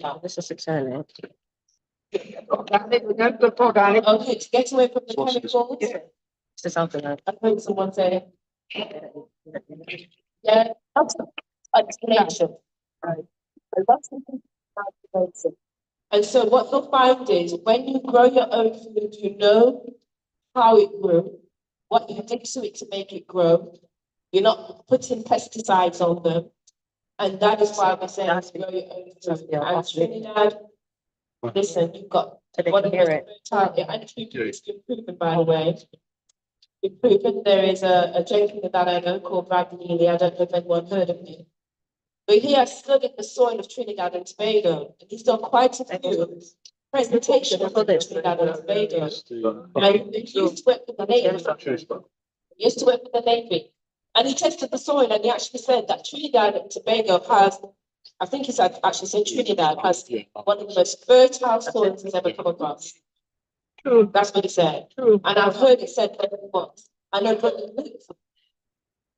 No, this is exciting. Organic. Okay, to get away from the chemicals. This is something that I heard someone say. Yeah, that's explanation. Right. And that's something about. And so what you'll find is when you grow your own food, you know how it grew, what you did to it to make it grow. You're not putting pesticides on them. And that is why we say grow your own food. And Trinidad, listen, you've got one of the most fertile, and it's improvement, by the way. Improvement. There is a gentleman that I know called Brad Neely. I don't know if anyone heard of him. But he has studied the soil of Trinidad and Tobago, and he's done quite a few presentations on Trinidad and Tobago. And he used to work with the Navy. He used to work with the Navy. And he tested the soil, and he actually said that Trinidad and Tobago has, I think he said, actually said Trinidad has one of the most fertile soils he's ever come across. True. That's what he said. True. And I've heard it said once. I know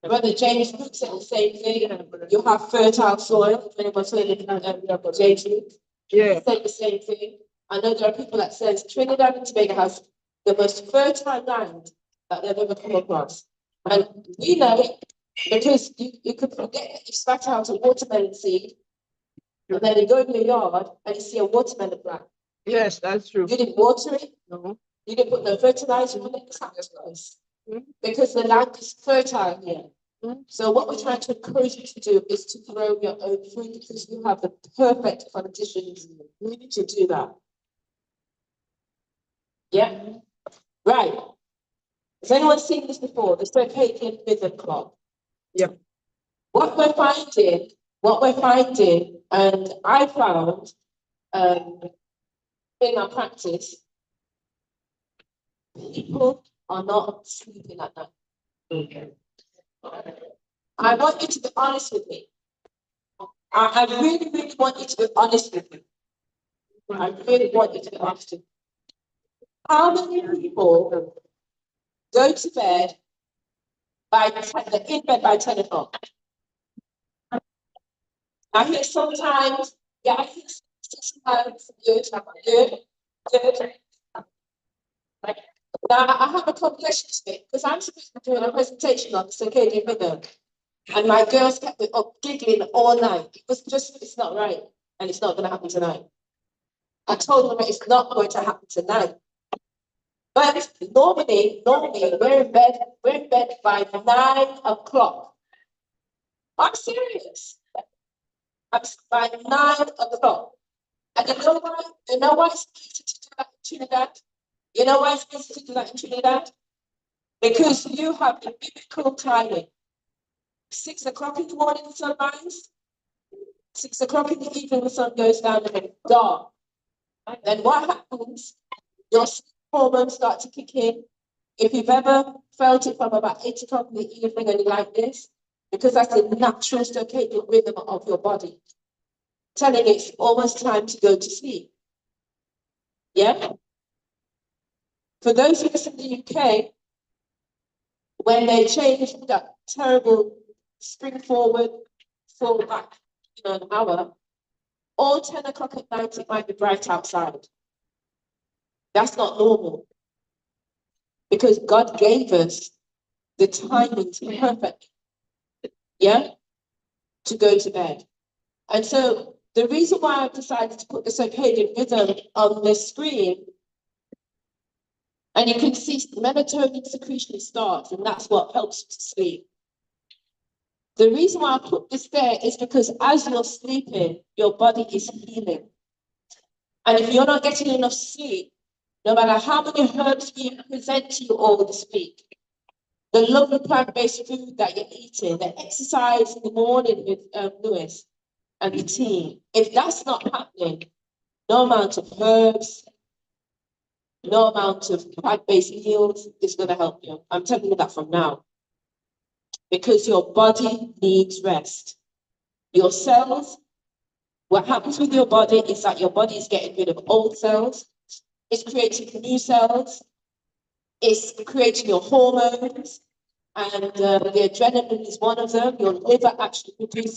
Brother James Luke said the same thing. You have fertile soil. If anyone's heard of James Luke, yeah, he said the same thing. I know there are people that says Trinidad and Tobago has the most fertile land that they've ever come across. And we know it because you could forget you spat out a watermelon seed, and then you go in your yard and you see a watermelon plant. Yes, that's true. You didn't water it. No. You didn't put no fertilizer on it. Because the land is fertile here. So what we're trying to encourage you to do is to grow your own food because you have the perfect conditions to do that. Yeah? Right. Has anyone seen this before? The circadian rhythm clock. Yeah. What we're finding, and I found in my practice, people are not sleeping at night. Okay. I want you to be honest with me. I really, really want you to be honest with me. I really want you to be honest with me. How many people go to bed by 10, they're in bed by 10 o'clock? I hear sometimes, yeah, I hear sometimes good. Now, I have a confession to make because I'm supposed to be doing a presentation on the circadian rhythm. And my girls kept me up giggling all night. It was just, it's not right. And it's not going to happen tonight. I told them it's not going to happen tonight. But normally, we're in bed by 9 o'clock. I'm serious. By 9 o'clock. And you know why? You know why it's easy to do that in Trinidad? You know why it's easy to do that in Trinidad? Because you have the biblical timing. 6 o'clock in the morning, the sun rises. 6 o'clock in the evening, the sun goes down and it's dark. Then what happens? Your hormones start to kick in. If you've ever felt it from about 8 o'clock in the evening and you like this, because that's the natural circadian rhythm of your body, telling it it's almost time to go to sleep. Yeah? For those of us in the UK, when they changed that terrible spring forward, fall back, an hour, all 10 o'clock at night, it might be bright outside. That's not normal. Because God gave us the timing to be perfect. Yeah? To go to bed. And so the reason why I've decided to put the circadian rhythm on the screen, and you can see the melatonin secretion starts, and that's what helps you to sleep. The reason why I put this there is because as you're sleeping, your body is healing. And if you're not getting enough sleep, no matter how many herbs we present to you all this week, the lovely plant-based food that you're eating, the exercise in the morning with Lewis and the team, if that's not happening, no amount of herbs, no amount of plant-based meals is going to help you. I'm telling you that from now. Because your body needs rest. Your cells, what happens with your body is that your body is getting rid of old cells. It's creating new cells. It's creating your hormones. And the adrenaline is one of them. Your liver actually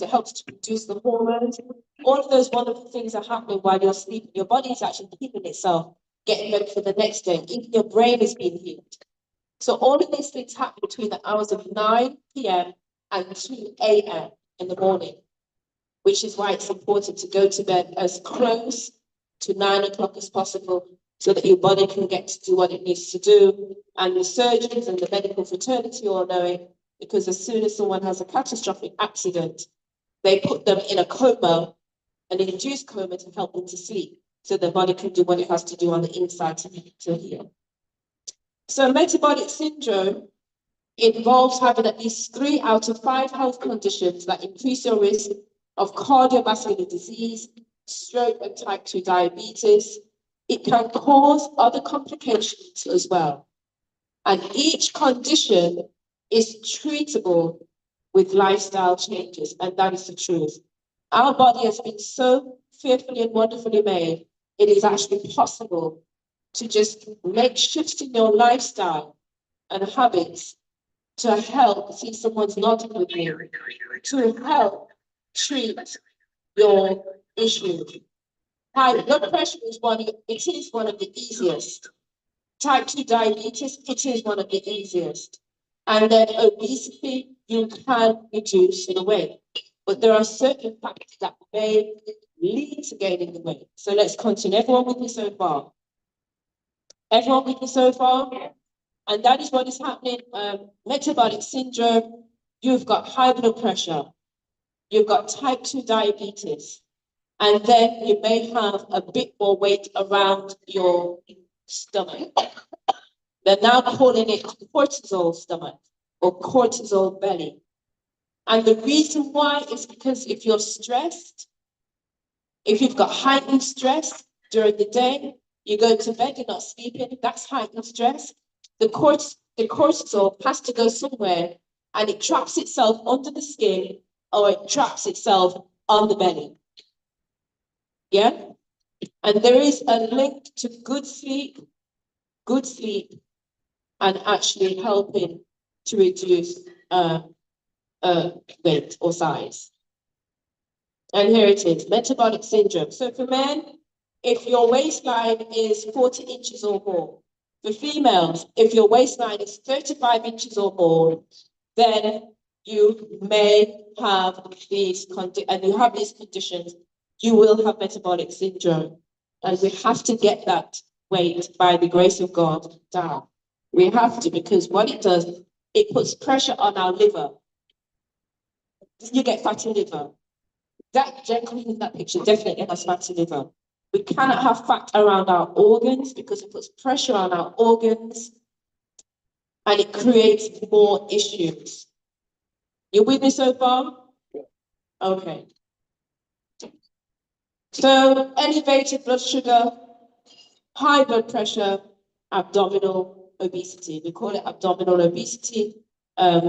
helps to produce the hormones. All of those wonderful things are happening while you're sleeping. Your body is actually healing itself, getting ready for the next day. Even your brain is being healed. So all of these things happen between the hours of 9 p.m. and 2 a.m. in the morning, which is why it's important to go to bed as close to 9 o'clock as possible so that your body can get to do what it needs to do. And the surgeons and the medical fraternity all know it, because as soon as someone has a catastrophic accident, they put them in a coma, an induced coma, to help them to sleep so their body can do what it has to do on the inside to heal. So metabolic syndrome involves having at least 3 out of 5 health conditions that increase your risk of cardiovascular disease, stroke, and type 2 diabetes. It can cause other complications as well. And each condition is treatable with lifestyle changes, and that is the truth. Our body has been so fearfully and wonderfully made, it is actually possible to just make shifts in your lifestyle and habits to help, see someone's nodding with me, to help treat your issue. High blood pressure is one of the easiest. Type 2 diabetes, it is one of the easiest. And then obesity, you can reduce the weight. But there are certain factors that may lead to gaining the weight. So let's continue. Everyone with me so far? Everyone with me so far? And that is what is happening. Metabolic syndrome, you've got high blood pressure, you've got type 2 diabetes, and then you may have a bit more weight around your stomach. They're now calling it cortisol stomach or cortisol belly. And the reason why is because if you're stressed, if you've got heightened stress during the day, you go to bed, you're not sleeping, that's heightened stress. The cortisol has to go somewhere, and it traps itself under the skin, or it traps itself on the belly. Yeah? And there is a link to good sleep, and actually helping to reduce weight or size. And here it is, metabolic syndrome. So for men, if your waistline is 40 inches or more, for females, if your waistline is 35 inches or more, then you may have these conditions, you will have metabolic syndrome. And we have to get that weight, by the grace of God, down. We have to, because what it does, it puts pressure on our liver. You get fatty liver. That gentleman in that picture definitely has fatty liver. We cannot have fat around our organs because it puts pressure on our organs and it creates more issues. You with me so far? Okay. So elevated blood sugar, high blood pressure, abdominal obesity. We call it abdominal obesity.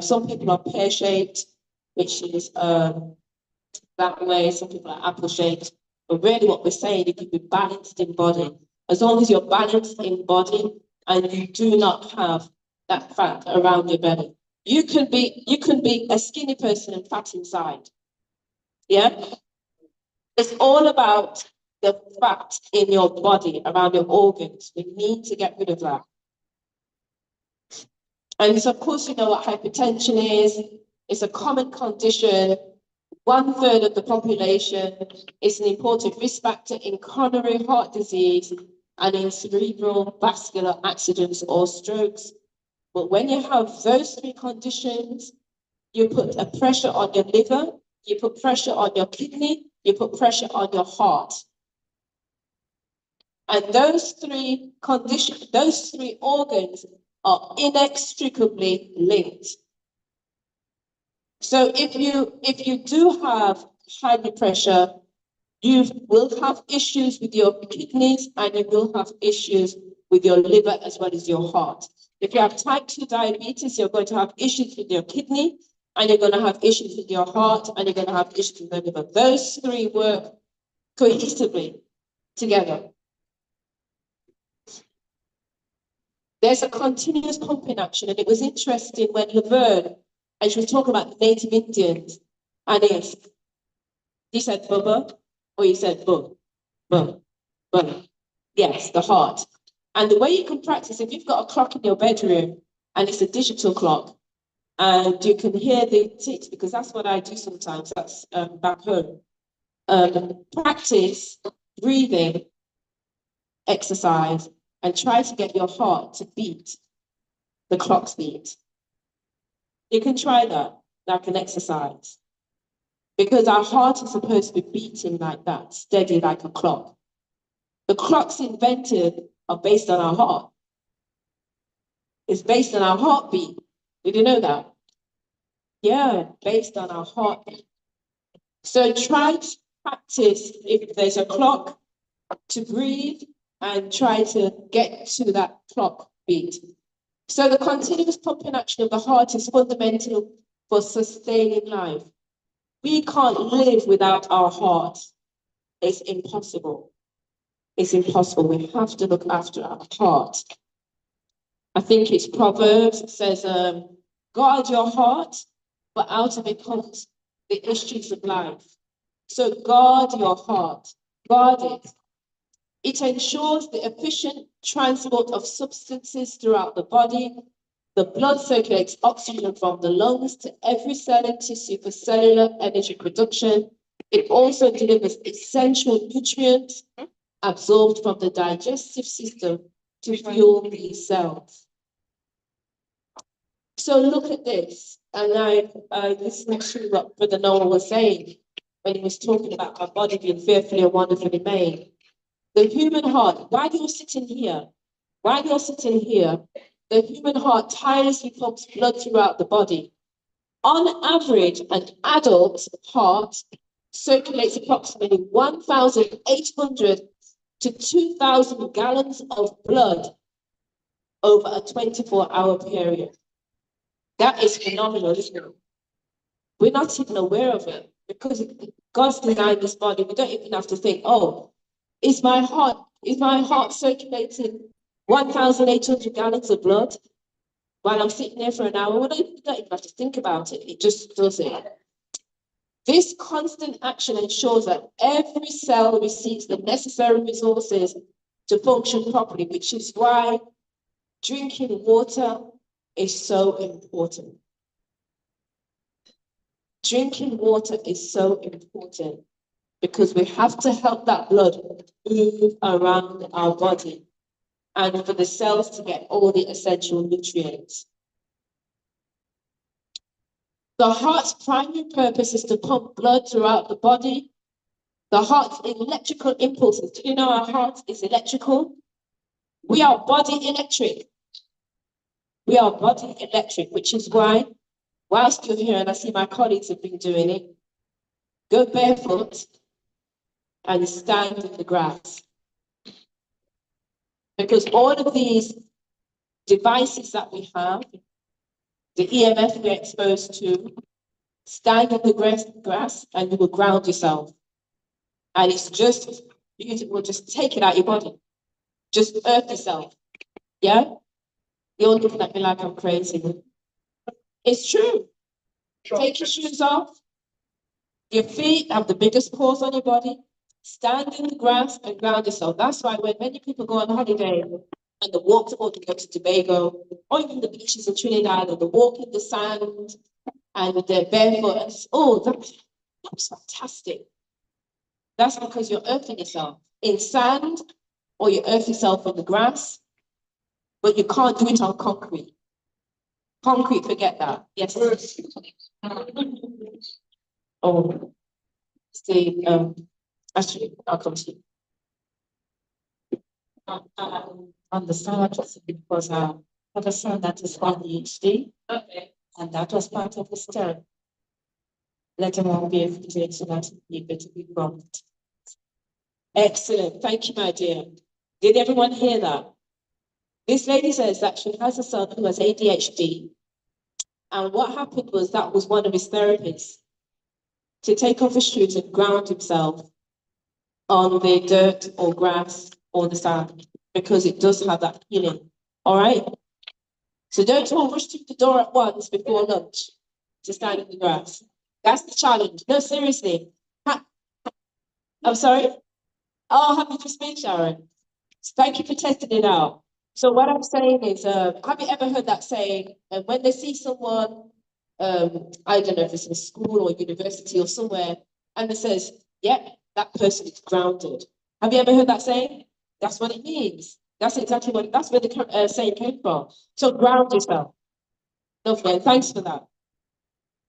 Some people are pear-shaped, which is that way. Some people are apple-shaped. But really what we're saying, you can be balanced in body. As long as you're balanced in body and you do not have that fat around your belly. You can be a skinny person and fat inside. Yeah? It's all about the fat in your body, around your organs. We need to get rid of that. And so, of course, you know what hypertension is. It's a common condition. 1/3 of the population is an important risk factor in coronary heart disease and in cerebral vascular accidents or strokes. But when you have those 3 conditions, you put a pressure on your liver, you put pressure on your kidney, you put pressure on your heart. And those 3 conditions, those 3 organs are inextricably linked. So if you do have high blood pressure, you will have issues with your kidneys and you will have issues with your liver as well as your heart. If you have type 2 diabetes, you're going to have issues with your kidney and you're going to have issues with your heart and you're going to have issues with your liver. Those 3 work cohesively together. There's a continuous pumping action, and it was interesting when Laverne, and she was talking about the native Indians, and he said bubba, or he said bub, bub, bub. Yes, the heart. And the way you can practice, if you've got a clock in your bedroom and it's a digital clock, and you can hear the ticks, because that's what I do sometimes, that's back home. Practice breathing exercise and try to get your heart to beat the clock's beat. You can try that, like an exercise, because our heart is supposed to be beating like that, steady like a clock. The clocks invented are based on our heart. It's based on our heartbeat. Did you know that? Yeah, based on our heartbeat. So try to practice, if there's a clock, to breathe and try to get to that clock beat. So the continuous pumping action of the heart is fundamental for sustaining life. We can't live without our heart. It's impossible. It's impossible. We have to look after our heart. I think it's Proverbs, it says, guard your heart, but out of it comes the issues of life. So guard your heart, guard it. It ensures the efficient transport of substances throughout the body. The blood circulates oxygen from the lungs to every cell and tissue for cellular energy production. It also delivers essential nutrients absorbed from the digestive system to fuel these cells. So look at this, and I listened to what Brother Noah was saying when he was talking about our body being fearfully and wonderfully made. The human heart, while you're sitting here, the human heart tirelessly pumps blood throughout the body. On average, an adult heart circulates approximately 1,800 to 2,000 gallons of blood over a 24-hour period. That is phenomenal, isn't it? We're not even aware of it because God's designed this body. We don't even have to think, oh, is my heart circulating 1,800 gallons of blood while I'm sitting there for an hour? We don't even have to think about it. It just does it. This constant action ensures that every cell receives the necessary resources to function properly, which is why drinking water is so important. Drinking water is so important because we have to help that blood move around our body and for the cells to get all the essential nutrients. The heart's primary purpose is to pump blood throughout the body. The heart's electrical impulses. Do you know our heart is electrical? We are body electric. We are body electric, which is why, whilst you're here, and I see my colleagues have been doing it, go barefoot and stand in the grass. Because all of these devices that we have, the EMF we're exposed to, stand in the grass and you will ground yourself. And it's just beautiful. Just take it out your body. Just earth yourself. Yeah? You're looking at me like I'm crazy. It's true. Take your shoes off. Your feet have the biggest paws on your body. Stand in the grass and ground yourself. That's why when many people go on holiday and they walk to go to Tobago, or even the beaches in Trinidad, and they walk in the sand and they're barefoot, and oh, that's fantastic. That's because you're earthing yourself in sand, or you earth yourself on the grass, but you can't do it on concrete. Concrete, forget that. Yes. Oh, see, actually, I'll come to you. On the side, because I have a son that is on PhD, and that was part of the study. Let him all be able to take so that people to be prompt. Excellent, thank you, my dear. Did everyone hear that? This lady says that she has a son who has ADHD, and what happened was that was one of his therapies to take off his shoes and ground himself on the dirt or grass or the sand, because it does have that healing All right? So don't all rush through the door at once before lunch to stand in the grass. That's the challenge. No, seriously. I'm sorry? Oh, happy to speak, Sharon. Thank you for testing it out. So what I'm saying is, have you ever heard that saying, when they see someone, I don't know if it's in school or university or somewhere, and it says, yep, that person is grounded. Have you ever heard that saying? That's what it means. That's exactly that's where the saying came from. So ground yourself. Lovely, thanks for that.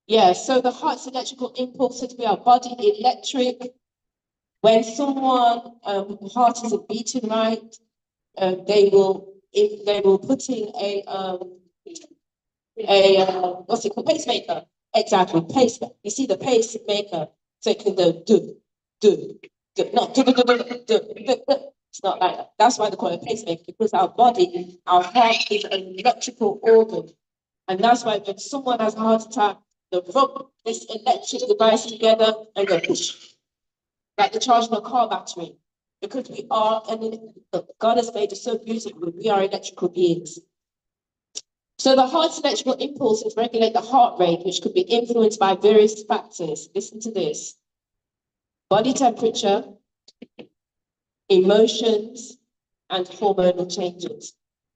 Yeah, so the heart's electrical impulses, we are body electric. When someone heart isn't beating right, they will put in what's it called, pacemaker. Exactly, pacemaker. You see the pacemaker, so it can go do, not do. It's not like that. That's why they call it pacemaker, because our body, our heart is an electrical organ, and that's why when someone has a heart attack, they rub this electric device together and go push, like the charging a car battery. Because we are, and God has made us so beautiful, we are electrical beings. So the heart's electrical impulses regulate the heart rate, which could be influenced by various factors. Listen to this: body temperature, emotions, and hormonal changes.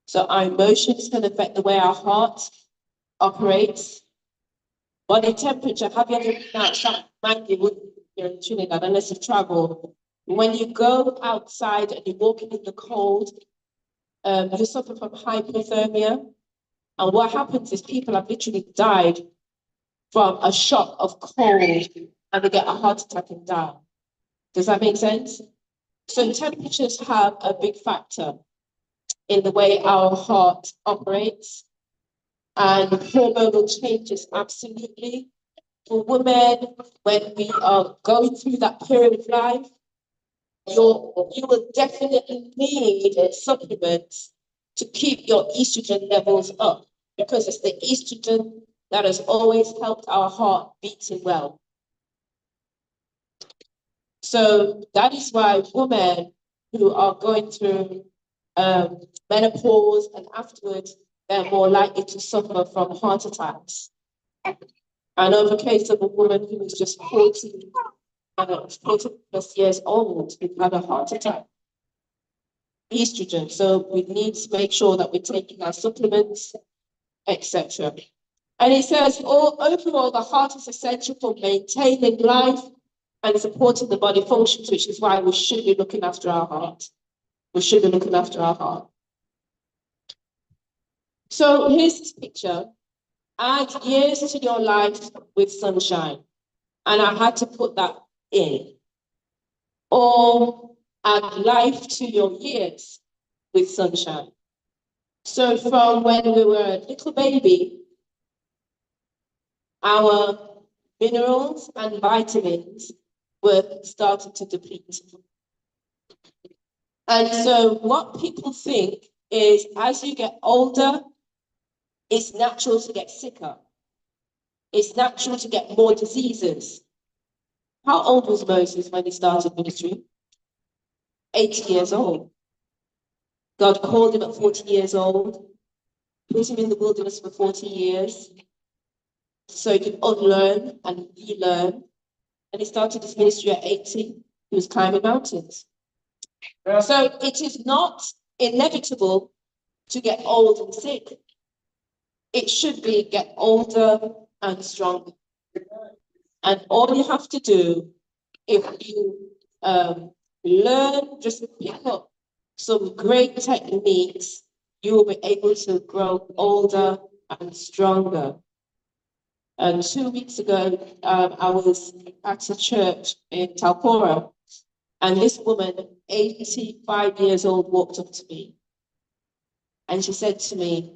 So our emotions can affect the way our heart operates. Body temperature, have you ever been outside? Mind you, wouldn't be in Trinidad unless you travel. When you go outside and you're walking in the cold, you suffer from hypothermia. And what happens is people have literally died from a shock of cold and they get a heart attack and die. Does that make sense? So temperatures have a big factor in the way our heart operates, and hormonal changes, absolutely. For women, when we are going through that period of life, you will definitely need supplements to keep your estrogen levels up, because it's the estrogen that has always helped our heart beating well. So that is why women who are going through menopause and afterwards, they're more likely to suffer from heart attacks. I know of a case of a woman who was just 40 plus years old who had a heart attack. Estrogen. So we need to make sure that we're taking our supplements, etc. And it says, overall, the heart is essential for maintaining life and supporting the body functions, which is why we should be looking after our heart. We should be looking after our heart. So here's this picture. Add years to your life with sunshine. And I had to put that in. Or add life to your years with sunshine. So from when we were a little baby, our minerals and vitamins were starting to deplete. And so what people think is as you get older, it's natural to get sicker. It's natural to get more diseases. How old was Moses when he started ministry? 80 years old. God called him at 40 years old, put him in the wilderness for 40 years, so he could unlearn and relearn. And he started his ministry at 80. He was climbing mountains. So it is not inevitable to get old and sick. It should be get older and stronger. And all you have to do, if you learn, just pick up some great techniques, you will be able to grow older and stronger. And 2 weeks ago, I was at a church in Talpora, and this woman, 85 years old, walked up to me. And she said to me,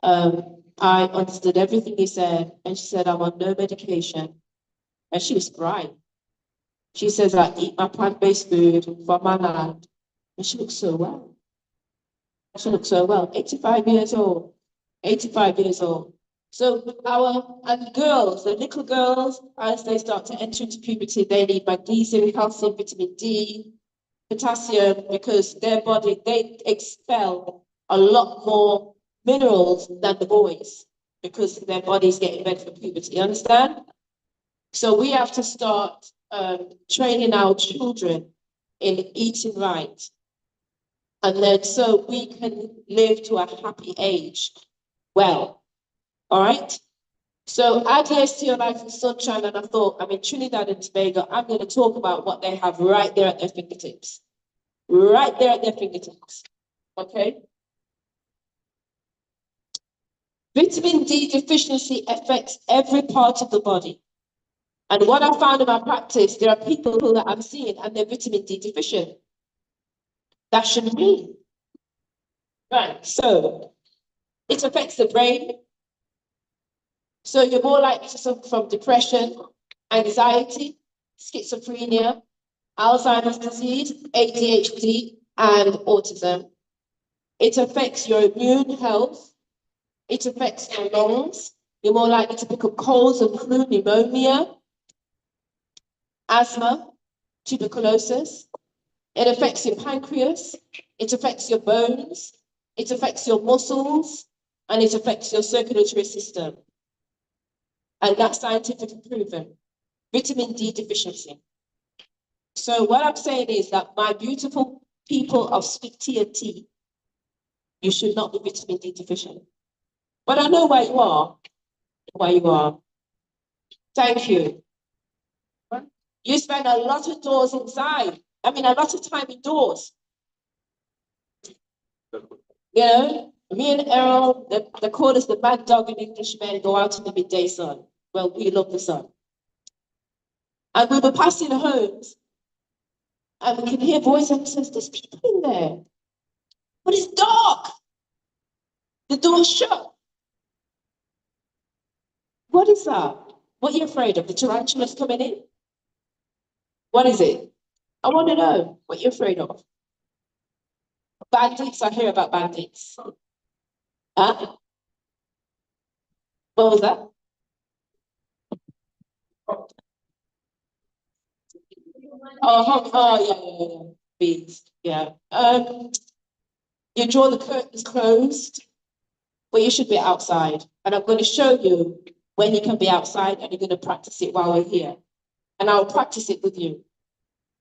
I understood everything you said. And she said, I'm on no medication. And she was crying. She says, I eat my plant-based food from my land. And she looks so well. She looks so well. 85 years old. 85 years old. So and girls, the little girls, as they start to enter into puberty, they need magnesium, calcium, vitamin D, potassium, because their body, they expel a lot more minerals than the boys because their body's getting ready for puberty. You understand? So we have to start training our children in eating right. And then so we can live to a happy age well. All right? So add years to your life in sunshine, and I thought, I'm in Trinidad and Tobago, I'm going to talk about what they have right there at their fingertips. Right there at their fingertips. Okay? Vitamin D deficiency affects every part of the body. And what I found in my practice, there are people who I'm seeing and they're vitamin D deficient. That shouldn't be. Right, so it affects the brain. So you're more likely to suffer from depression, anxiety, schizophrenia, Alzheimer's disease, ADHD, and autism. It affects your immune health. It affects your lungs. You're more likely to pick up colds and flu, pneumonia, asthma, tuberculosis. It affects your pancreas. It affects your bones. It affects your muscles. And it affects your circulatory system. And that's scientifically proven. Vitamin D deficiency. So what I'm saying is that my beautiful people of sweet tea and tea, you should not be vitamin D deficient. But I know where you are. Where you are. Thank you. You spend a lot of doors inside. I mean, a lot of time indoors. You know, me and Errol, they call us the mad dog in Englishmen, go out in the midday sun. Well, we love the sun. And we were passing homes, and we can hear voices and says, there's people in there. But it's dark. The door's shut. What is that? What are you afraid of? The tarantulas coming in? What is it? I want to know what you're afraid of. Bandits, I hear about bandits. Huh? What was that? Oh, yeah. Bees, yeah. You draw the curtains closed, but you should be outside. And I'm going to show you when you can be outside, and you're going to practice it while we're here. And I'll practice it with you.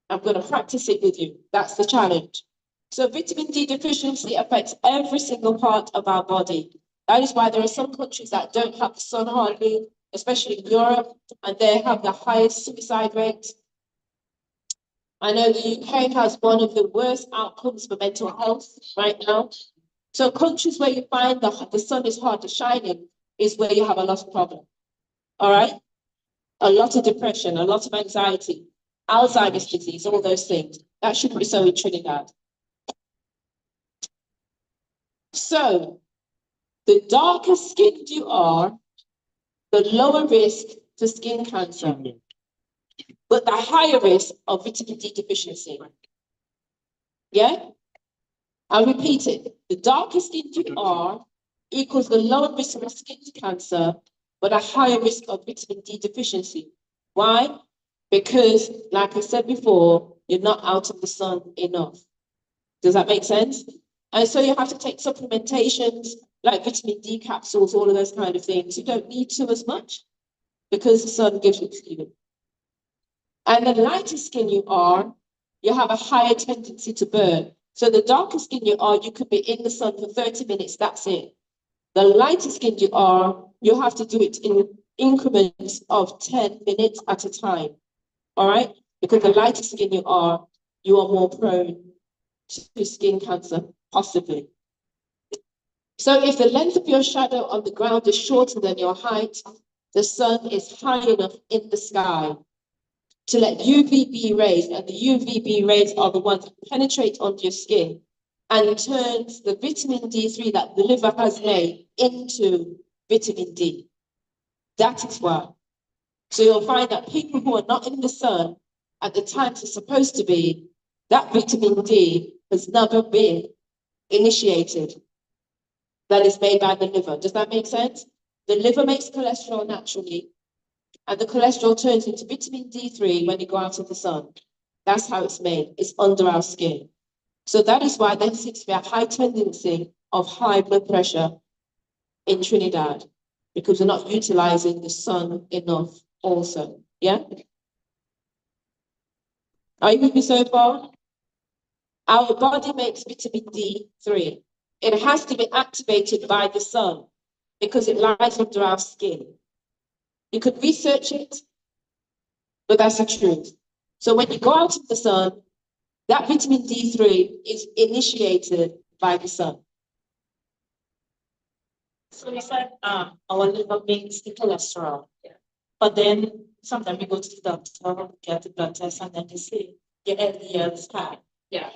I'm going to practice it with you. That's the challenge. So vitamin D deficiency affects every single part of our body. That is why there are some countries that don't have the sun hardly, especially in Europe, and they have the highest suicide rate. I know the UK has one of the worst outcomes for mental health right now. So countries where you find the sun is hard to shine in is where you have a lot of problems. All right? A lot of depression, a lot of anxiety, Alzheimer's disease, all those things. That shouldn't be so in Trinidad. So, the darker skinned you are, the lower risk for skin cancer, but the higher risk of vitamin D deficiency. Yeah? I'll repeat it. The darker skinned you are equals the lower risk of skin cancer, but a higher risk of vitamin D deficiency. Why? Because, like I said before, you're not out of the sun enough. Does that make sense? And so you have to take supplementations like vitamin D capsules, all of those kind of things. You don't need to as much because the sun gives it to you. And the lighter skin you are, you have a higher tendency to burn. So the darker skin you are, you could be in the sun for 30 minutes, that's it. The lighter skin you are, you have to do it in increments of 10 minutes at a time. All right? Because the lighter skin you are more prone to skin cancer, possibly. So if the length of your shadow on the ground is shorter than your height, the sun is high enough in the sky to let UVB rays, and the UVB rays are the ones that penetrate onto your skin and turns the vitamin D3 that the liver has made into vitamin D. That is why. So you'll find that people who are not in the sun at the times it's supposed to be, that vitamin D has never been initiated. That is made by the liver. Does that make sense? The liver makes cholesterol naturally, and the cholesterol turns into vitamin D3 when you go out in the sun. That's how it's made. It's under our skin. So that is why there seems to be a high tendency of high blood pressure in Trinidad because we're not utilizing the sun enough also. Yeah? Are you with me so far? Our body makes vitamin D3. It has to be activated by the sun because it lies under our skin. You could research it, but that's the truth. So when you go out in the sun, that vitamin D3 is initiated by the sun. So you said our liver makes the cholesterol. Yeah. But then sometimes we go to the doctor, get the blood test, and then they say your LDL is high. Yeah.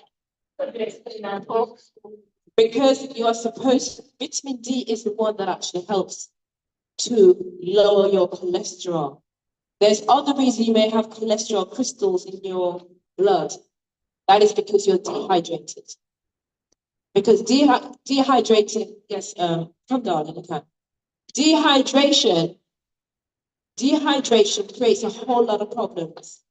Because you are supposed, vitamin D is the one that actually helps to lower your cholesterol. There's other reasons you may have cholesterol crystals in your blood. That is because you're dehydrated. Because dehydrated, yes, come down, okay. Dehydration creates a whole lot of problems.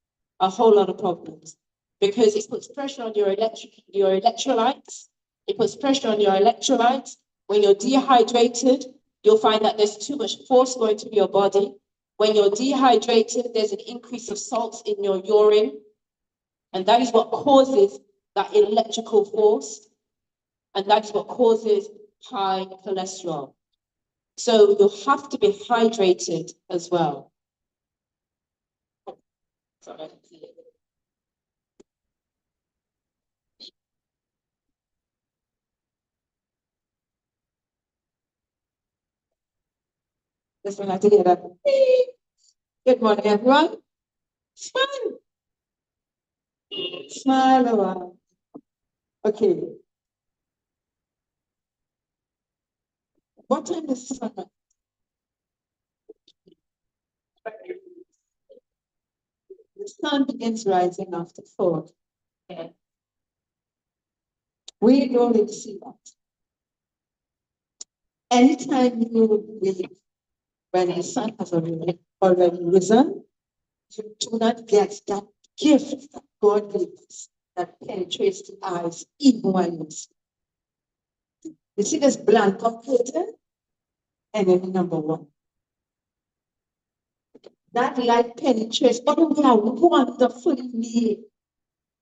Because it puts pressure on your electrolytes. It puts pressure on your electrolytes. When you're dehydrated, you'll find that there's too much force going to your body. When you're dehydrated, there's an increase of salts in your urine. And that is what causes that electrical force. And that's what causes high cholesterol. So you have to be hydrated as well. Sorry. Just want to hear that. Good morning, everyone. Smile. Smile a while. Okay. What time is it? The sun begins rising after 4. Okay. We don't need to see that. Anytime you leave, when the sun has already risen, you do not get that gift that God gives us that penetrates the eyes even while you sleep. You see this blank curtain? Enemy number 1. That light penetrates, but we are wonderfully made.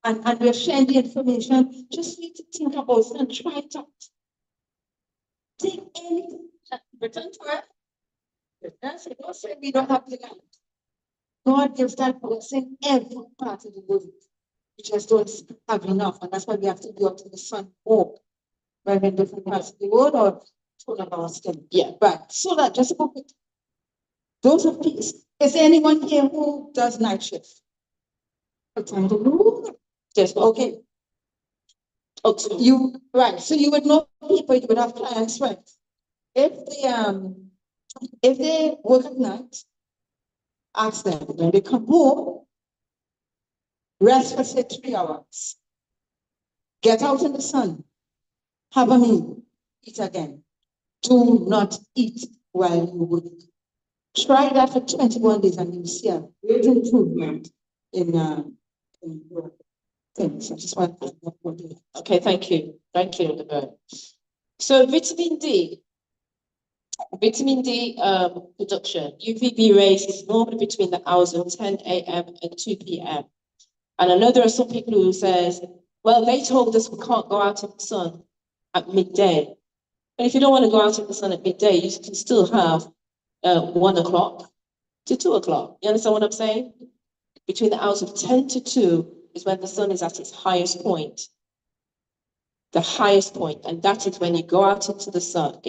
And we're sharing the information. Just need to think about it and try it out. Take anything, return to it. That's it. Don't say we don't have the light. God gives that blessing every part of the world. We just don't have enough, and that's why we have to go up to the sun more. When we're in different parts of the world or turn of our skin. Yeah, right. So that just about it. Those of peace. Is there anyone here who does night shift? Yes, okay. Okay. You right. So you would know people, you would have clients, right? If they work at night, ask them when they come home, rest for say 3 hours. Get out in the sun, have a meal, eat again. Do not eat while you work. Try that for 21 days and you'll see a great improvement in your things. I just want to. Okay, thank you. Thank you, Laverne. So vitamin D production, UVB rays is normally between the hours of 10 a.m. and 2 p.m. And I know there are some people who says, well, they told us we can't go out in the sun at midday. But if you don't want to go out in the sun at midday, you can still have 1 o'clock to 2 o'clock. You understand what I'm saying? Between the hours of 10 to 2 is when the sun is at its highest point. The highest point, and that is when you go out into the sun,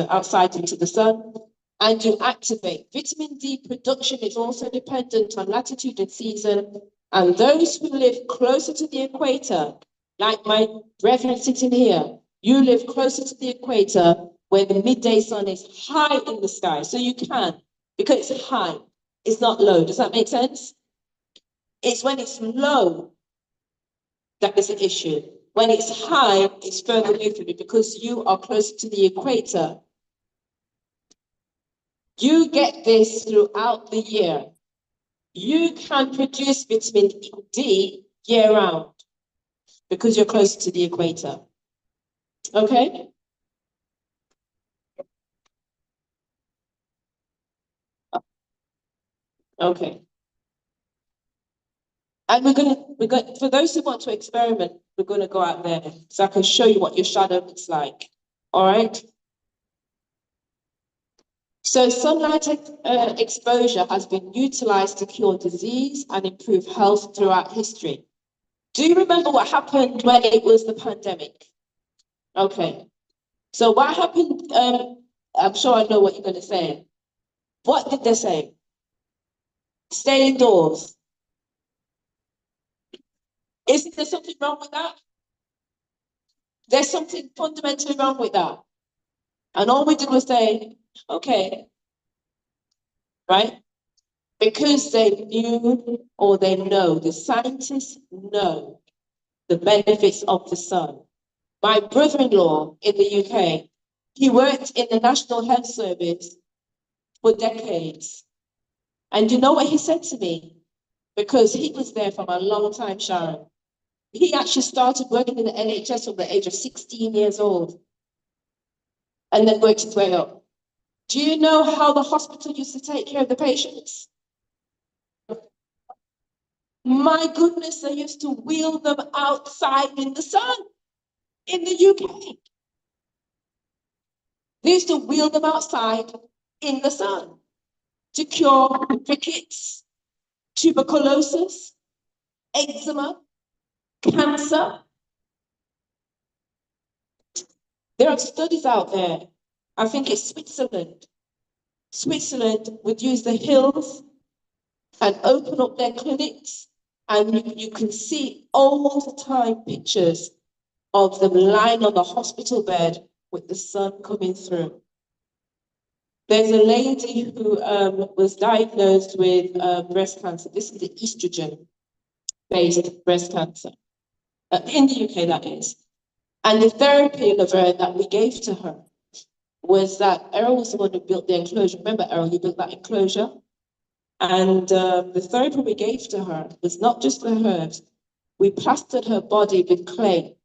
outside into the sun, and you activate. Vitamin D production is also dependent on latitude and season, and those who live closer to the equator, like my brethren sitting here, you live closer to the equator where the midday sun is high in the sky, so you can, because it's high, it's not low. Does that make sense? It's when it's low that is an issue. When it's high, it's further away from you because you are closer to the equator. You get this throughout the year. You can produce vitamin D year round because you're closer to the equator. Okay? Okay. And we're going, for those who want to experiment, we're going to go out there so I can show you what your shadow looks like. All right. So sunlight exposure has been utilized to cure disease and improve health throughout history. Do you remember what happened when it was the pandemic? Okay. So what happened? I'm sure I know what you're going to say. What did they say? Stay indoors. Isn't there something wrong with that? There's something fundamentally wrong with that. And all we did was say, okay, right? Because they knew or they know, the scientists know the benefits of the sun. My brother-in-law in the UK, he worked in the National Health Service for decades. And you know what he said to me? Because he was there for a long time, Sharon. He actually started working in the NHS from the age of 16 years old and then worked his way up. Do you know how the hospital used to take care of the patients? My goodness, they used to wheel them outside in the sun in the UK. They used to wheel them outside in the sun to cure rickets, tuberculosis, eczema, cancer. There are studies out there. I think it's Switzerland. Switzerland would use the hills and open up their clinics, and you can see all the time pictures of them lying on the hospital bed with the sun coming through. There's a lady who was diagnosed with breast cancer. This is the estrogen-based breast cancer. In the UK, that is. And the therapy, Laverne, that we gave to her was that Errol was the one who built the enclosure. Remember, Errol, you built that enclosure? And the therapy we gave to her was not just the herbs. We plastered her body with clay.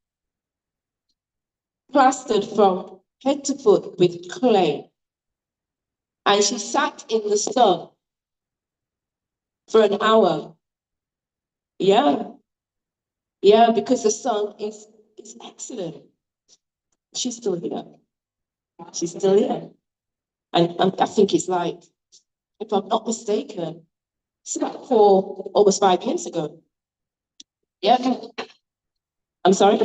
Plastered from head to foot with clay. And she sat in the sun for an hour. Yeah. Yeah, because the sun is excellent. She's still here. She's still here. And I think it's like, if I'm not mistaken, it's about almost 5 years ago. Yeah. I'm sorry.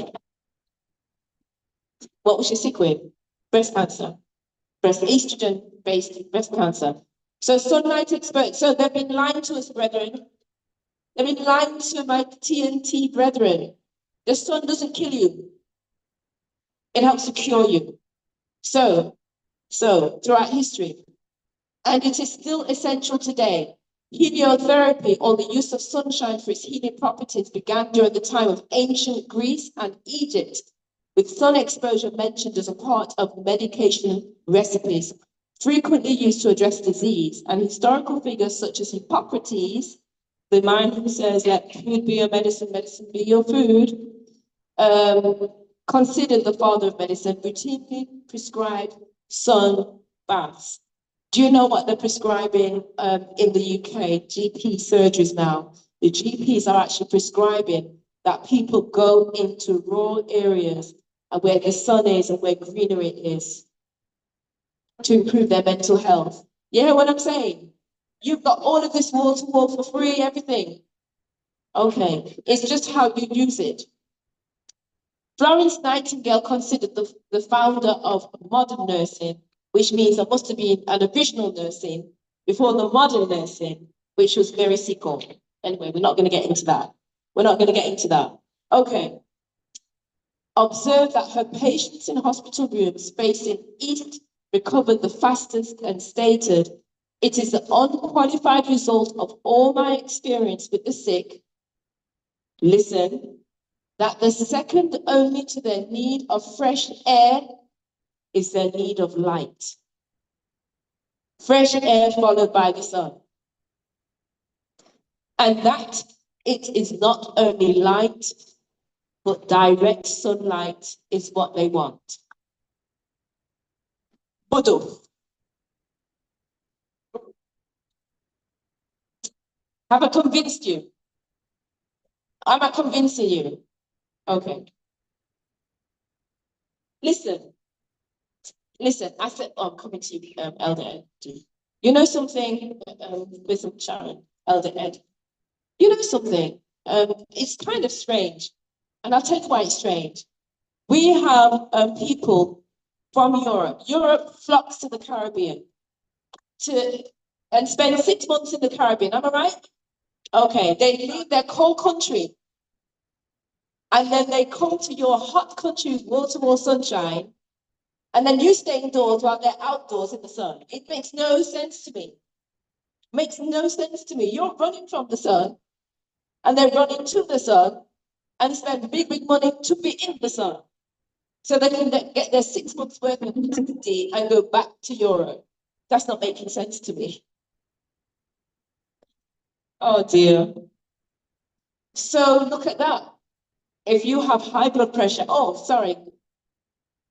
What was she sick with? Breast cancer. Breast estrogen-based breast cancer. So sunlight exposure. So they've been lying to us, brethren. They've been lying to my TNT brethren. The sun doesn't kill you. It helps to cure you. So throughout history, and it is still essential today. Heliotherapy, or the use of sunshine for its healing properties, began during the time of ancient Greece and Egypt, with sun exposure mentioned as a part of medication recipes, frequently used to address disease. And historical figures such as Hippocrates, the man who says, let food be your medicine, medicine be your food, considered the father of medicine, routinely prescribed sun baths. Do you know what they're prescribing in the UK? GP surgeries now. The GPs are actually prescribing that people go into rural areas where the sun is and where greenery is to improve their mental health. You hear what I'm saying? You've got all of this wall to wall for free, everything. Okay, it's just how you use it. Florence Nightingale, considered the founder of modern nursing, which means there must have been an original nursing before the modern nursing, which was very sickle. Anyway, we're not going to get into that. We're not going to get into that. Okay. Observed that her patients in hospital rooms facing east recovered the fastest and stated, it is the unqualified result of all my experience with the sick. Listen, that the second only to their need of fresh air is their need of light. Fresh air followed by the sun. And that it is not only light, but direct sunlight is what they want. Bodo. Have I convinced you? Am I convincing you? Okay. Listen, I said, oh, I'm coming to you, Elder Ed. You know something, Wisdom Sharon, Elder Ed? You know something? It's kind of strange, and I'll tell you why it's strange. We have people from Europe. Europe flocks to the Caribbean and spend 6 months in the Caribbean. Am I right? Okay, they leave their cold country and then they come to your hot country with wall-to-wall sunshine, and then you stay indoors while they're outdoors in the sun. It makes no sense to me. Makes no sense to me. You're running from the sun, and they're running to the sun, and spend big money to be in the sun, so they can get their 6 months worth of activity and go back to Europe. That's not making sense to me. Oh dear. So look at that. If you have high blood pressure, oh, sorry.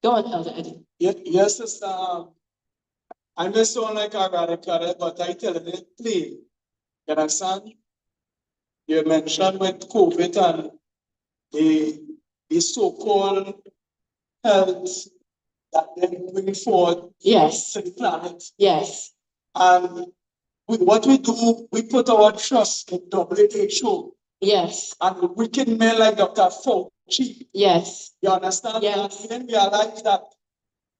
Go on, Elder Eddie. Yes, sister. I may sound like a radical, but I tell you plain. You understand? You mentioned with COVID and the so-called health that they bring forth Yes, to the planet. yes, And with what we do, we put our trust in WHO yes, and wicked men like Dr. Fauci. yes, You understand? Yes. And then realize that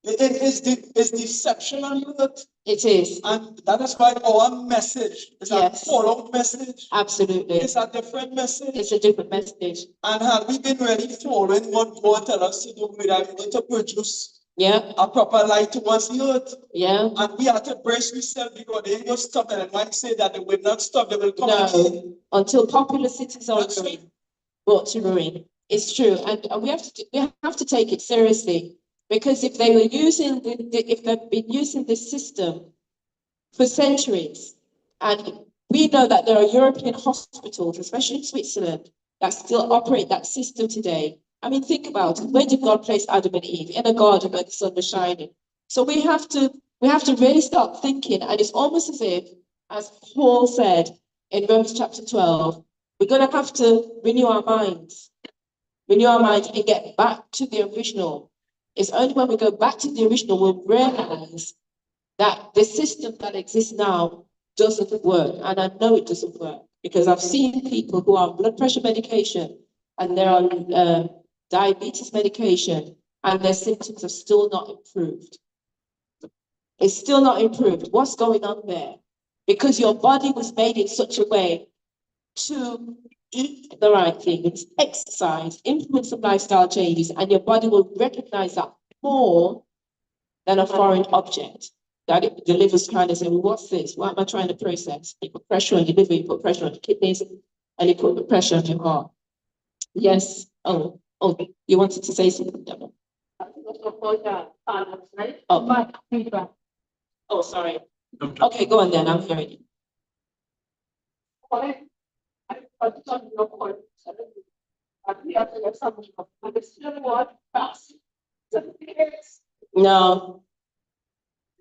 it's deception on earth. it is. And that is why our message is Yes. a follow message. Absolutely. It's a different message. It's a different message. And had we been really following what God tells us to do, we'd have been able to produce Yeah, a proper light towards the earth. yeah. And we have to brace ourselves because they ain't gonna stop. And might say that they will not stop, they will come again. No, until popular cities are That's right. brought to ruin. It's true, and we have to take it seriously, because if they were using if they've been using this system for centuries, and we know that there are European hospitals, especially in Switzerland, that still operate that system today. I mean, think about it. Where did God place Adam and Eve? In a garden where the sun was shining. So we have to really start thinking, and it's almost as if, as Paul said in Romans chapter 12, we're going to have to renew our minds and get back to the original. It's only when we go back to the original we'll realize that the system that exists now doesn't work. And I know it doesn't work because I've seen people who are on blood pressure medication and they're on diabetes medication and their symptoms are still not improved. It's still not improved. What's going on there? Because your body was made in such a way to eat the right things, exercise, implement some lifestyle changes, and your body will recognize that more than a foreign object. That it delivers kind of saying, well, what's this? What am I trying to process? You put pressure on your liver, you put pressure on your kidneys, and you put the pressure on your heart. Yes. Oh, you wanted to say something, Deborah? Oh, sorry. Okay, go on then. I'm hearing you. No,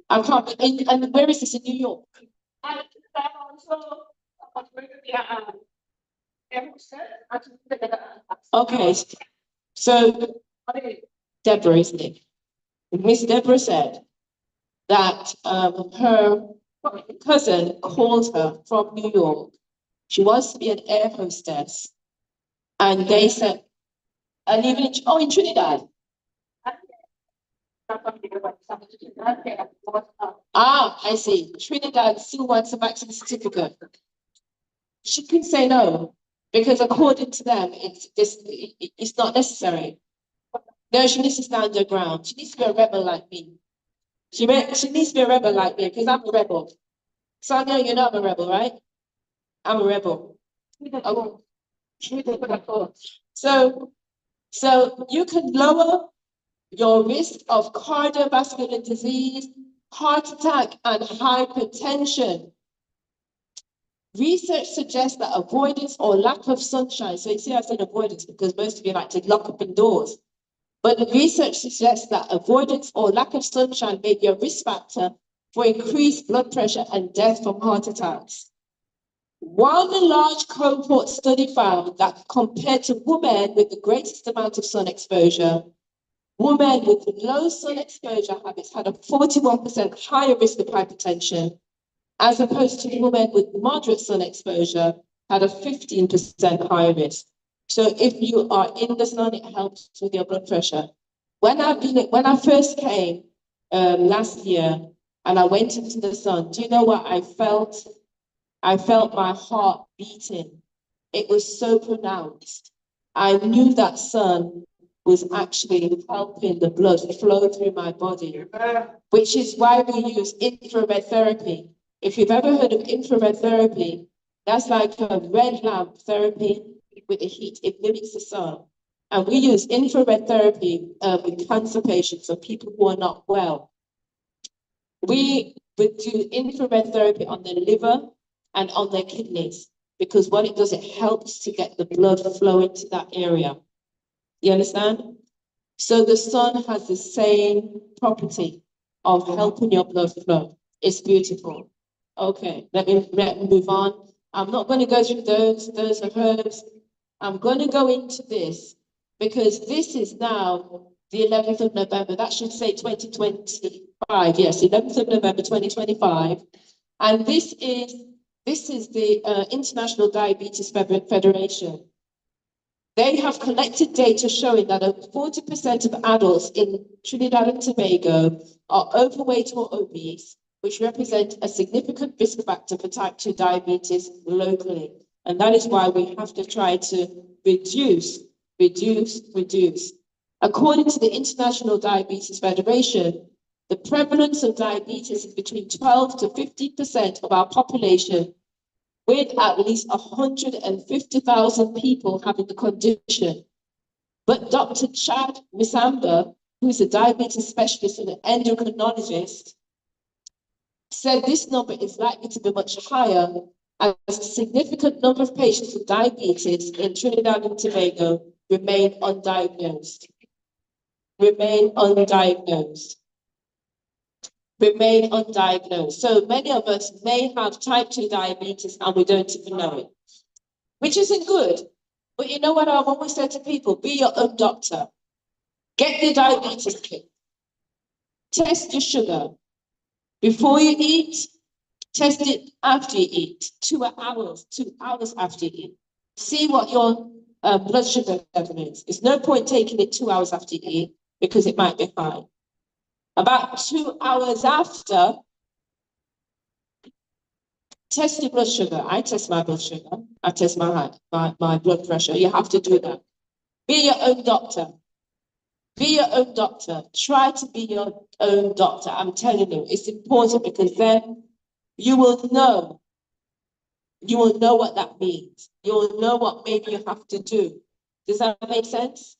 I can't. And where is this in New York? Okay, so Deborah, isn't it? Miss Deborah said that her cousin called her from New York. She wants to be an air hostess, and they said, and even in Trinidad. Ah, I see. Trinidad still wants a vaccine certificate. She can say no, because according to them, it's not necessary. No, she needs to stand her ground. She needs to be a rebel like me. She needs to be a rebel like me, because I'm a rebel. Sonia, you know I'm a rebel, right? I'm a rebel. Oh. So you can lower your risk of cardiovascular disease, heart attack, and hypertension. Research suggests that avoidance or lack of sunshine, so you see I said avoidance because most of you like to lock up indoors, but the research suggests that avoidance or lack of sunshine may be a risk factor for increased blood pressure and death from heart attacks. While the large cohort study found that compared to women with the greatest amount of sun exposure, women with low sun exposure habits had a 41% higher risk of hypertension, as opposed to women with moderate sun exposure had a 15% higher risk. So if you are in the sun, it helps with your blood pressure. When I first came last year and I went into the sun, do you know what I felt? I felt my heart beating. It was so pronounced. I knew that sun was actually helping the blood flow through my body, which is why we use infrared therapy. If you've ever heard of infrared therapy, that's like a red lamp therapy with the heat. It mimics the sun. And we use infrared therapy with cancer patients or people who are not well. We would do infrared therapy on the liver and on their kidneys, because what it does, it helps to get the blood flowing to that area. You understand? So the sun has the same property of helping your blood flow. It's beautiful. Okay, let me move on. I'm not going to go through those are herbs. I'm going to go into this because this is now the 11th of November. That should say 2025. Yes, 11th of November 2025. And this is the International Diabetes Federation. They have collected data showing that 40% of adults in Trinidad and Tobago are overweight or obese, which represent a significant risk factor for type 2 diabetes locally. And that is why we have to try to reduce. According to the International Diabetes Federation, the prevalence of diabetes is between 12 to 15% of our population, with at least 150,000 people having the condition. But Dr. Chad Misamba, who's a diabetes specialist and an endocrinologist, said this number is likely to be much higher, as a significant number of patients with diabetes in Trinidad and Tobago remain undiagnosed. Remain undiagnosed. So many of us may have type 2 diabetes and we don't even know it, which isn't good. But you know what I've always said to people? Be your own doctor. Get the diabetes kit. Test your sugar. Before you eat, test it after you eat. 2 hours after you eat. See what your blood sugar level is. There's no point taking it 2 hours after you eat because it might be high. About 2 hours after, test your blood sugar. I test my blood sugar. I test my blood pressure. You have to do that. Be your own doctor. Be your own doctor. Try to be your own doctor. I'm telling you, it's important because then you will know. You will know what that means. You will know what maybe you have to do. Does that make sense?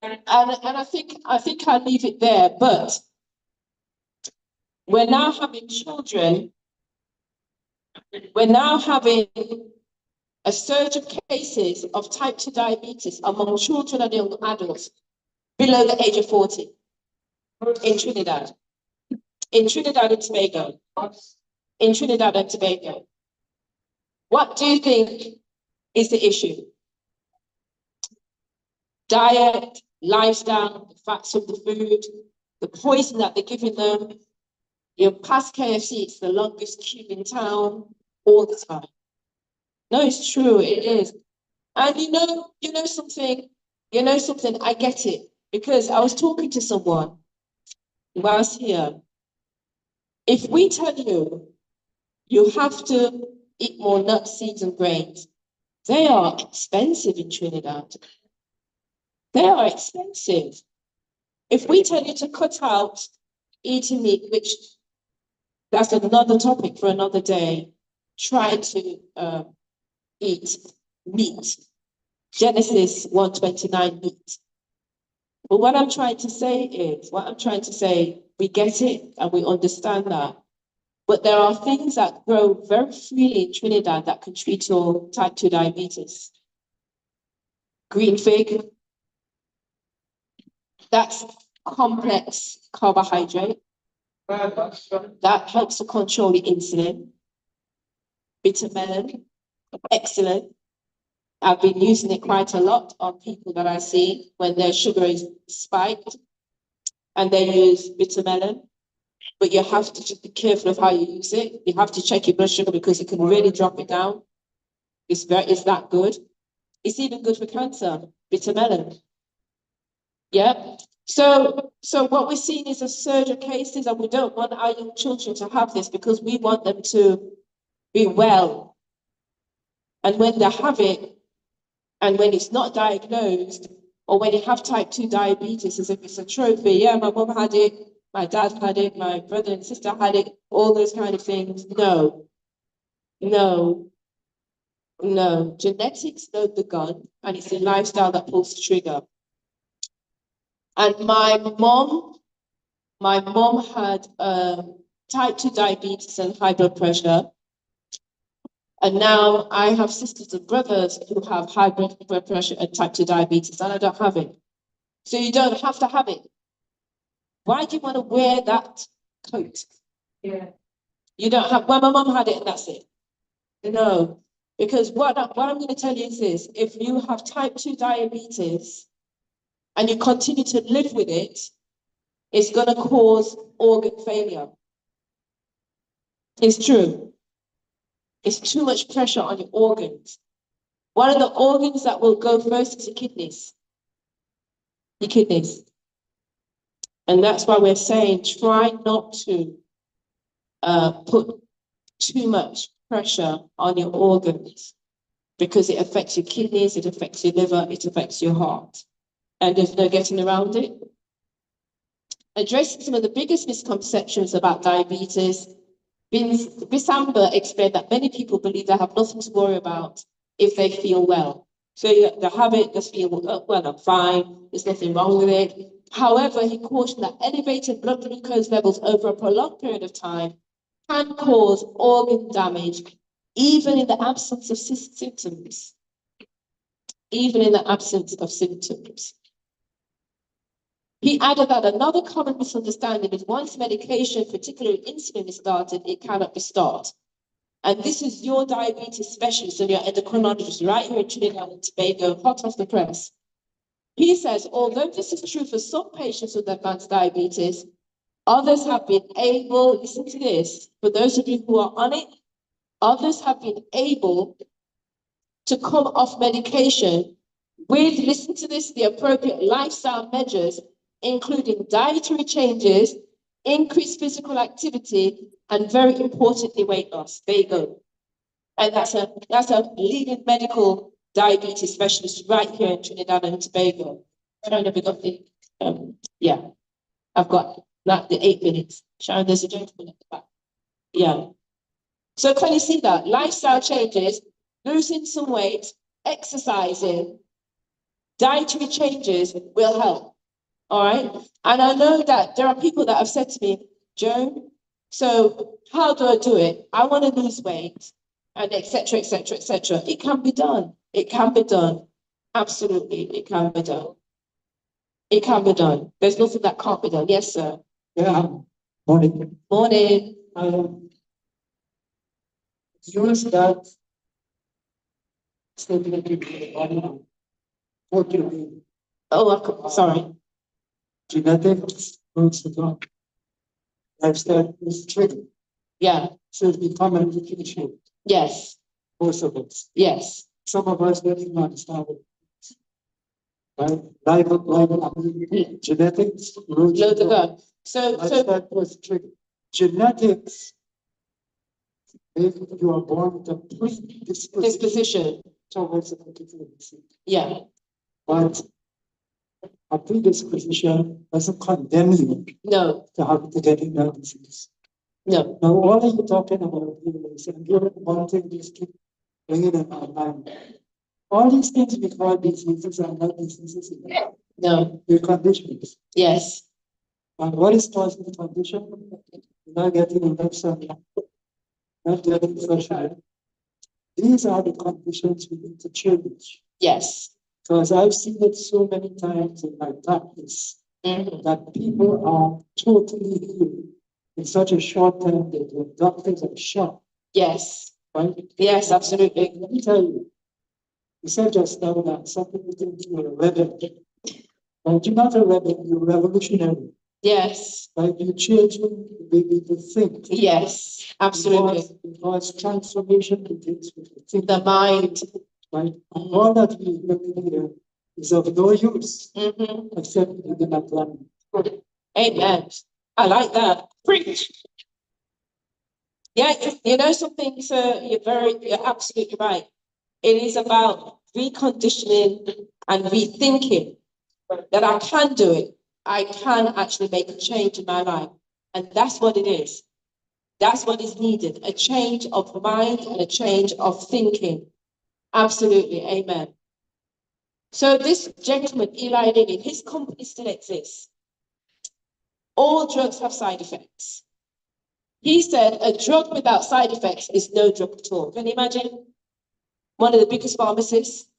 And I think I'll leave it there, but we're now having children. We're now having a surge of cases of type 2 diabetes among children and young adults below the age of 40 in Trinidad. In Trinidad and Tobago. In Trinidad and Tobago. What do you think is the issue? Diet, lifestyle, the fats of the food, the poison that they're giving them. You pass KFC, it's the longest queue in town all the time. No, it's true, it is. And you know something, I get it. Because I was talking to someone last year. If we tell you, you have to eat more nuts, seeds, and grains, they are expensive in Trinidad. They are expensive. If we tell you to cut out eating meat, which that's another topic for another day, try to eat meat. Genesis 1:29 meat. But what I'm trying to say, we get it and we understand that. But there are things that grow very freely in Trinidad that can treat your type 2 diabetes. Green fig, that's complex carbohydrate. That helps to control the insulin. Bitter melon, excellent. I've been using it quite a lot on people that I see when their sugar is spiked and they use bitter melon. But you have to just be careful of how you use it. You have to check your blood sugar because it can really drop it down. It's that good. It's even good for cancer, bitter melon. Yeah. So what we're seeing is a surge of cases, and we don't want our young children to have this because we want them to be well. And when they have it, and when it's not diagnosed, or when you have type 2 diabetes, as if it's a trophy, yeah, my mom had it, my dad had it, my brother and sister had it, all those kind of things. No, no, no. Genetics load the gun, and it's a lifestyle that pulls the trigger. And my mom had type 2 diabetes and high blood pressure. And now I have sisters and brothers who have high blood pressure and type 2 diabetes, and I don't have it. So you don't have to have it. Why do you want to wear that coat? Yeah. You don't have, well, my mom had it and that's it. No, because what I'm going to tell you is this: if you have type 2 diabetes and you continue to live with it, it's going to cause organ failure. It's true. It's too much pressure on your organs. One of the organs that will go first is your kidneys. Your kidneys. And that's why we're saying try not to put too much pressure on your organs because it affects your kidneys, it affects your liver, it affects your heart. And there's no getting around it. Addressing some of the biggest misconceptions about diabetes, Bisamba explained that many people believe they have nothing to worry about if they feel well. So they have it, just feel, oh, well, I'm fine, there's nothing wrong with it. However, he cautioned that elevated blood glucose levels over a prolonged period of time can cause organ damage, even in the absence of symptoms. Even in the absence of symptoms. He added that another common misunderstanding is once medication, particularly insulin, is started, it cannot be stopped. And this is your diabetes specialist and your endocrinologist right here in Trinidad and Tobago, hot off the press. He says, although this is true for some patients with advanced diabetes, others have been able, listen to this, for those of you who are on it, others have been able to come off medication with, listen to this, the appropriate lifestyle measures, including dietary changes, increased physical activity, and very importantly, weight loss. There you go. And that's a leading medical diabetes specialist right here in Trinidad and Tobago. Sharon, have we got the, yeah, I've got like the 8 minutes. Sharon, there's a gentleman at the back. Yeah. So can you see that? Lifestyle changes, losing some weight, exercising, dietary changes will help. All right. And I know that there are people that have said to me, Joan, so how do I do it? I want to lose weight and etc. etc. etc. It can be done. It can be done. Absolutely, it can be done. It can be done. There's nothing that can't be done. Yes, sir. Yeah, morning. Morning. Use that stability on what you mean. Oh, sorry. Genetics rules the clock. Lifestyle is tricky. Yeah. So it's become an education. Yes. Most of us. Yes. Some of us don't even understand it. Right? Genetics rules Load the clock. gun. So Lifestyle was tricky. Genetics, if you are born with a predisposition disposition. towards a particular disease. Yeah. But a predisposition doesn't condemn you No. to have to get in that disease. No. Now, all you're talking about here is, and you're wanting this to bring it in our mind. All these things we call diseases are not diseases. No. They're conditions. Yes. And what is causing the condition? Not getting enough sunlight, not getting fresh air. These are the conditions we need to change. Yes. Because I've seen it so many times in my practice Mhm. that people are totally healed in such a short time that the doctors are shocked, Yes, right? yes, absolutely. Let me tell you, you said just now that some people think you're a rebel. But you're not a rebel, you're revolutionary. Yes, Right? You're changing the way people think. yes, absolutely. Because transformation begins with the thinking. The mind. Right? And all that we learn here is of no use Mhm. except within that land. Amen. I like that. Preach. Yeah, you know something, sir, you're absolutely right. It is about reconditioning and rethinking that I can do it. I can actually make a change in my life. And that's what it is. That's what is needed. A change of mind and a change of thinking. Absolutely. Amen. So this gentleman, Eli Lilly, his company still exists. All drugs have side effects. He said a drug without side effects is no drug at all. Can you imagine? One of the biggest pharmacists.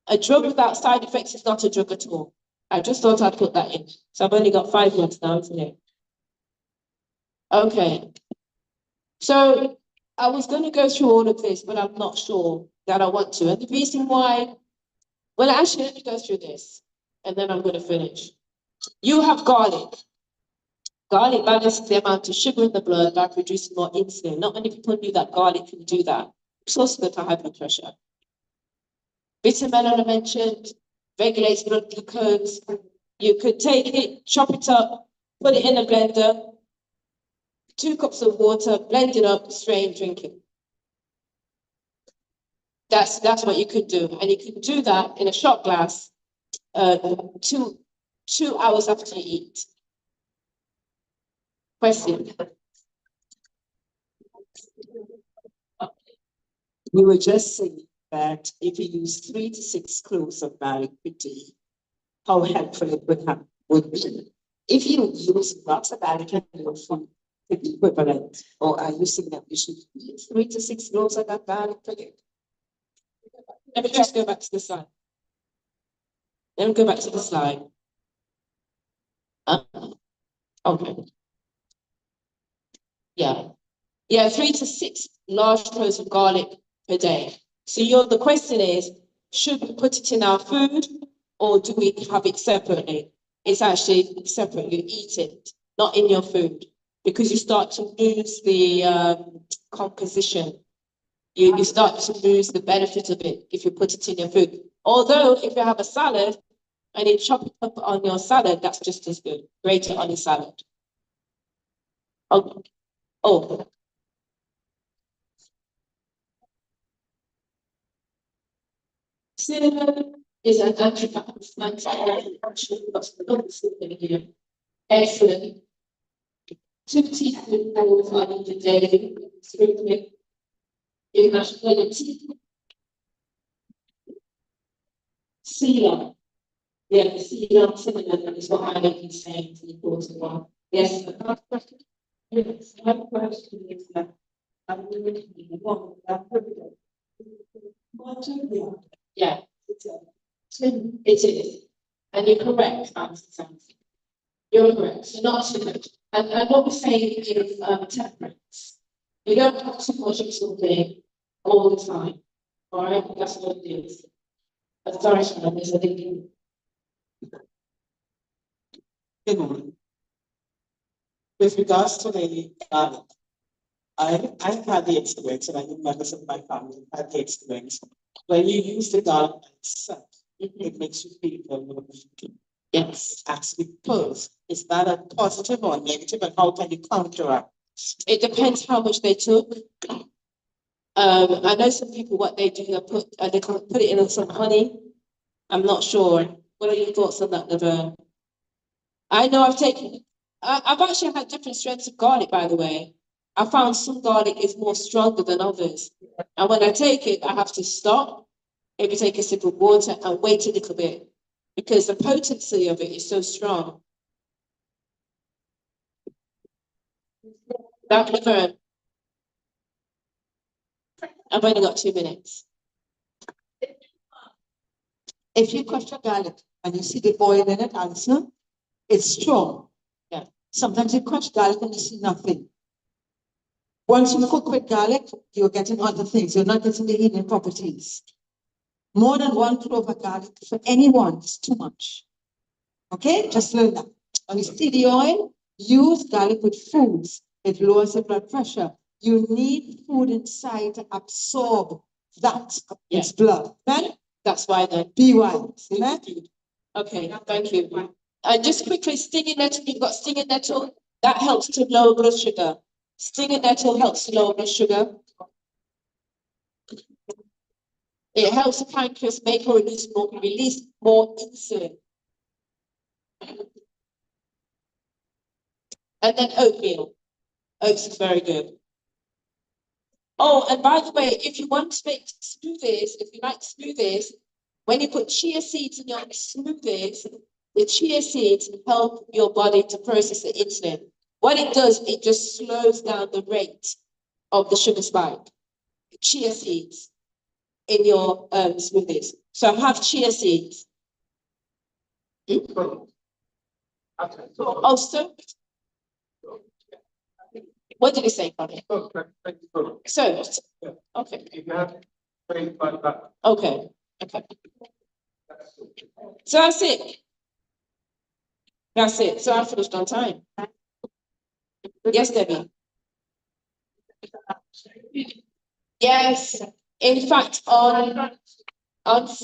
A drug without side effects is not a drug at all. I just thought I'd put that in. So I've only got 5 months now, isn't it? Okay. So I was going to go through all of this, but I'm not sure that I want to. And the reason why, well, actually, let me go through this, and then I'm going to finish. You have garlic. Garlic balances the amount of sugar in the blood by producing more insulin. Not many people knew that garlic can do that. It's also good for high blood pressure. Bitter melon I mentioned, regulates blood glucose. You could take it, chop it up, put it in a blender, 2 cups of water, blend it up, strain, drink it. That's what you could do. And you can do that in a shot glass 2 hours after you eat. Question. We were just saying that if you use 3 to 6 cloves of garlic per day, how helpful it would be. If you use lots of garlic in your food, the equivalent, or are you saying that we should eat 3 to 6 cloves of that garlic per day? Let me just go back to the slide. Let me go back to the slide. Okay. Yeah. Yeah, 3 to 6 large cloves of garlic per day. So the question is, should we put it in our food or do we have it separately? It's actually separately, eat it, not in your food, because you start to lose the composition. You start to lose the benefit of it if you put it in your food. Although if you have a salad and you chop it up on your salad, that's just as good. Grate it on your salad. Oh. Cinnamon is an antioxidant. Excellent. 2 teaspoons on a day. You must put a teaspoon. Ceylon. Yeah, the Ceylon cinnamon is what I like saying to the important one. Yes, I have a question. Yes, my question is that I'm really one that yeah, it is. And you're correct, you're correct. So not too much. And what we're saying is temperance. You don't have to worship something all the time. All right, that's what it is. Sorry, Sharon, there's a thinking. You know, with regards to the garlic, I've had the experience, and I think members of my family had the experience. When you use the garlic by itself, it makes you feel very good. Yes. Actually pulls. Is that a positive or negative, and how can you counteract? It depends how much they took. I know some people what they do, they put it in some honey. I'm not sure. What are your thoughts on that, Laverne? I know I've actually had different strengths of garlic, by the way. I found some garlic is more stronger than others. And when I take it, I have to stop, maybe take a sip of water and wait a little bit because the potency of it is so strong. That Laverne. I've only got 2 minutes. If you crush your garlic and you see the oil in it, also, it's strong. Yeah. Sometimes you crush garlic and you see nothing. Once you cook with garlic, you're getting other things. You're not getting the healing properties. More than 1 clove of garlic for anyone is too much. Okay, just learn that. And you see the oil, use garlic with foods. It lowers the blood pressure. You need food inside to absorb that. It's blood. Then That's why then. be wise. Amen. Okay, thank you. And just quickly, stinging nettle, you've got stinging nettle, that helps to lower blood sugar. Stinging nettle helps to lower blood sugar. It helps the pancreas make or release more insulin. And then oatmeal. Oats is very good. Oh, and by the way, if you want to make smoothies, if you like smoothies, when you put chia seeds in your smoothies, the chia seeds help your body to process the insulin. What it does, it just slows down the rate of the sugar spike. Chia seeds in your smoothies. So have chia seeds. Oh, so what did he say, Connie? So, okay. Okay, okay. So that's it. That's it. So I finished on time. Yes, Debbie. Yes. In fact, on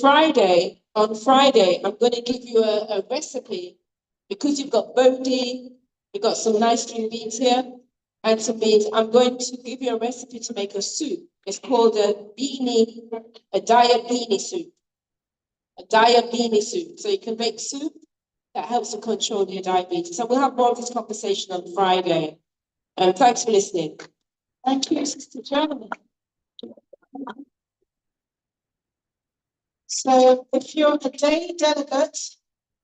Friday, I'm going to give you a recipe because you've got Bodhi, you've got some nice string beans here and some beans. I'm going to give you a recipe to make a soup. It's called a diabetes soup. A diabetes soup. So you can make soup that helps to control your diabetes. So we'll have more of this conversation on Friday. Thanks for listening. Thank you, Sister Joan. So if you're a day delegate,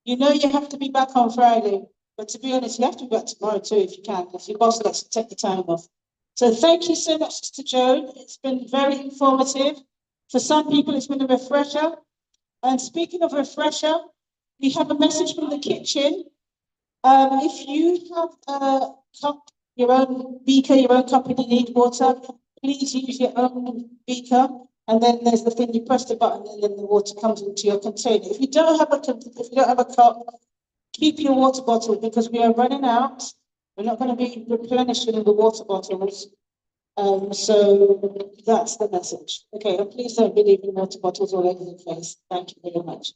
you know you have to be back on Friday. But to be honest, you have to be back tomorrow too if you can, if your boss lets you take the time off. So thank you so much, Sister Joan. It's been very informative. For some people, it's been a refresher. And speaking of refresher, we have a message from the kitchen. If you have a cup, your own beaker, your own cup, and you need water, please use your own beaker. And then there's the thing, you press the button and then the water comes into your container. If you don't have a cup, keep your water bottle because we are running out. We're not going to be replenishing the water bottles. So that's the message. Okay, and please don't be leaving water bottles all over the place. Thank you very much.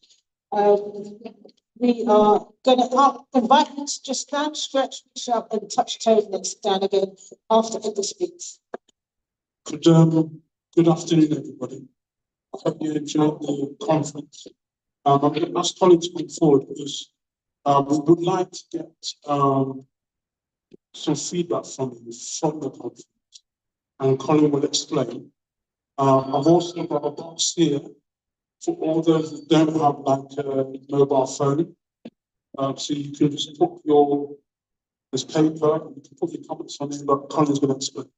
We are going to invite you to just stand, stretch, reach up, and touch toes and then sit down again after Edgar speaks. Good afternoon, everybody. I hope you enjoyed the conference. I'm going to ask Colin to come forward because we would like to get some feedback from you from the conference. And Colin will explain. I've also got a box here for all those that don't have like a mobile phone. So you can just put this paper, and you can put your comments on it, but Colin's going to explain.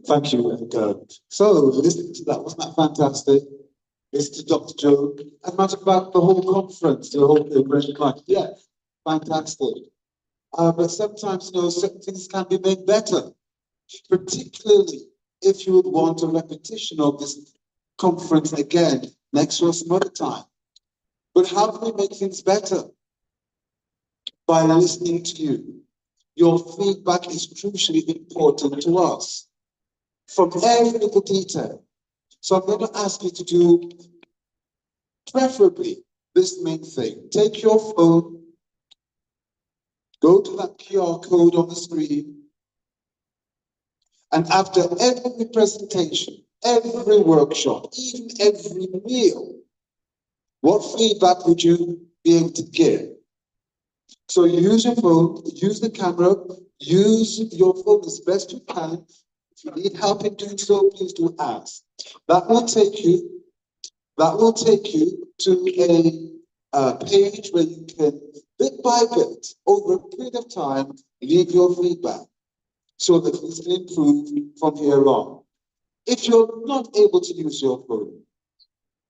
Thank you, Edgar. So, listening to that, wasn't that fantastic? Listening to Dr. Joe, and matter about the whole conference, the whole great night. Yeah, fantastic. But sometimes, certain things can be made better, particularly if you would want a repetition of this conference again next or some other time. But how can we make things better? By listening to you. Your feedback is crucially important to us from every little detail. So I'm going to ask you to do preferably this main thing. Take your phone, go to that QR code on the screen, and after every presentation, every workshop, even every meal, what feedback would you be able to give? So use your phone, use the camera, use your phone as best you can. If you need help in doing so, please do ask. That will take you to a page where you can, bit by bit, over a period of time, leave your feedback so that we can improve from here on. If you're not able to use your phone,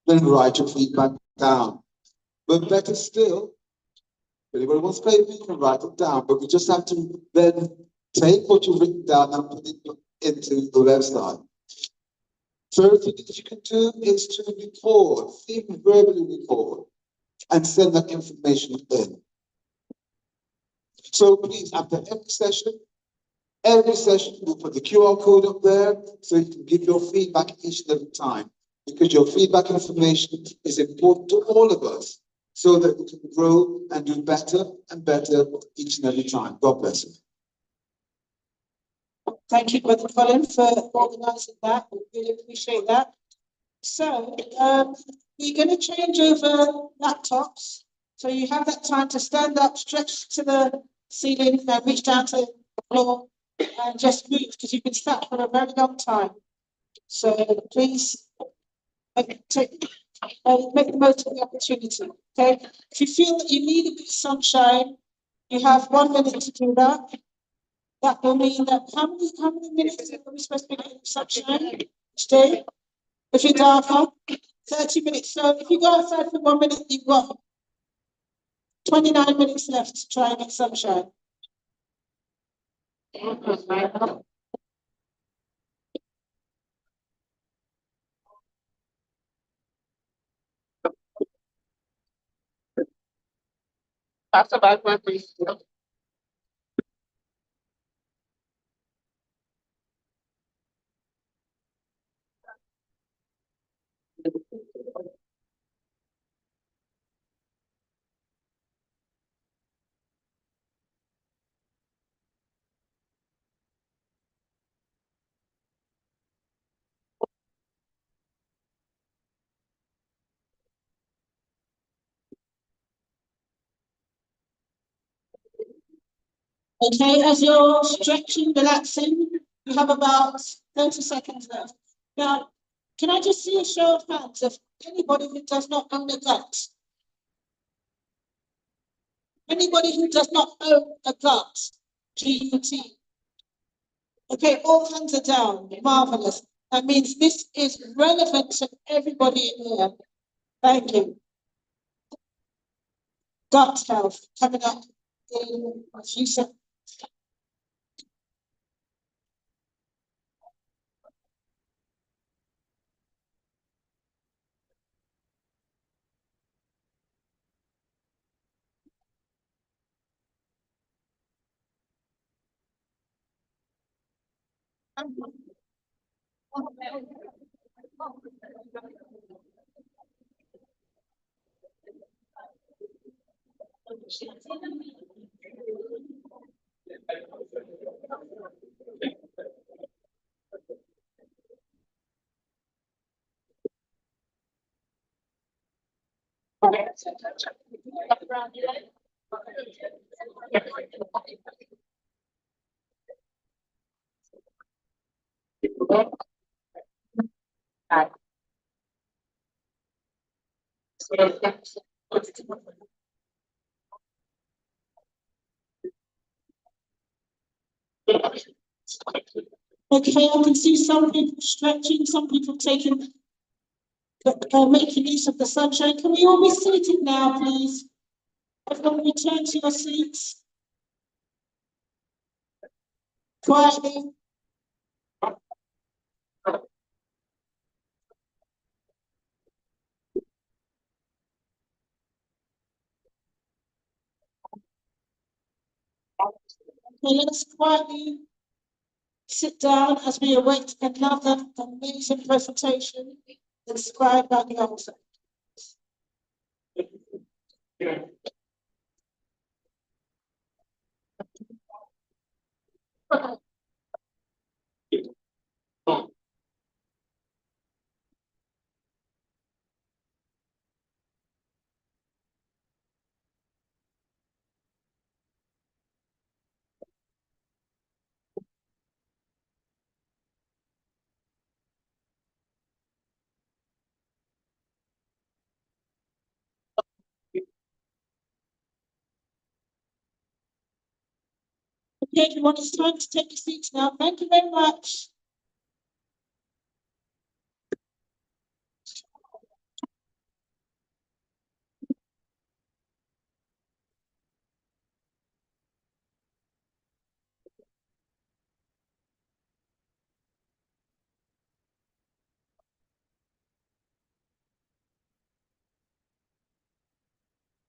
then write your feedback down. But better still, If anybody wants to play, you can write it down, but we just have to then take what you've written down and put it into the website. Third thing that you can do is to record, even verbally record, and send that information in. So please, after every session, we'll put the QR code up there so you can give your feedback each and every time, because your feedback information is important to all of us so that we can grow and do better and better each and every time. God bless you. Thank you, Brother Colin, for organising that. We really appreciate that. So, we're going to change over laptops. So you have that time to stand up, stretch to the ceiling, and reach down to the floor, and just move, because you've been sat for a very long time. So please make the most of the opportunity. Okay. If you feel that you need a bit of sunshine, you have 1 minute to do that. That will mean that how many minutes are we supposed to be getting sunshine each day? If you're darker, 30 minutes. So if you go outside for 1 minute, you've got 29 minutes left to try and get sunshine. That's about my brief. Okay, as you're stretching, relaxing, you have about 30 seconds left. Now, can I just see a show of hands of anybody who does not own a gut? Anybody who does not own a gut? G-U-T. Okay, all hands are down. Marvelous. That means this is relevant to everybody in here. Thank you. Gut health coming up in a few seconds. Okay, I can see some people stretching, some people making use of the sunshine. Can we all be seated now, please? Everyone return to your seats. Quietly. Okay, let's quietly sit down as we await another amazing presentation described by the author. Okay, everyone, it's time to take your seats now. Thank you very much.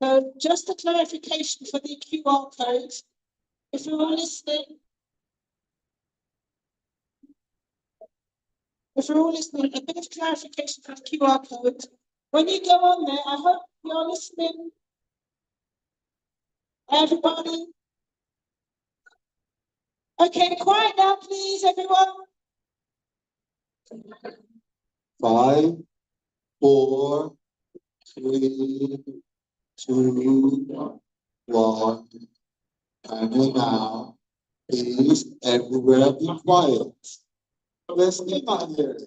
So just a clarification for the QR code. If you're all listening, a bit of clarification for the QR code. When you go on there, I hope you're listening. Everybody. Okay, quiet now, please, everyone. 5, 4, 3, 2, 1. And now, please, everywhere be quiet. Let's get out here.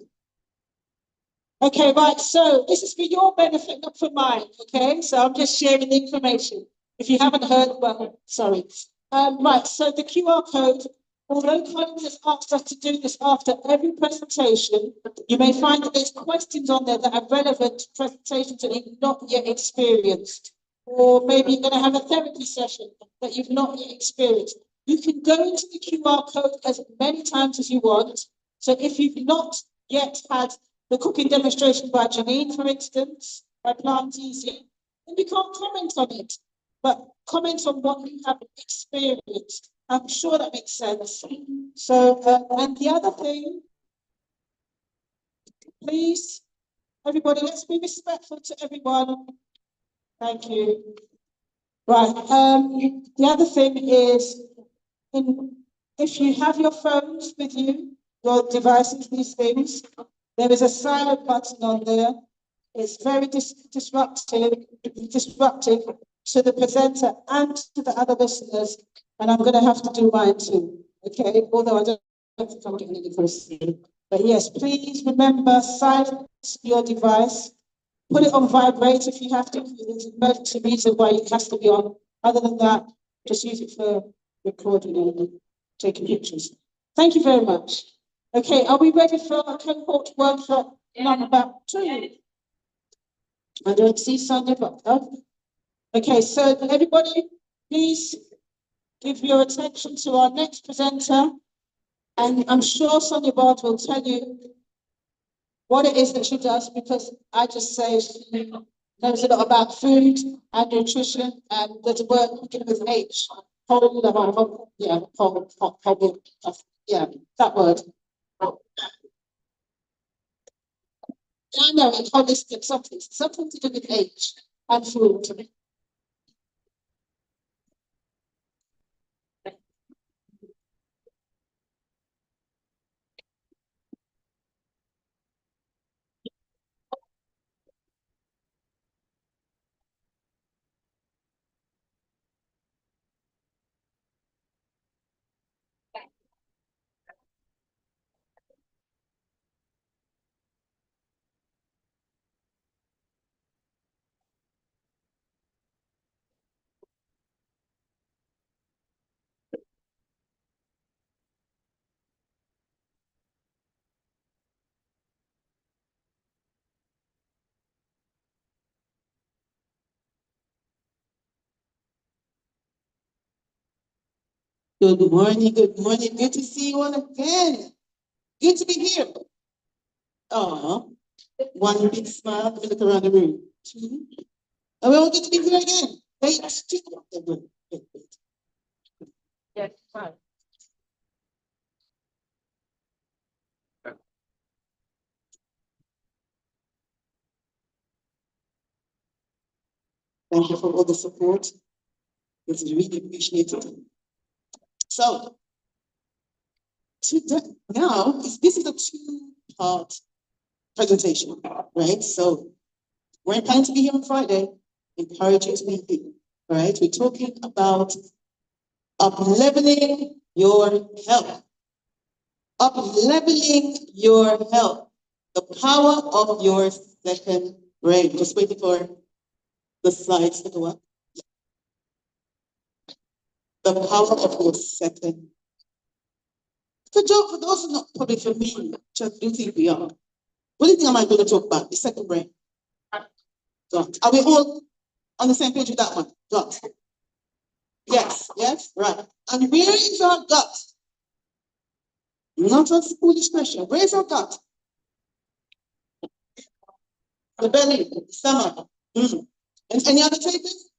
Okay, right, so this is for your benefit, not for mine, okay? So I'm just sharing the information. If you haven't heard, well, sorry. Right, so the QR code, although Collins has asked us to do this after every presentation, you may find that there's questions on there that are relevant to presentations that you've not yet experienced. Or maybe you're going to have a therapy session that you've not yet experienced. You can go into the QR code as many times as you want. So if you've not yet had the cooking demonstration by Janine, for instance, by Plant Easy, and you can't comment on it, but comment on what you have experienced. I'm sure that makes sense. So, and the other thing, please, everybody, let's be respectful to everyone. Thank you. Right, the other thing is, if you have your phones with you, your devices, these things, there is a silent button on there. It's very disruptive to the presenter and to the other listeners, and I'm going to have to do mine too, okay? Although I don't think I'm getting any question. But yes, please remember, silence your device. Put it on vibrate if you have to. There's an emergency reason why it has to be on. Other than that, just use it for recording and taking pictures. Thank you very much. Okay, are we ready for a cohort workshop number 2? I don't see Sonia, but okay, so everybody, please give your attention to our next presenter. And I'm sure Sonia Bard will tell you what it is that she does, because I just say she knows a lot about food and nutrition, and there's a word beginning with H. Yeah, that word. I know, it's holistic, something to do with H and food. Good morning, good to see you all again. Good to be here. One big smile, let me look around the room. And we all get to be here again. Wait. Yes, fine. Thank you for all the support. It's really appreciated. So, today, now, this is a 2-part presentation, right? So, we're planning to be here on Friday. Encourage you to be here, right? We're talking about up-leveling your health. Up-leveling your health. The power of your second brain. Just waiting for the slides to go up. The power of your second. For those who are not probably familiar, which I do think we are. What do you think am I going to talk about? The second brain. Gut. Are we all on the same page with that one? Gut. Yes, right. And where is our gut? Not a foolish question. Where is our gut? The belly, the stomach. And any other takers?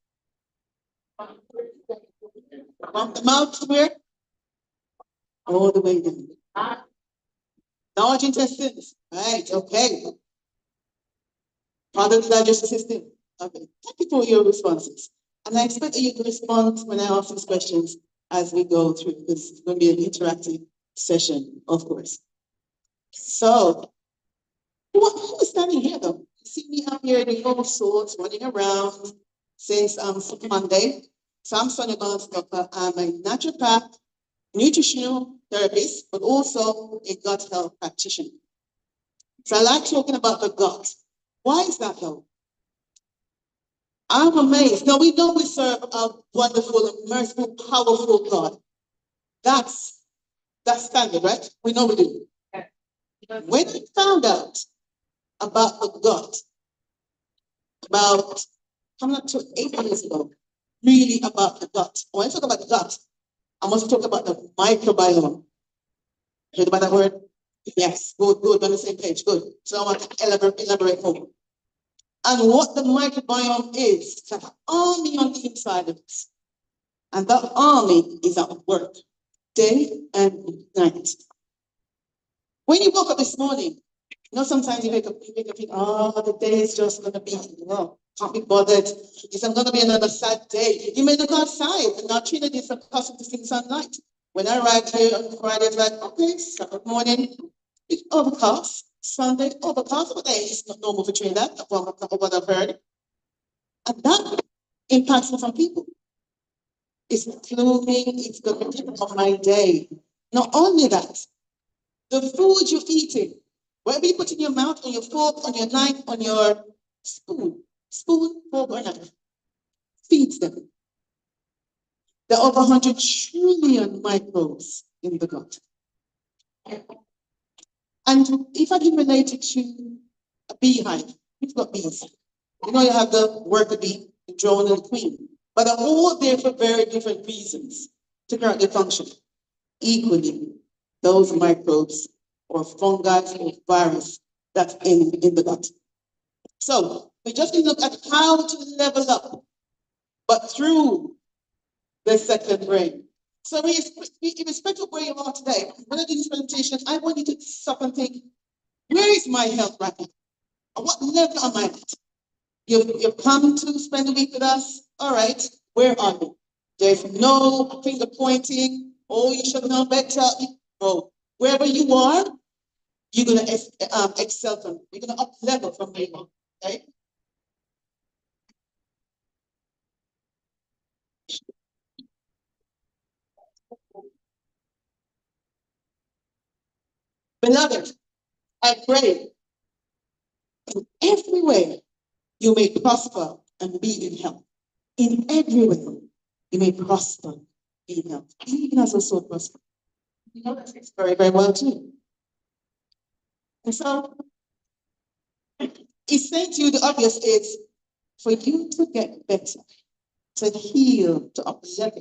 From the mouth to where? All the way down. Large intestines. Right, okay. Part of the digestive system. Okay. Thank you for your responses. And I expect that you can respond when I ask these questions as we go through. This is going to be an interactive session, of course. So, who is standing here though? You see me up here doing all sorts, running around since Monday. So I'm Sonia Barnes-Tucker. I'm a naturopath, nutritional therapist, but also a gut health practitioner. So I like talking about the gut. Why is that though? I'm amazed. Now we know we serve a wonderful, merciful, powerful God. That's standard, right? We know we do. When I found out about the gut, about coming up to 8 years ago, really about the gut. When I talk about the gut, I must talk about the microbiome. Heard about that word? Yes, good, we're on the same page, good. So I want to elaborate more. And what the microbiome is, it's an army on the inside of us. And that army is at work, day and night. When you woke up this morning, you know, sometimes you wake up and think, oh, the day is just going to be, can't be bothered. It's going to be another sad day. You may look outside, and now Trinidad is accustomed to seeing sunlight. When I arrived here on Friday, it's like, okay, Saturday morning, it's overcast. Sunday, overcast. But it's not normal for Trinidad, from what I've heard. And that impacts on some people. It's clothing, it's the beginning of my day. Not only that, the food you're eating, whatever you put in your mouth, on your fork, on your knife, on your spoon, fork, or knife, feeds them. There are over 100 trillion microbes in the gut. And if I can relate it to a beehive, you've got bees. You know, you have the worker bee, the drone, and the queen. But they're all there for very different reasons to carry out their function. Equally, those microbes or fungi or virus that's in the gut. So we just need to look at how to level up, but through the second brain. So irrespective of where you are today, when I do this presentation, I want you to stop and think, where is my health right now? At what level am I at? You've come to spend a week with us. All right, where are you? There's no finger pointing. Oh, you should know better. No, wherever you are, you're gonna excel from. You're gonna up level from where you are. Okay. Beloved, I pray everywhere you may prosper and be in health. In every way, you may prosper, be in health. Even as a soul prosper. You know that it's very, very well too. And so, it's saying to you the obvious is for you to get better, to heal, to uplift,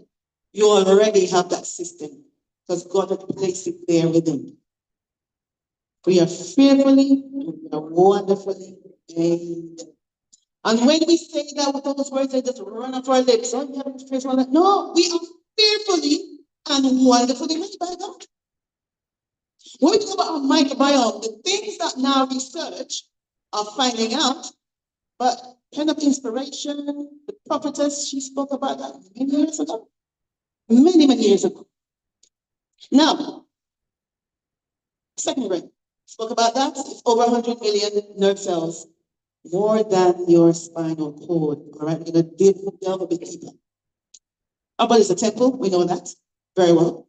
you already have that system because God has placed it there within. We are fearfully, we are wonderfully made. And when we say that with those words, they just run off our lips. Oh, yeah, fearful. No, we are fearfully and wonderfully made by God. When we talk about our microbiome, the things that now research are finding out, but kind of inspiration, the prophetess, she spoke about that many years ago. Many, many years ago. Now, second brain, spoke about that. It's over 100 million nerve cells, more than your spinal cord. All right, we're going to delve a bit deeper. Our body is a temple, we know that very well.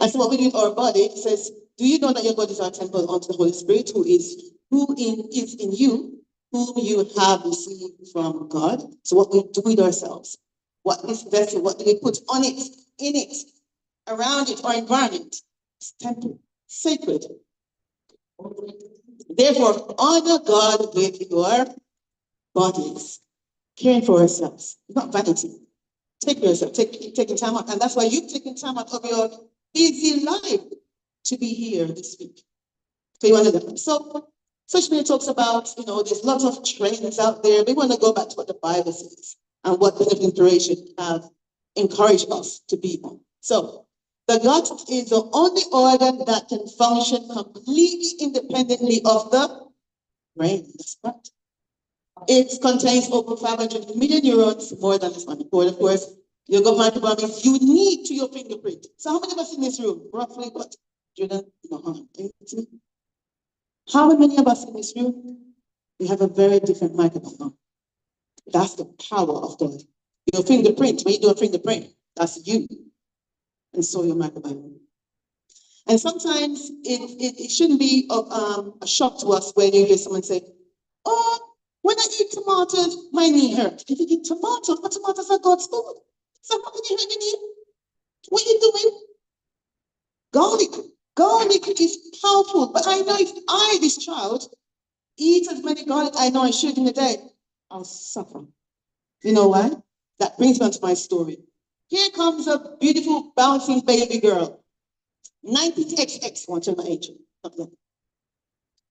And so what we do with our body says, do you know that your body is our temple unto the Holy Spirit, who is in you, whom you have received from God? So what we do with ourselves, what this vessel, what do we put on it, in it, around it, our environment? It's temple, sacred. Therefore, honor God with your bodies, caring for ourselves, not vanity. Take yourself, taking time out, and that's why you've taken time out of your busy life to be here this week. So you want to so Social media talks about, there's lots of trends out there. We want to go back to what the Bible says. and what kind of inspiration have encouraged us to be on. So the gut is the only organ that can function completely independently of the brain. That's right. It contains over 500 million neurons, more than this one. Of course, your gut microbiome is unique to your fingerprint. So how many of us in this room, roughly what? Jordan? No, 80? How many of us in this room? We have a very different microbiome. That's the power of God. Your fingerprint, when you do a fingerprint, that's you. And so your microbiome. And sometimes it shouldn't be a shock to us when you hear someone say, oh, when I eat tomatoes, my knee hurts. If you eat tomatoes, but tomatoes are God's food. So how can you hurt your knee? What are you doing? Garlic. Garlic is powerful. But I know if I, this child, eat as many garlic I know I should in a day, I'll suffer. You know why? That brings me on to my story. Here comes a beautiful, bouncing baby girl. 19XX, want to my age.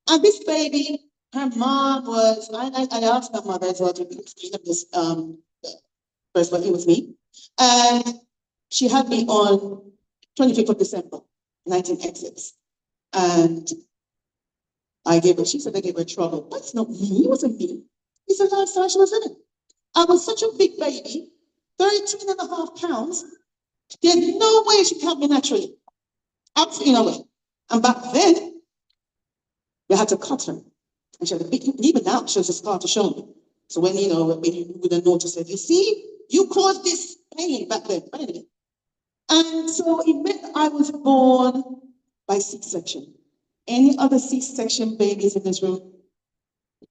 And this baby, her mom was, I asked my mother as well to explain this first, but it was me. And she had me on 25th of December, 19XX. And I gave her, she said I gave her trouble. But it's not me, it wasn't me. It's the lifestyle she was living. I was such a big baby, 13.5 pounds. There's no way she could help me naturally. Absolutely no way. And back then, we had to cut her. And she had a big, even now, she has a scar to show me. So when, when you would have noticed it, you see, you caused this pain back then. But anyway. And so it meant that I was born by C-section. Any other C-section babies in this room?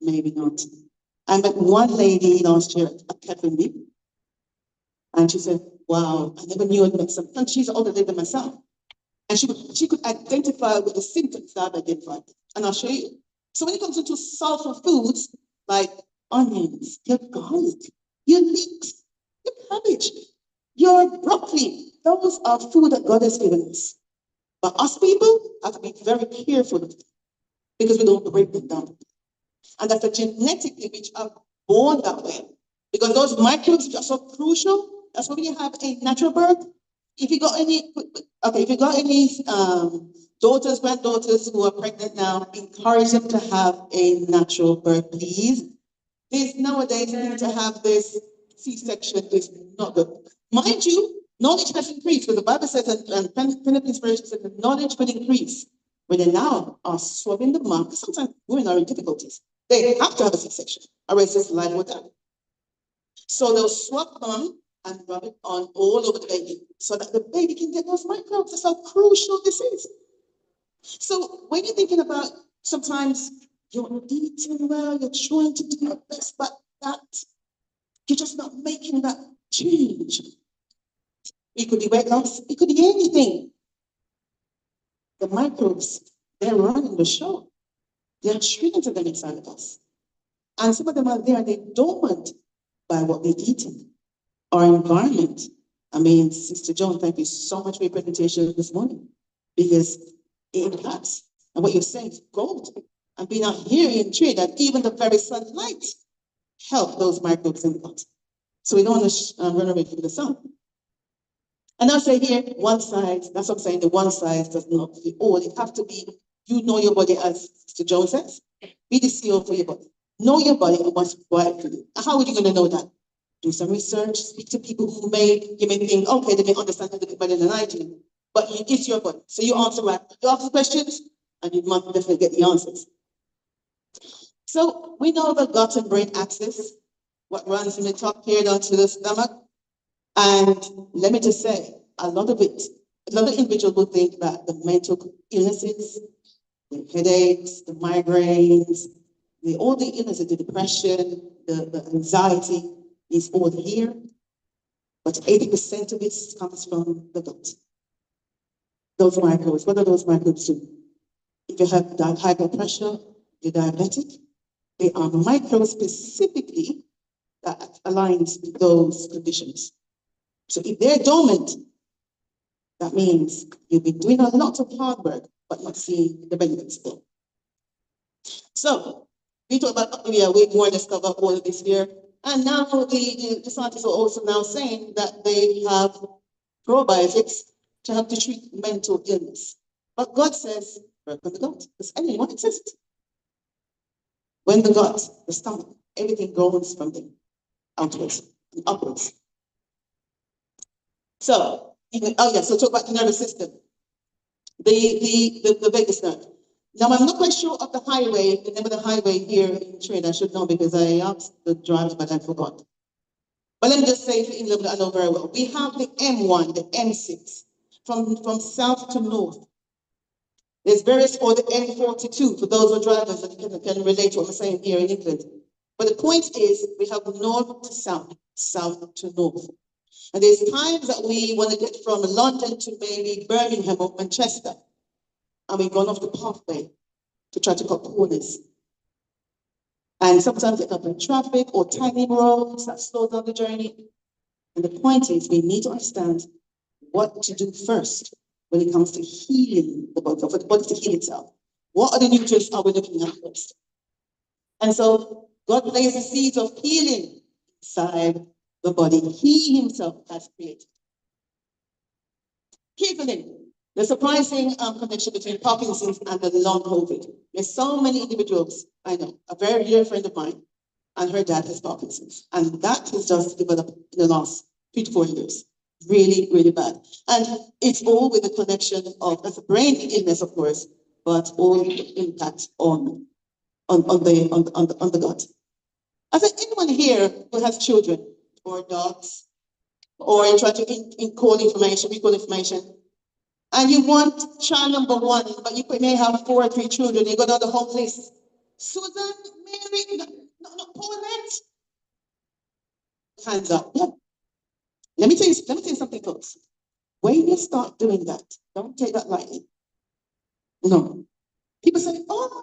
Maybe not. I met one lady last year at Kettleby, and she said, wow, I never knew I'd met some, and she's older than myself. And she could identify with the symptoms that I've identified. And I'll show you. So when it comes into sulfur foods, like onions, your garlic, your leeks, your cabbage, your broccoli, those are food that God has given us. But us people have to be very careful of them because we don't break them down. And that's a genetically which are born that way. Because those microbes are so crucial. That's why when you have a natural birth, if you got any daughters, granddaughters who are pregnant now, encourage them to have a natural birth, please. This nowadays need to have this C-section is not good. Mind you, knowledge has increased, because the Bible says, and Pen Inspiration said, the knowledge will increase. When they now are swabbing the mark, sometimes women are in difficulties. They have to have a C-section, or else it's life or death. So they'll swab them and rub it on all over the baby so that the baby can get those microbes. That's how crucial this is. So when you're thinking about sometimes you're eating well, you're trying to do your best, but that you're just not making that change. It could be weight loss, it could be anything. The microbes, they're running the show. They're treating to them inside of us. And some of them are there, they're dormant by what we're eating. Our environment. I mean, Sister Joan, thank you so much for your presentation this morning, because it impacts. And what you're saying is gold. And being out here in Trinidad, even the very sunlight help those microbes in the gut. So we don't want to run away from the sun. And I'll say here, one size, that's what I'm saying, the one size does not fit all. It has to be, you know your body, as Sister Joan says. Be the CEO for your body. Know your body and what's right for you. How are you going to know that? Do some research, speak to people who you may think, okay, they may understand a little bit better than I do, but it's your body. So you answer right. You ask the questions, and you must definitely get the answers. So we know the gut and brain axis, what runs from the top here down to the stomach. And let me just say, a lot of individuals will think that the mental illnesses, the headaches, the migraines, all the illnesses, the depression, the anxiety, is all here, but 80% of it comes from the gut. Those microbes, what are those microbes do? If you have high blood pressure, you're diabetic, they are microbes specifically that aligns with those conditions. So if they're dormant, that means you'll be doing a lot of hard work, but not seeing the benefits of it. So we talk about, we more discover all of this here. And now the scientists are also now saying that they have probiotics to help to treat mental illness. But God says, work on the gut. Does anyone exist? When the gut, the stomach, everything goes from there outwards and upwards. So, so talk about the nervous system. The vagus nerve. Now, I'm not quite sure of the highway, the name of the highway here in Trinidad. I should know because I asked the driver, but I forgot. But let me just say for England, I know very well. We have the M1, the M6, from south to north. There's various for the M42 for those who are drivers that can relate to what I'm saying here in England. But the point is, we have north to south, south to north. And there's times that we want to get from London to maybe Birmingham or Manchester, and we've gone off the pathway to try to cut corners. And sometimes they up in traffic or tiny roads that slow down the journey. And the point is, we need to understand what to do first when it comes to healing the body, for the body to heal itself. What are the nutrients are we looking at first? And so God places the seeds of healing inside the body He Himself has created. Healing. The surprising connection between Parkinson's and the long COVID. There's so many individuals I know, a very dear friend of mine, and her dad has Parkinson's. And that has just developed in the last 3 to 4 years. Really, really bad. And it's all with the connection of, that's a brain illness, of course, but all the impact on the gut. I think anyone here who has children or dogs, or you try to recall information, and you want child number 1, but you may have 4 or 3 children, you go down the whole list. Susan, Mary, no, Paulette. Hands up. Yeah. Let me tell you something, folks. When you start doing that, don't take that lightly. No. People say, no.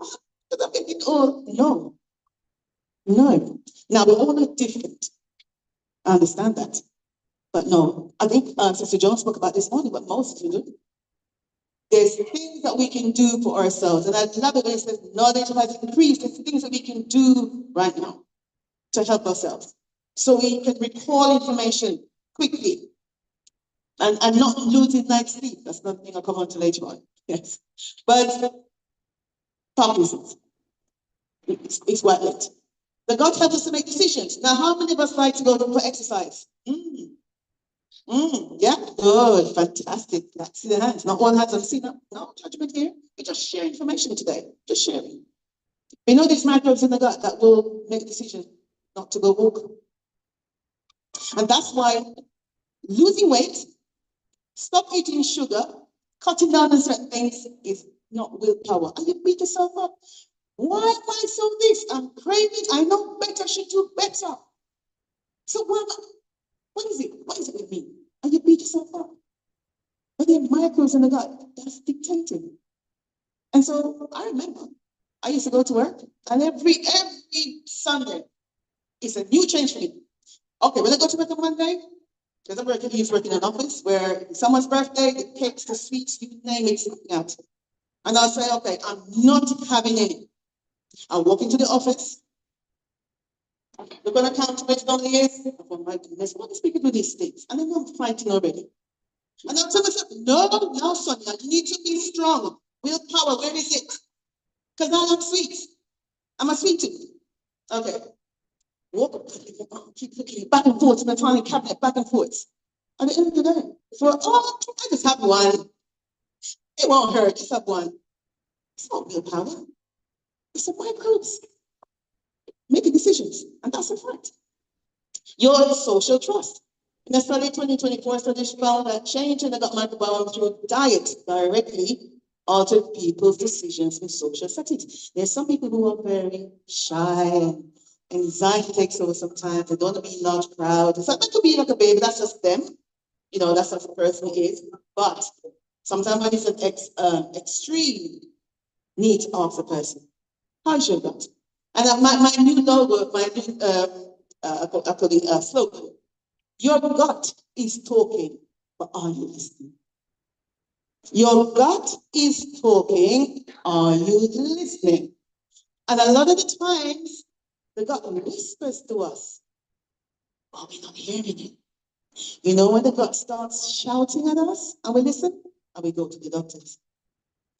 No. Now, we all look different. I understand that. But no, I think Sister John spoke about this morning, but most of you do. There's things that we can do for ourselves. And I love it when it says knowledge has increased. There's things that we can do right now to help ourselves. So we can recall information quickly and not losing night's sleep. That's another thing I'll come on to later on. Yes. But Parkinson's, it's quite late. The gut helps us to make decisions. Now, how many of us like to go for exercise? Yeah, good, fantastic. Let's see the hands. Not all hands. I'm seeing no judgment here. We just share information today. Just sharing. We know there's microbes in the gut that will make a decision not to go walk. And that's why losing weight, stop eating sugar, cutting down on certain things is not willpower. And you beat yourself up. Why am I so this? I'm craving. I know better, should do better. So what is it? What is it with me? And you beat yourself up. But there are microbes in the gut that's dictating. And so I remember I used to go to work, and every Sunday it's a new change for me. Okay, when I go to work on Monday, because I used to work in an office where someone's birthday, the cakes, the sweets, you name it, out. And I'll say, okay, I'm not having any. I'll walk into the office. They're going to count what it normally is. Oh my goodness, what is people do these things? And then I'm fighting already. And I'll tell myself, no, Sonia, you need to be strong. Willpower, where is it? Because I love sweets. I'm a sweet tooth. Okay. Walk up, keep looking back and forth in the tiny cabinet, back and forth. At the end of the day, I just have one. It won't hurt, just have one. It's not willpower. It's a microbes. Making decisions, and that's a fact. Your social trust. In a study 2024 study found that change in the gut microbiome through diet directly altered people's decisions in social settings. There's some people who are very shy and anxiety takes over sometimes. They don't want to be in large crowds. So that could be like a baby, that's just them. You know, that's just the person is. But sometimes when it's an extreme need to ask a person, how's your gut? And my new logo, my new slogan, your gut is talking, but are you listening? Your gut is talking, are you listening? And a lot of the times, the gut whispers to us but we're not hearing it. You know, when the gut starts shouting at us and we listen and we go to the doctors.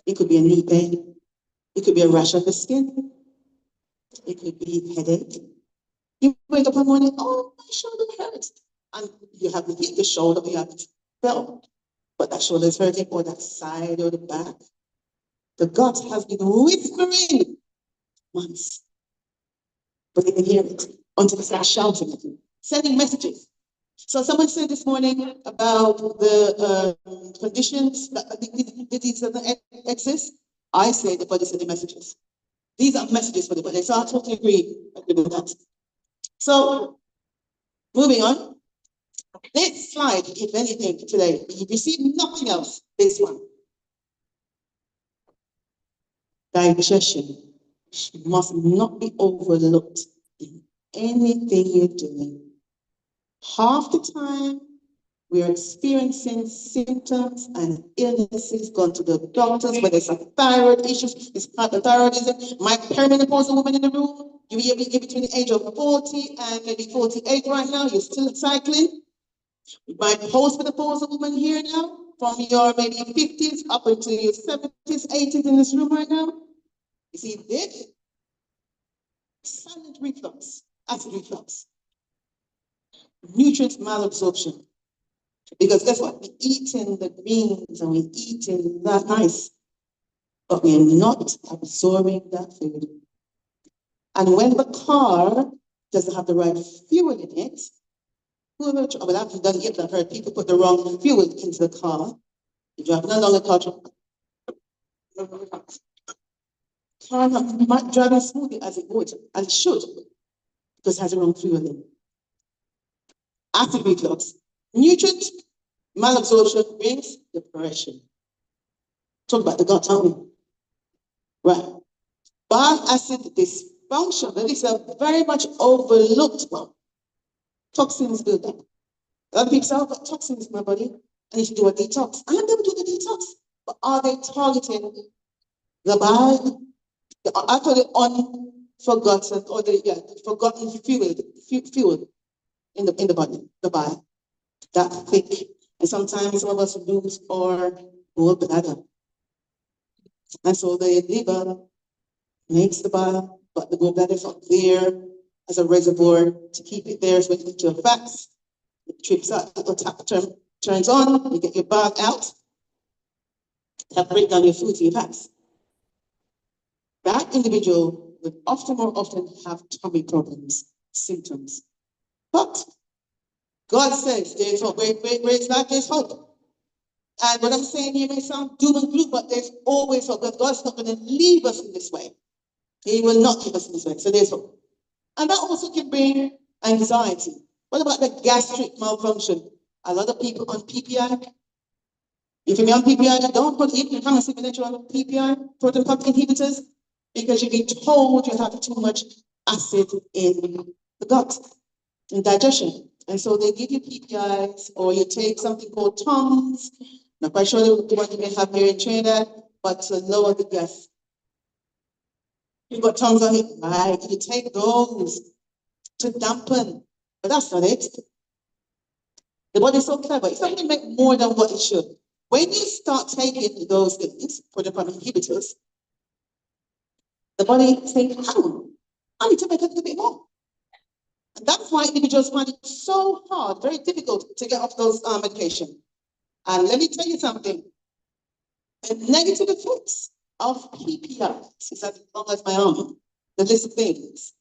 It could be a knee pain. It could be a rash on the skin. It could be headache. You wake up one morning, oh, my shoulder hurts. And you haven't hit the shoulder, you haven't felt, but that shoulder is hurting, or that side or the back. The gut has been whispering once, but they can hear it until they start shouting at you, sending messages. So someone said this morning about the conditions, that the disease doesn't exist. I say the body sending messages. These are messages for the body. So I totally agree with that. So moving on. This slide, if anything, today, you receive nothing else, this one. Digestion must not be overlooked in anything you're doing. Half the time, we are experiencing symptoms and illnesses, gone to the doctors, whether it's a thyroid issues, it's hypothyroidism. My perimenopausal woman in the room, you're between the age of 40 and maybe 48 right now, you're still cycling. My postmenopausal woman here now, from your maybe 50s up into your 70s, 80s in this room right now. You see this? Silent reflux, acid reflux, nutrient malabsorption. Because guess what? We're eating the greens and we're eating that nice, but we're not absorbing that food. And when the car doesn't have the right fuel in it, well, I haven't done it yet, but I've heard people put the wrong fuel into the car. You're driving along a car, not driving smoothly as it would, as it should, because it has the wrong fuel in. Acid reflux, nutrient malabsorption brings depression. Talk about the gut, aren't we? Right. Bile acid dysfunction, that is a very much overlooked one. Toxins build up. A lot of people say, I've got toxins in my body. I need to do a detox. And them do the detox. But are they targeting the bile? I call it unforgotten, or the forgotten fuel in the body, the bile. That thick. And sometimes some of us lose our gallbladder. And so the liver makes the bile, but the gallbladder is not there as a reservoir to keep it there. So when you eat your fats, it trips out, the tap turns on, you get your bile out, that break down your food to your fats. That individual would more often have tummy problems, symptoms. But God says there's hope. Where is life, there's hope. And what I'm saying here may sound doom and gloom, but there's always hope. Because God's not going to leave us in this way. He will not leave us in this way. So there's hope. And that also can bring anxiety. What about the gastric malfunction? A lot of people on PPI. If you're on PPI, don't put in your common signature on PPI, proton pump inhibitors, because you've been told you have too much acid in the gut, in digestion. And so they give you PPIs, or you take something called Tums. Not quite sure what you may have here in Trinidad, but to lower the gas. You've got Tums on it, right? You take those to dampen, but that's not it. The body's so clever. It's not going to make more than what it should. When you start taking those things, proton pump inhibitors, the body thinks, oh, I need to make a little bit more. And that's why individuals find it so hard, very difficult to get off those medication. And let me tell you something. The negative effects of PPI is as long as my arm, the list of things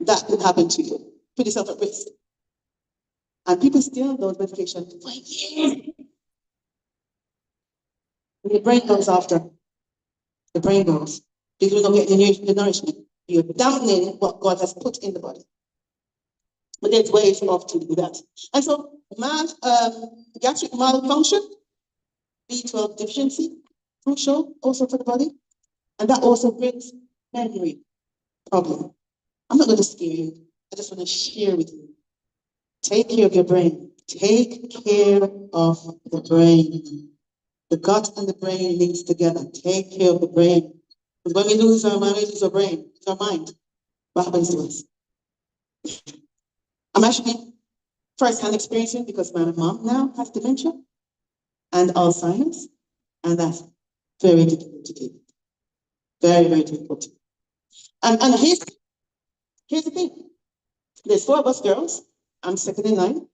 that can happen to you. Put yourself at risk. And people still on those medications for years. And your brain goes after. The brain goes. Because we don't get the nourishment. You're dampening what God has put in the body. But there's ways of to do that. And so, gastric malfunction, B12 deficiency, crucial also for the body. And that also brings memory problem. I'm not going to scare you. I just want to share with you. Take care of your brain. Take care of the brain. The gut and the brain links together. Take care of the brain. Because when we lose our mind, we lose our brain, it's our mind. What happens to us? I'm actually first-hand experiencing because my mom now has dementia and Alzheimer's, and that's very difficult to deal with. Very, very difficult. And here's the thing. There's 4 of us girls. I'm second in line.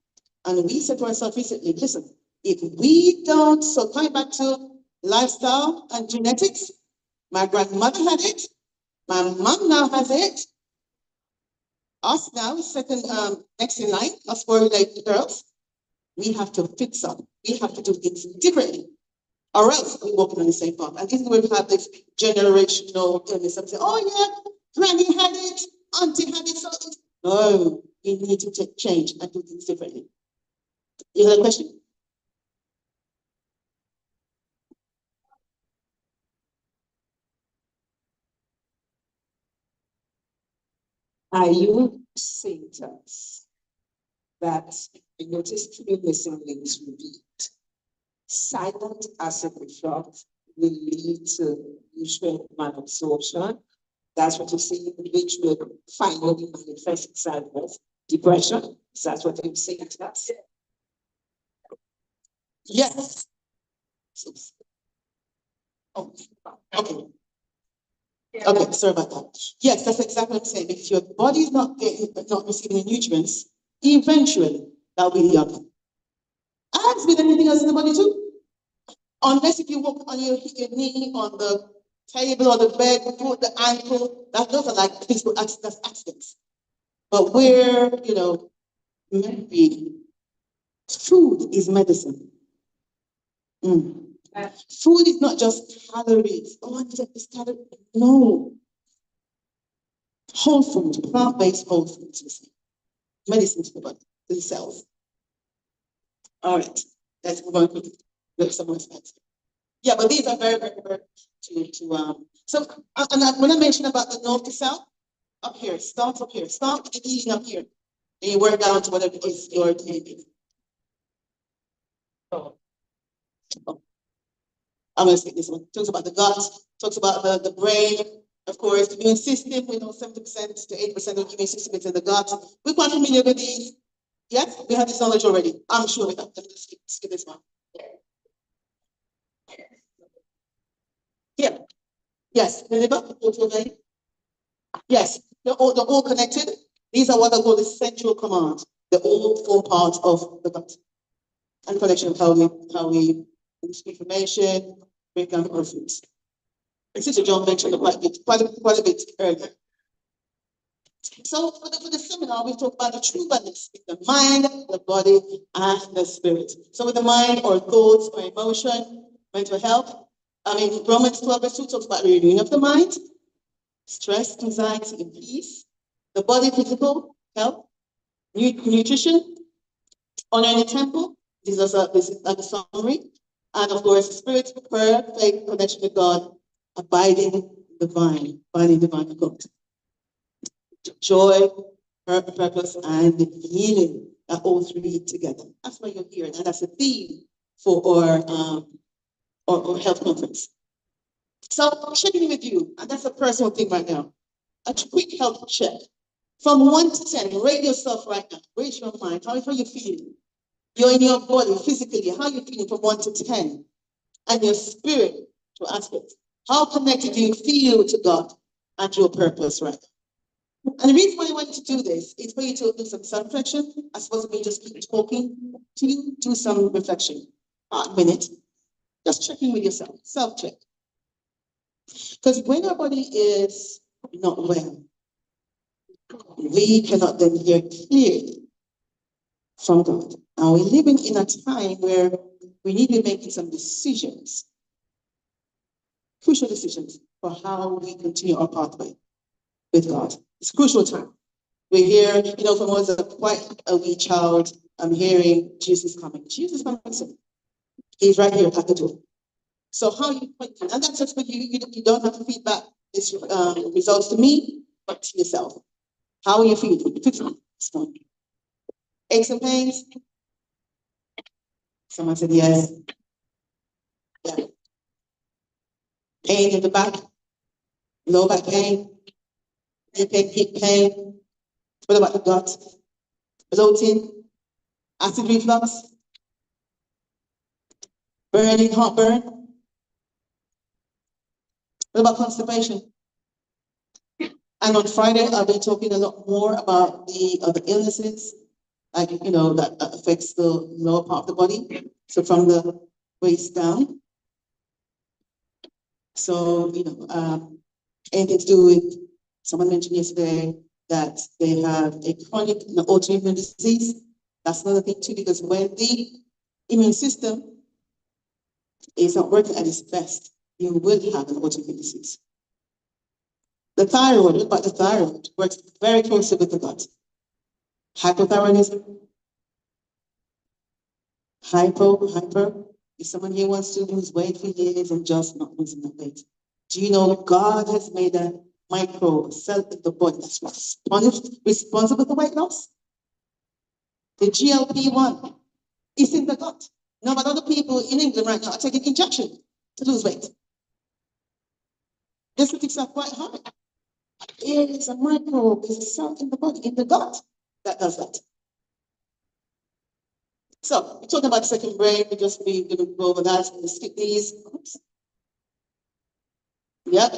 And we said to ourselves recently, listen, if we don't, so coming back to lifestyle and genetics, my grandmother had it, my mom now has it, us now, second, next in line, us 4 like girls, we have to fix up. We have to do things differently, or else we're walking on the same path. And this is where we have this generational illness. Some say, oh yeah, granny had it, auntie had it, so no, we need to change and do things differently. You have a question? Are you saying to us that you notice 3 missing links repeat? Silent acid reflux will lead to nutrient malabsorption. That's what you see, which will finally manifest itself as depression. Is that what you're saying to us? Yes. Oh, okay. Okay, sorry about that. Yes, that's exactly what I'm saying. If your body is not receiving the nutrients, eventually that will be the outcome. As with anything else in the body too. Unless if you walk on your knee on the table or the bed, foot, the ankle, those are like physical accidents. But where, maybe food is medicine. Food is not just calories. Oh, I need this calorie. No. Whole food, plant-based whole foods, medicine to the body, to the cells. All right, let's move on quickly. Look some more slides. Yeah, but these are very, very, very so when I mentioned about the north to south, up here, start up here, start eating up here, and you work down to whatever is your daily. I'm going to skip this one. Talks about the gut, talks about the brain, of course, the immune system. We know 70% to 8% of the immune system is in the gut. We're quite familiar with these. Yes, we have this knowledge already. I'm sure we have. Let me skip this one. Here. Yes, the liver, yes, they're all connected. These are what I call the central command. They all form part of the gut. And connection of how we use information, break down our foods. And Sister John mentioned quite a bit earlier. So for the seminar, we talk about the true balance in the mind, the body, and the spirit. So with the mind, or thoughts, or emotion, mental health. Romans 12:2 talks about the renewing of the mind, stress, anxiety, and peace. The body, physical health, nutrition, honor in the temple. This is like a summary. And of course, spirit, prayer, faith, connection with God, abiding divine of God. Joy, purpose, and healing are all 3 together. That's why you're here, and that's a theme for our health conference. So I'm checking with you, and that's a personal thing right now. A quick health check. From 1 to 10, rate yourself right now. Rate your mind. How are you feeling? You're in your body physically. How are you feeling from 1 to 10? And your spirit to aspects. How connected do you feel to God and your purpose right now? And the reason why I want to do this is for you to do some self-reflection. I suppose we just keep talking to you, do some reflection. A minute. Just checking with yourself, self-check. Because when our body is not well, we cannot then hear clearly from God. And we're living in a time where we need to be making some decisions, crucial decisions for how we continue our pathway with God. It's a crucial time. We hear, from when I was quite a wee child, I'm hearing Jesus coming. Jesus coming soon. He's right here at the door. So how you put, and that's just for you. You don't have to feed back this results to me, but to yourself. How are you feeling? Aches and pains? Someone said yes. Yeah. Pain in the back, low back pain, knee pain, hip pain. What about the gut? bloating, acid reflux, burning, heartburn. What about constipation? And on Friday, I'll be talking a lot more about the other illnesses, like, you know, that affects the lower part of the body. So from the waist down. So, you know, anything to do with, someone mentioned yesterday that they have a chronic autoimmune disease. That's another thing too, because when the immune system is not working at its best, you will have an autoimmune disease. The thyroid, but the thyroid works very closely with the gut. Hypothyroidism, hyper. If someone here wants to lose weight for years and just not losing that weight, do you know God has made a microbe cell in the body that's responsible for weight loss? The GLP-1 is in the gut. Now, but other people in England right now are taking injection to lose weight. The statistics are quite high. It is a microbe, it's a cell in the body, in the gut, that does that. So, we're talking about the second brain. We're going to go over that and skip these. Oops. Yep.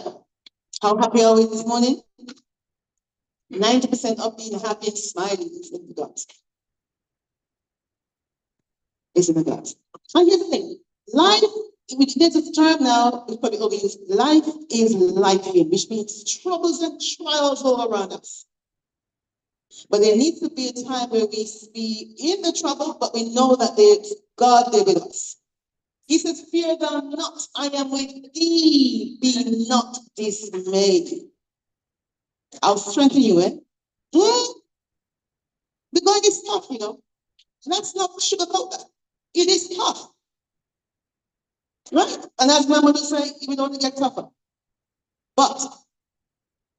How happy are we this morning? 90% of being happy and smiling is in the gut. It's in the gut. And here's the thing. Life, there's a term now, we probably overuse, life is lifing, which means troubles and trials all around us. But there needs to be a time where we be in the trouble, but we know that there's God there with us. He says, fear thou not, I am with thee, be not dismayed. I'll strengthen you, eh? The going is tough, you know. Let's not sugarcoat that. It is tough. Right? And as Grandma would say, it will only get tougher. But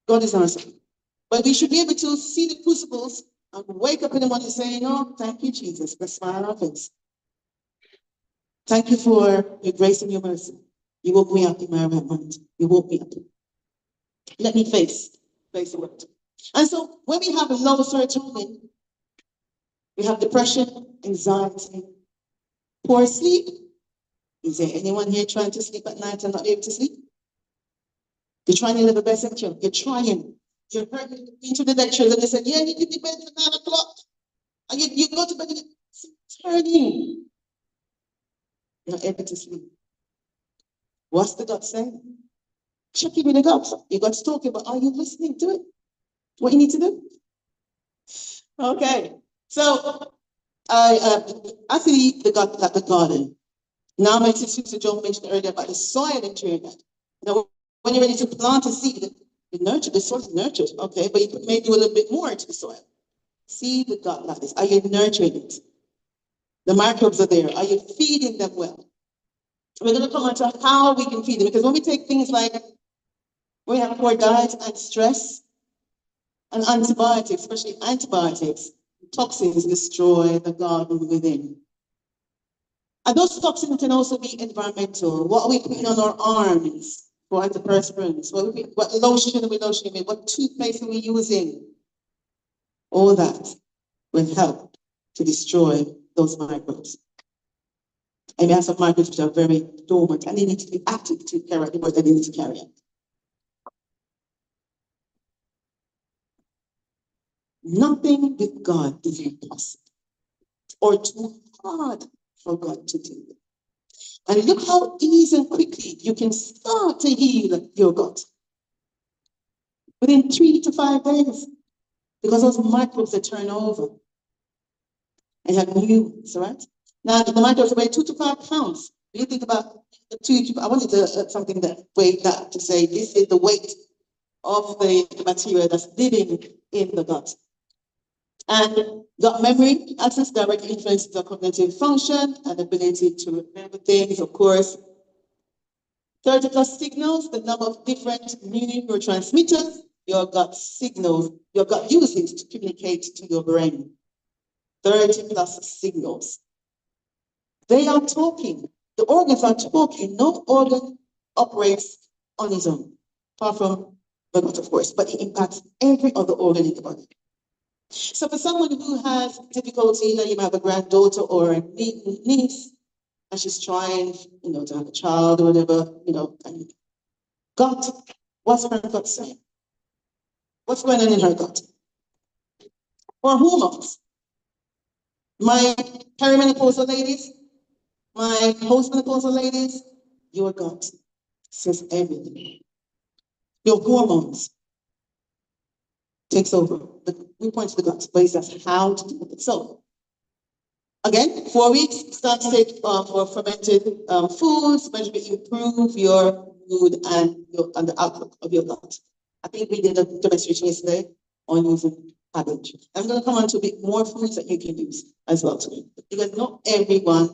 God is awesome. But we should be able to see the crucibles and wake up in the morning saying, oh, thank you, Jesus, for smiling on our face. Thank you for your grace and your mercy. You woke me up in my right mind. You woke me up. Let me face the world. And so when we have a low serotonin, we have depression, anxiety, poor sleep. Is there anyone here trying to sleep at night and not able to sleep? You're trying to live the best actually. You're trying. You're into the lectures and they said, yeah, you get to bed at 9 o'clock. And you go to bed and it's turning. You're not able to sleep. What's the gut saying? Check in with the gut. You got to talk about, are you listening to it? What you need to do? Okay. So I see the gut like the garden. Now my sister Joan mentioned earlier about the soil in Trinidad. Now when you're ready to plant a seed, the soil is nurtured, okay, but you may do a little bit more to the soil. See the gut like this. Are you nurturing it? The microbes are there. Are you feeding them well? We're going to come on to how we can feed them, because when we take things like we have poor diet and stress and antibiotics, especially antibiotics, toxins destroy the garden within. And those toxins can also be environmental. What are we putting on our arms for antiperspirants? What lotion are we lotioning? What toothpaste are we using? All that will help to destroy those microbes. And we have some microbes which are very dormant and they need to be active to carry out the work that they need to carry out. Nothing with God is impossible or too hard for God to do. And look how easy and quickly you can start to heal your gut. Within 3 to 5 days. Because those microbes, they turn over. And you have new, right? Now, the microbes weigh 2 to 5 pounds. When you think about I wanted to something that weighed that to say this is the weight of the material that's living in the gut. And gut memory, access directly influences our cognitive function and ability to remember things, of course. 30 plus signals, the number of different neurotransmitters your gut signals, your gut uses to communicate to your brain. 30 plus signals. They are talking. The organs are talking. No organ operates on its own, apart from the gut, of course, but it impacts every other organ in the body. So for someone who has difficulty, you know, you might have a granddaughter or a niece, and she's trying, you know, to have a child or whatever, you know, and gut, what's her gut saying? What's going on in her gut? Or hormones? My perimenopausal ladies, my postmenopausal ladies, your gut says everything. Your hormones takes over. We point to the gut, but it's just how to do it. So again, 4 weeks, start to take for fermented foods, measurement improve your mood and the outlook of your gut. I think we did a demonstration yesterday on using cabbage. I'm going to come on to a bit more foods that you can use as well today, because not everyone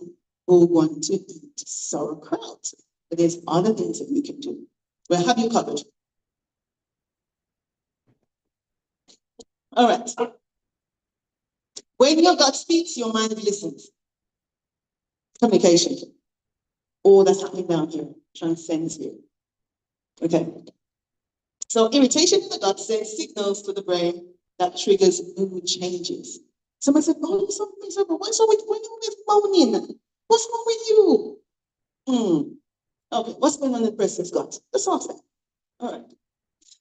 will want to eat sauerkraut, but there's other things that you can do. We'll have you covered. All right. When your gut speaks, your mind listens. Communication. All that's happening down here transcends you. Okay. So irritation in the gut sends signals to the brain that triggers mood changes. Someone said, "Oh, you're so miserable. What's wrong with when you with moaning? What's wrong with you?" Okay, what's going on in the person's gut? Let's ask that. All right.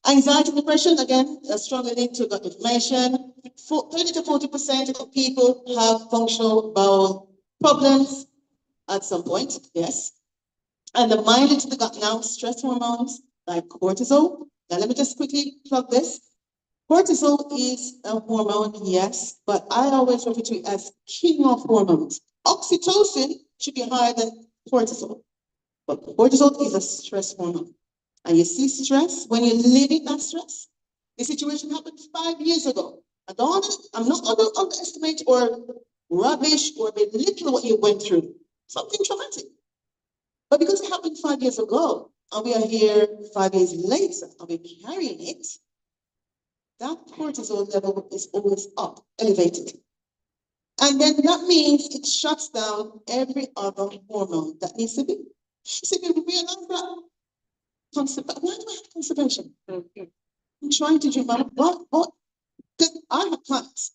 Anxiety, depression, again, a strongly linked to gut inflammation. 30 to 40% of people have functional bowel problems at some point, yes. And the mind into the gut now, stress hormones like cortisol. Now, let me just quickly plug this. Cortisol is a hormone, yes, but I always refer to it as king of hormones. Oxytocin should be higher than cortisol, but cortisol is a stress hormone. And you see stress, when you're living that stress, the situation happened 5 years ago. I'm not going to underestimate or rubbish or belittle what you went through. Something traumatic. But because it happened 5 years ago, and we are here 5 years later, and we're carrying it, that cortisol level is always up, elevated. And then that means it shuts down every other hormone that needs to be. So if you realize that, why do I have constipation? I'm trying to drink my what? Because I have clients,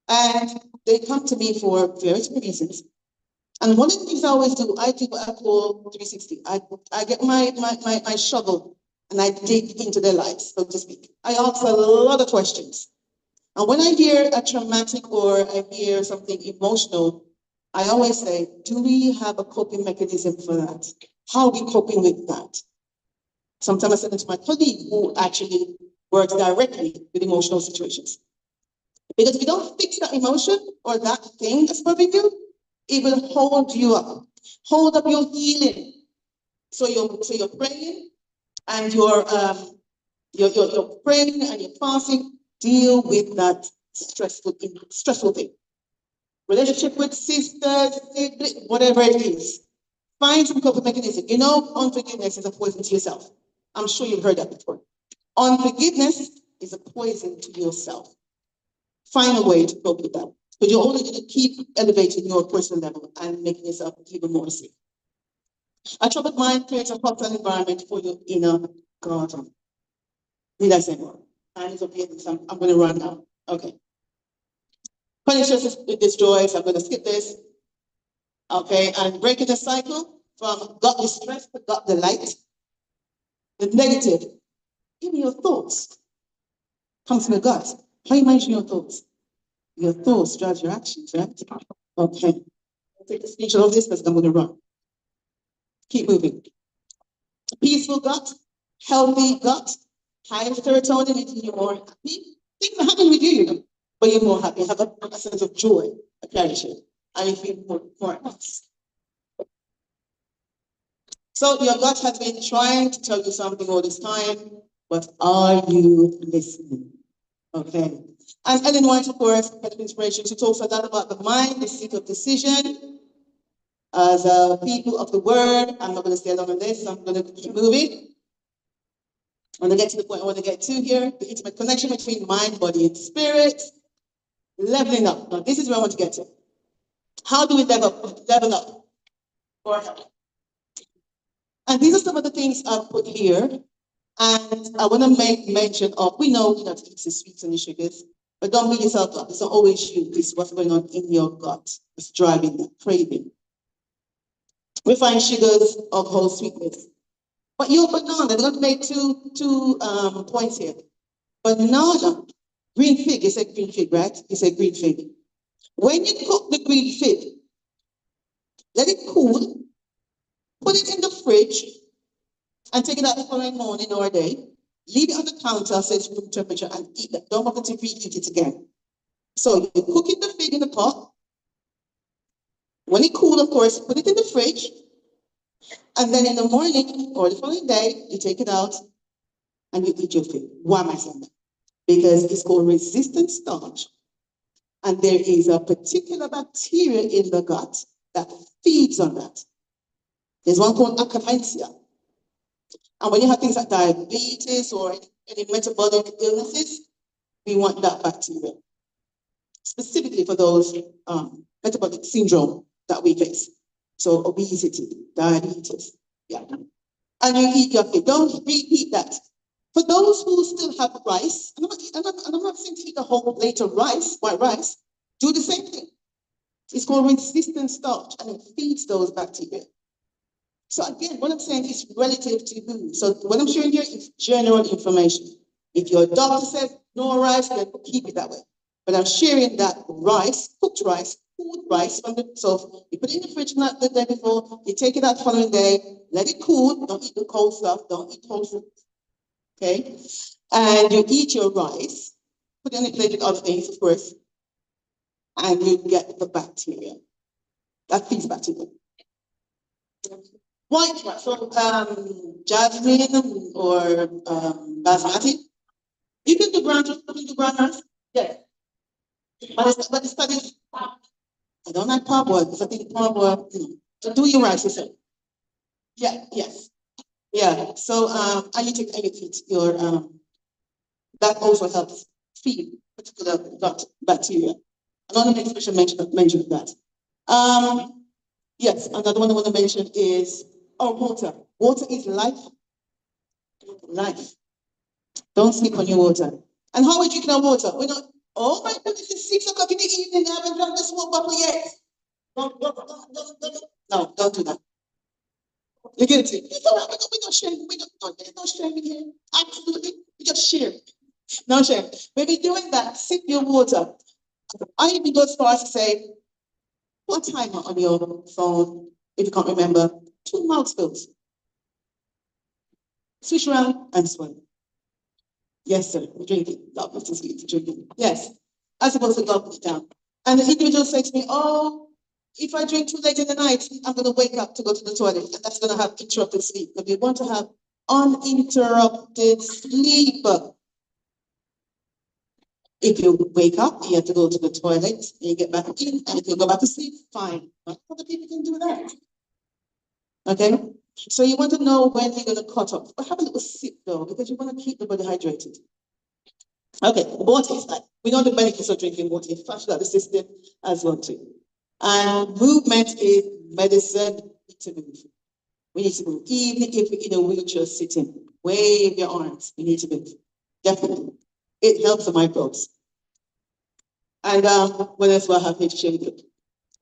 and they come to me for various reasons. And one of the things I always do, I do what I call 360. I get my shovel and I dig into their lives, so to speak. I ask a lot of questions. And when I hear a traumatic or I hear something emotional, I always say, do we have a coping mechanism for that? How are we coping with that? Sometimes I send it to my colleague who actually works directly with emotional situations. Because if you don't fix that emotion or that thing that's bothering you, it will hold you up, hold up your healing. So you're praying and you're praying and you're fasting. Deal with that stressful thing. Relationship with sisters, siblings, whatever it is. Find some coping mechanism. You know, unforgiveness is a poison to yourself. I'm sure you've heard that before. Unforgiveness is a poison to yourself. Find a way to cope with that. But you're only going to keep elevating your personal level and making yourself even more safe. A troubled mind creates a hostile environment for your inner garden. Need I say more? Time is up here, so I'm going to run now. Okay. Chronic stress destroys. I'm going to skip this. Okay, and breaking the cycle from gut distress to gut delight. The negative, give me your thoughts. Comes from the gut. How you manage your thoughts? Your thoughts drive your actions, right? Okay. I'll take a screenshot of this because I'm going to run. Keep moving. Peaceful gut, healthy gut, higher serotonin, making you more happy. Things are happening with you, you know, but you're more happy. You have a sense of joy, a gratitude, and you feel more at peace. So your gut has been trying to tell you something all this time, but are you listening? Okay. And Ellen White, of course, Head of Inspiration, she talks a lot about the mind, the seat of decision. As a people of the word, I'm not going to stay long on this, so I'm going to keep moving. I'm going to get to the point I want to get to here, the intimate connection between mind, body, and spirit. Leveling up. Now, this is where I want to get to. How do we level up? For health. And these are some of the things I've put here. And I want to make mention of, we know not to eat the sweets and the sugars. But don't beat yourself up. It's not always you. It's what's going on in your gut. It's driving that craving. Refined sugars, alcohol, sweetness. But your banana, they're going to make two points here. Banana, green fig, you said green fig, right? You said green fig. When you cook the green fig, let it cool, put it in the fridge, and take it out the following morning or a day. Leave it on the counter, so it's room temperature, and eat it. Don't forget to reheat it again. So you're cooking the fig in the pot. When it cool, of course, put it in the fridge. And then in the morning or the following day, you take it out and you eat your fig. Why am I saying that? Because it's called resistant starch. And there is a particular bacteria in the gut that feeds on that. There's one called Akkermansia. And when you have things like diabetes or any metabolic illnesses, we want that bacteria. Specifically for those metabolic syndrome that we face. So obesity, diabetes, yeah. And you eat your fig. Don't reheat that. For those who still have rice, and I'm not saying to eat a whole plate of rice, white rice, do the same thing. It's called resistant starch, and it feeds those bacteria. So again, what I'm saying is relative to who. So what I'm sharing here is general information. If your doctor says no rice, then keep it that way. But I'm sharing that rice, cooked rice, cooled rice from the, so you put it in the fridge the day before, you take it out the following day, let it cool, don't eat the cold stuff, don't eat cold food, okay? And you eat your rice, put it in a plate with other things, of course, and you get the bacteria. That feeds bacteria. White rice, so jasmine or basmati. You can do brown rice, yes. But the studies, I don't like parboiled because I think parboiled, so do your rice yourself. Yeah, yes. Yeah. So and you take your that also helps feed particular gut bacteria. Another expression mentioned that. Yes, another one I want to mention is water. Water is life. Life. Don't sleep on your water. And how are we drinking our water? We're not, oh my goodness, it's 6 o'clock in the evening, I haven't drunk this small bottle yet. No, don't do that. You get it? It's all right, we're not sharing, there's no sharing here. Absolutely, we just share. No shame. When you're doing that, sip your water. I even go as far as to say, put a timer on your phone, if you can't remember, 2 mouthfuls. Switch around and swim. Yes, sir, we're drinking. God bless us, we're drinking. Yes, as opposed to gulping it down. And the individual says to me, oh, if I drink too late in the night, I'm going to wake up to go to the toilet, and that's going to have interrupted sleep. But we want to have uninterrupted sleep. If you wake up, you have to go to the toilet, and you get back in, and if you go back to sleep, fine. But other people can do that. Okay? So you want to know when you're going to cut off. But have a little sip, though, because you want to keep the body hydrated. Okay, water is that. We know the benefits of drinking water. It flushes out the system as well, too. And movement is medicine. We need to move. We need to move. Even if you're in a wheelchair sitting, wave your arms. We need to move. Definitely. It helps the microbes. And what else do I have here to share with you?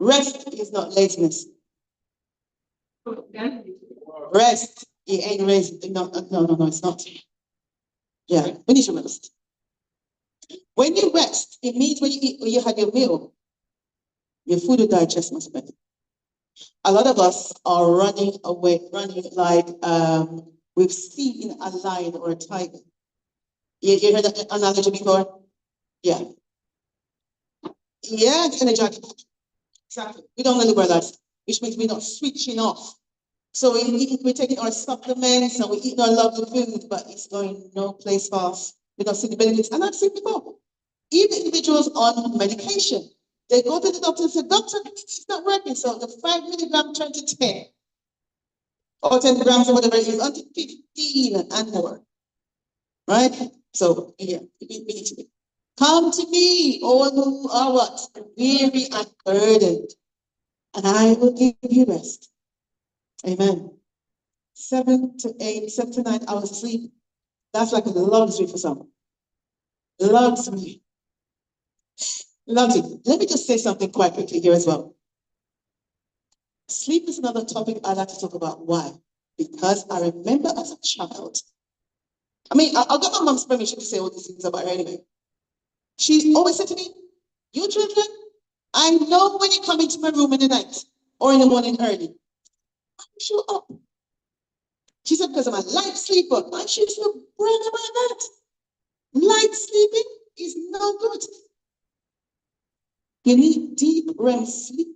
Rest is not laziness. Rest, it ain't lazy. No, it's not. Yeah, we need to rest. When you rest, it means when you eat, when you had your meal, your food will digest much better. A lot of us are running away, running like we've seen a lion or a tiger. You heard that analogy before? Yeah. Yeah, it's energetic. Exactly. We don't live our lives, which means we're not switching off. So we're taking our supplements and we're eating our lovely food, but it's going no place fast. We don't see the benefits. And I've seen before, even individuals on medication, they go to the doctor and say, doctor, it's not working. So the 5 milligram turned to 10, or 10 grams or whatever it is, until 15 and more. Right? So yeah, we need to be. Come to me, all who are what? Weary and burdened, and I will give you rest. Amen. 7 to 9 hours of sleep. That's like a luxury for some. Luxury. Lovely. Let me just say something quite quickly here as well. Sleep is another topic I like to talk about. Why? Because I remember as a child, I mean, I got my mom's permission to say all these things about her anyway. She always said to me, you children, I know when you come into my room in the night or in the morning early. Show up. She said, because I'm a light sleeper. And she used to brag about that. Light sleeping is no good. You need deep REM sleep.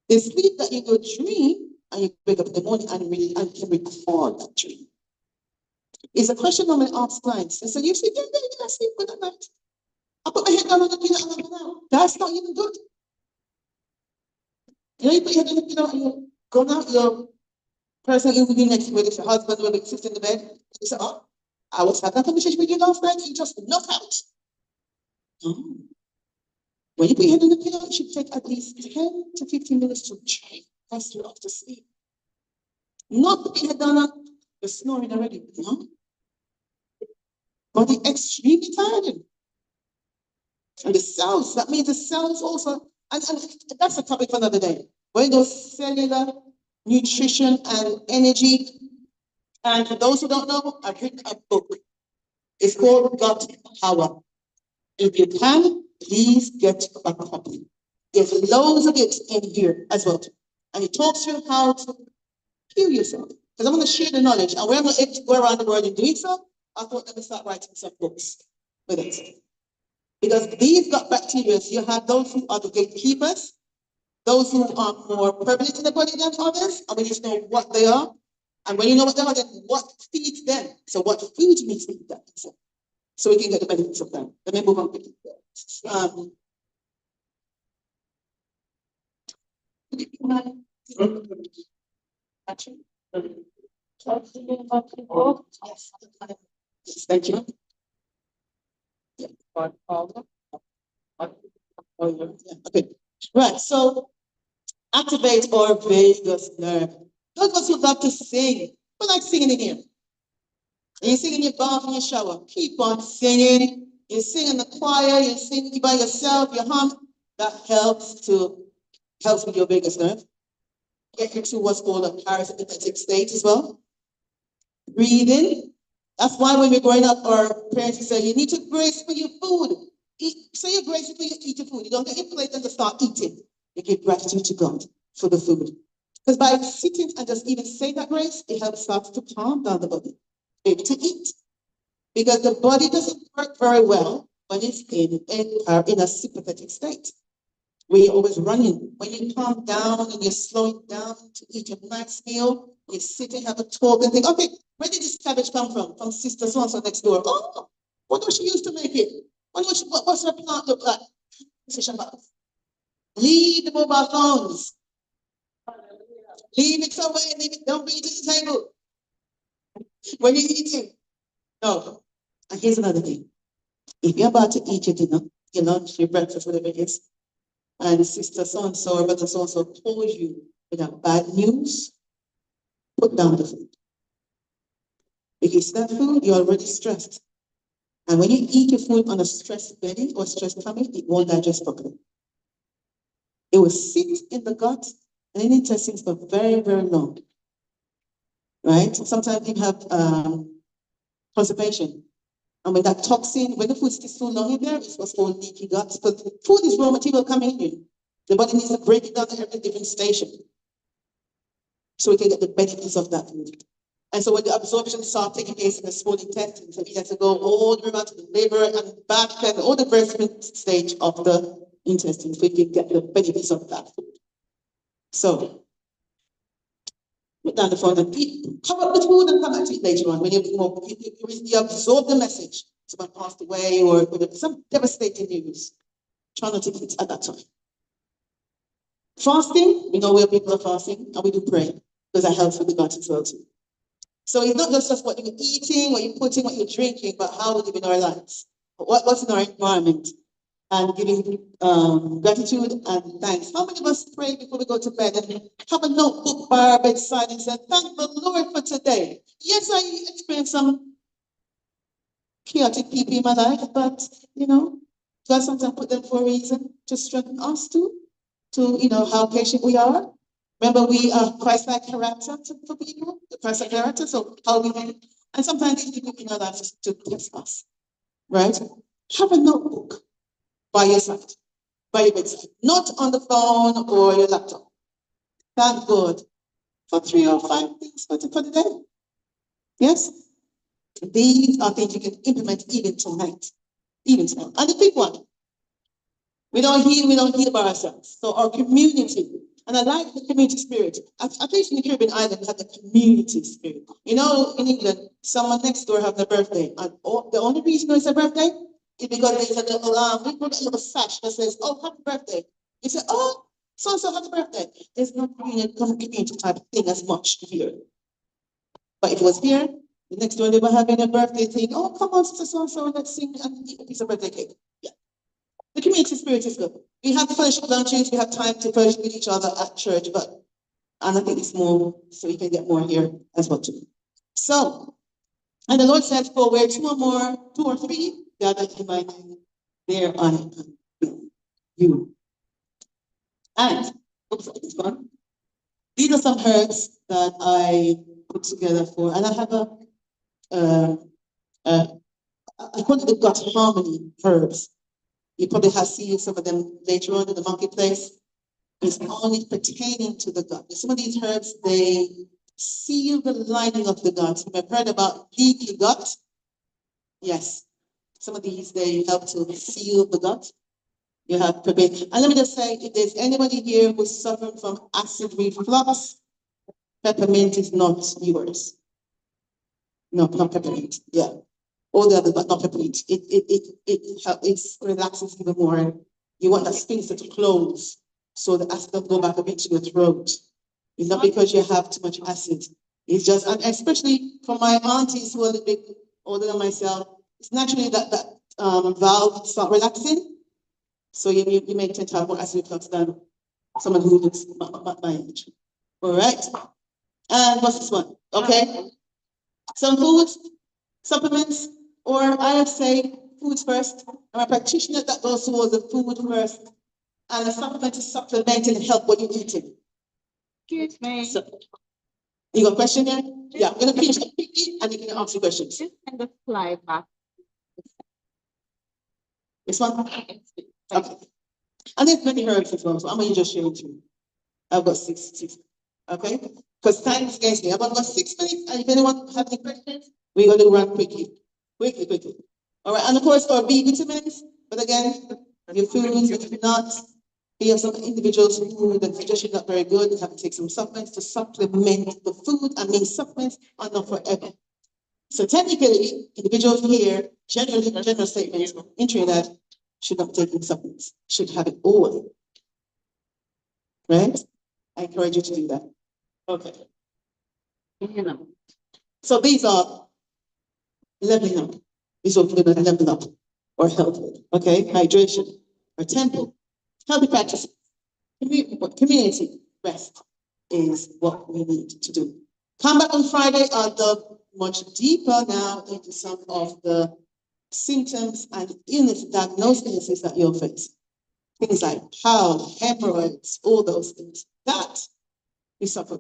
The sleep that you go dream and you wake up in the morning and can recall that dream. It's a question I'm going to ask clients. And so you say, yeah, I sleep good at night. I put my head down on the pillow and I'm out. That's not even good. You know, you put your head on the pillow and you go out, your person you will be next to, whether it's your husband or it's in the bed, and you say, oh, I was having a conversation with you last night, you just knock out. No. When you put your head on the pillow, it should take at least 10 to 15 minutes to train you off to sleep. Not put your head down and you're snoring already. No. Body extremely tired. And the cells, that means the cells also, and that's a topic for another day. When those cellular nutrition and energy, and for those who don't know, I've written a book. It's called Gut Power. If you can, please get a copy. There's loads of it in here as well. And it talks to you how to heal yourself. Because I'm going to share the knowledge. And we're going to go around the world in doing so. I thought let me start writing some books with it. Because these gut bacteria, you have those who are the gatekeepers, those who are more prevalent in the body than others, and we just know what they are. And when you know what they are, then what feeds them? So what food needs to feed them? So we can get the benefits of them. Let me move on quickly. Yes, thank you. Okay. Right. So activate our vagus nerve. Those of us who love to sing, who like singing in here? You sing in your bath in your shower. Keep on singing. You sing in the choir. You sing by yourself. You hum. That helps with your vagus nerve. Get into what's called a parasympathetic state as well. Breathing. That's why when we're growing up, our parents say you need to grace for your food. Say you're grateful for you eat your food. You don't get your plate and just start eating. You give gratitude to God for the food. Because by sitting and just even say that grace, it helps start to calm down the body, able to eat. Because the body doesn't work very well when it's in a sympathetic state. Where you're always running. When you calm down and you're slowing down to eat your nice meal, you sit and have a talk and think, okay, where did this cabbage come from? From sister so-and-so next door. Oh, what was she used to make it? What's her plant look like? Leave the mobile phones. Leave it somewhere, don't bring it to the table. When you're eating. No. And here's another thing. If you're about to eat your dinner, your lunch, your breakfast, whatever it is, and sister so-and-so or brother so-and-so told you with a bad news, put down the food. Because that food, you're already stressed. And when you eat your food on a stressed belly or stressed tummy, it won't digest properly. It will sit in the gut and in the intestines for very, very long. Right? Sometimes you have constipation. And when that toxin, when the food stays so long in there, it's what's called leaky gut. Because food is raw material coming in. The body needs to break it down to every different station. So we can get the benefits of that food. And so when the absorption starts taking place in the small intestines, so it has to go all the way around to the liver and back and all the breastfeeding stage of the intestines, we can get the benefits of that food. So put down the phone and eat, cover up the food and come back to it later on when you absorb the message. Someone passed away or some devastating news. Try not to eat at that time. Fasting, we know where people are fasting, and we do pray because that helps with the gut as well too. So it's not just what you're eating, what you're putting, what you're drinking, but how we live in our lives. What's in our environment? And giving gratitude and thanks. How many of us pray before we go to bed and have a notebook by our bedside and say, thank the Lord for today? Yes, I experienced some chaotic people in my life, but God sometimes put them for a reason to strengthen us too, to, you know, how patient we are. Remember, we are Christ-like character for people, the Christ-like character, so how we can, and sometimes these people in our lives to test us, right? Have a notebook by your side, by your bedside, not on the phone or your laptop. Thank God for 3 or 5 things for the day. Yes? These are things you can implement even tonight. Even tonight. And the big one, we don't heal by ourselves. So our community, and I like the community spirit. I think in the Caribbean island, we have the community spirit. You know, in England, someone next door having a birthday, and the only reason it's a birthday is because there's a little, we put a little sash that says, "Oh, happy birthday." You say, "Oh, so happy birthday." There's no community type thing as much here. But if it was here, the next door they were having a birthday thing. "Oh, come on, sister so let's sing and eat a piece of birthday cake." Yeah. The community spirit is good. We have fellowship lunches, we have time to fellowship with each other at church, and I think it's more, so you can get more here as well too. So, and the Lord said, "For where 2 or 3 gather in my name, there I am with you." And, oops, this one. These are some herbs that I put together for, and I have I call it the gut harmony herbs. You probably have seen some of them later on in the marketplace. It's only pertaining to the gut. Some of these herbs, they seal the lining of the gut. You've heard about leaky gut? Yes. Some of these, they help to seal the gut. You have peppermint. And let me just say, if there's anybody here who's suffering from acid reflux, peppermint is not yours. No, not peppermint. Yeah. All the others, but not peppermint. It relaxes even more. You want that sphincter to close so the acid doesn't go back up into your throat. It's not because you have too much acid. It's just, and especially for my aunties who are a little bit older than myself, it's naturally that valve start relaxing. So you may tend to have more acid reflux than someone who looks my age. All right. And what's this one? Okay. Some foods, supplements, or I would say foods first. I'm a practitioner that goes towards the food first, and a supplement is supplementing and help what you're eating. Excuse me. So, you got a question there? Yeah, I'm gonna pinch it quickly and you can ask your questions. Just kind of fly back. This one? Okay. And there's many herbs as well, so I'm gonna just share with you. I've got six. Okay? Because time is against me. I've got 6 minutes, and if anyone has any questions, we're gonna run quickly. Quickly. All right, and of course, our B vitamins, but again, your foods, if not, we have some individuals who the digestion is not very good, they have to take some supplements to supplement the food, and these supplements are not forever. So technically, individuals here, general statements in Trinidad should not be taking supplements, should have it all. Right? I encourage you to do that. Okay. So these are leveling up. These are going to level up or help with. Okay, hydration, or temple, healthy practices, community rest is what we need to do. Come back on Friday. I'll dive much deeper now into some of the symptoms and diagnoses that you'll face. Things like bowel, hemorrhoids, all those things that we suffer,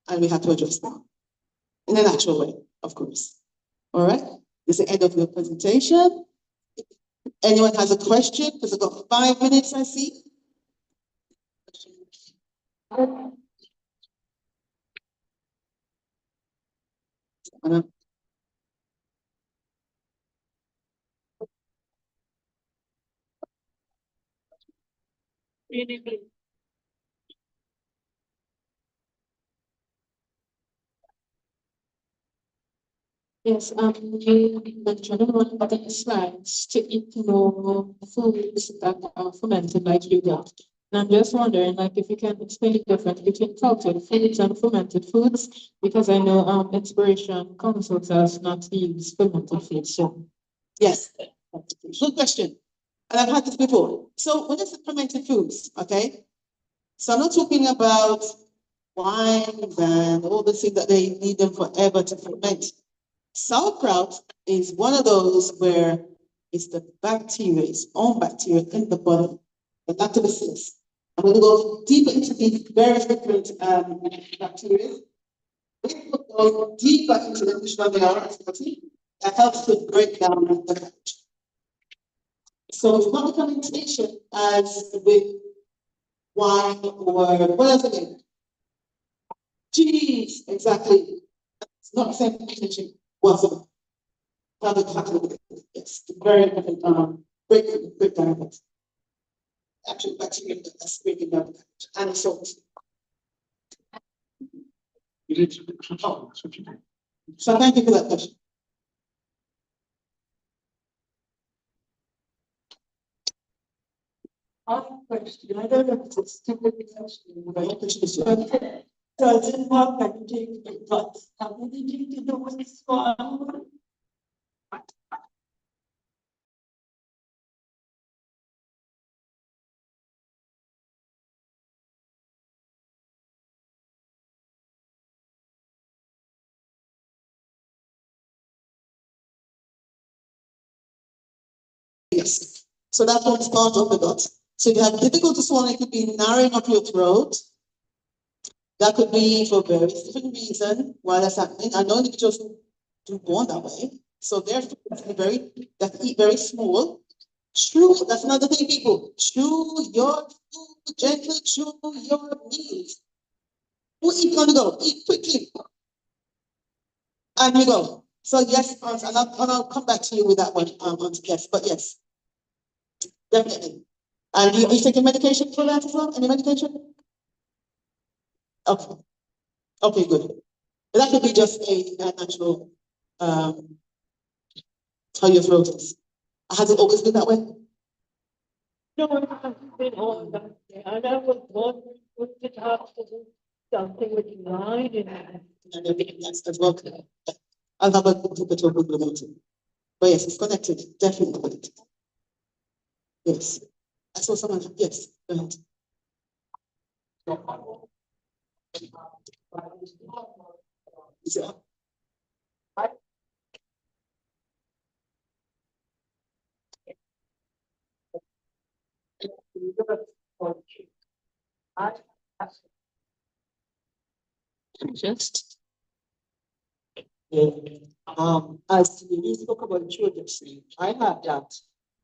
and we have to address them in a natural way, of course. All right, this is the end of your presentation. Anyone has a question? Because I've got 5 minutes, I see. Yes, you mentioned in one of the slides to eat more foods that are fermented like yogurt. And I'm just wondering, like, if you can explain the difference between cultured foods and fermented foods, because I know Inspiration consults us not to use fermented foods. So Yes, good question. And I've had this before. So when it's fermented foods, okay? So I'm not talking about wines and all the things that they need them forever to ferment. Sauerkraut is one of those where is the bacteria, its own bacteria in the body, the lactobacillus. I'm going to go deeper into these very different bacteria. We go deeper into the which one they are, that helps to break down the fat. So it's not a fermentation as with wine or what else again? Cheese, exactly. It's not the same fermentation whatsoever. Yes, very different breakdown of it. Actually, bacteria that's breaking down the fat and salt. So thank you for that question. I have a question. I don't know if it's a stupid question. My question is, Does it work when you take the guts? Have you taken to the waste one? yes. So that one's part of the gut. So if you have difficulty swallowing, it could be narrowing of your throat. That could be for various different reasons why that's happening. I know individuals who do born that way. So therefore, that eat very small. Chew, that's another thing, people. Chew your food gently, chew your meals. Who eat gonna go? Eat quickly. And you go. So yes, and I'll come back to you with that one, yes, but yes. Definitely. And you taking medication for that as well? Any medication? Okay. Okay, good. But that could be just a natural, how your throat is. Has it always been that way? No, it hasn't been all that way. And I was wondering, would it have to do something with wine in it? And I think that's well. I'll have a look at your good about it. But yes, it's connected, definitely connected. Yes. I saw someone, yes, go ahead. Yeah. Just. Yeah. As we spoke about children, I had that,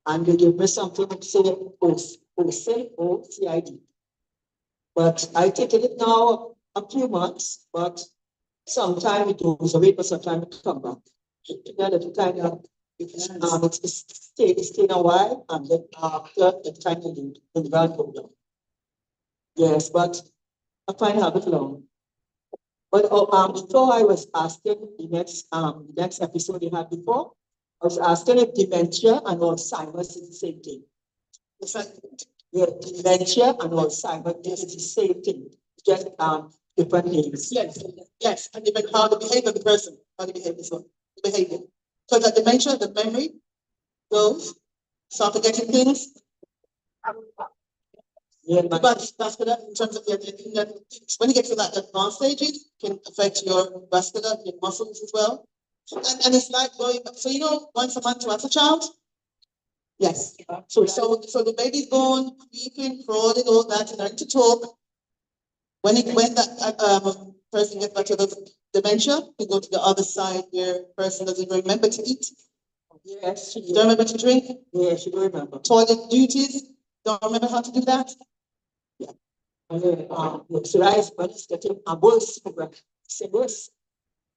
and they gave me something to say OCID. But I take it now a few months, but sometimes it goes away, but sometimes it comes back. Together to kind of it's stay a while, and then after the time the ground goes down. Yes, but I find out it long. But before I was asking the next episode you had before, I was asking if dementia and Alzheimer's is the same thing. It's like, Yeah, dementia and Alzheimer's is the same thing, just different names. yes, yes, and depending how the behavior of the person, how they behave as well, the behavior. So that dementia, the memory goes, start forgetting things. Yeah, But vascular, in terms of when you get to that advanced stages, can affect your vascular, your muscles as well. And it's like going, so once a month to have a child? Yes. So the baby's born, speaking, crawling, all that, learning to talk. When that person gets back to the dementia, you go to the other side where person doesn't remember to eat. yes, Don't remember to drink. yeah, she don't remember. Toilet duties, don't remember how to do that. And then so that is when it's getting worse, it's worse.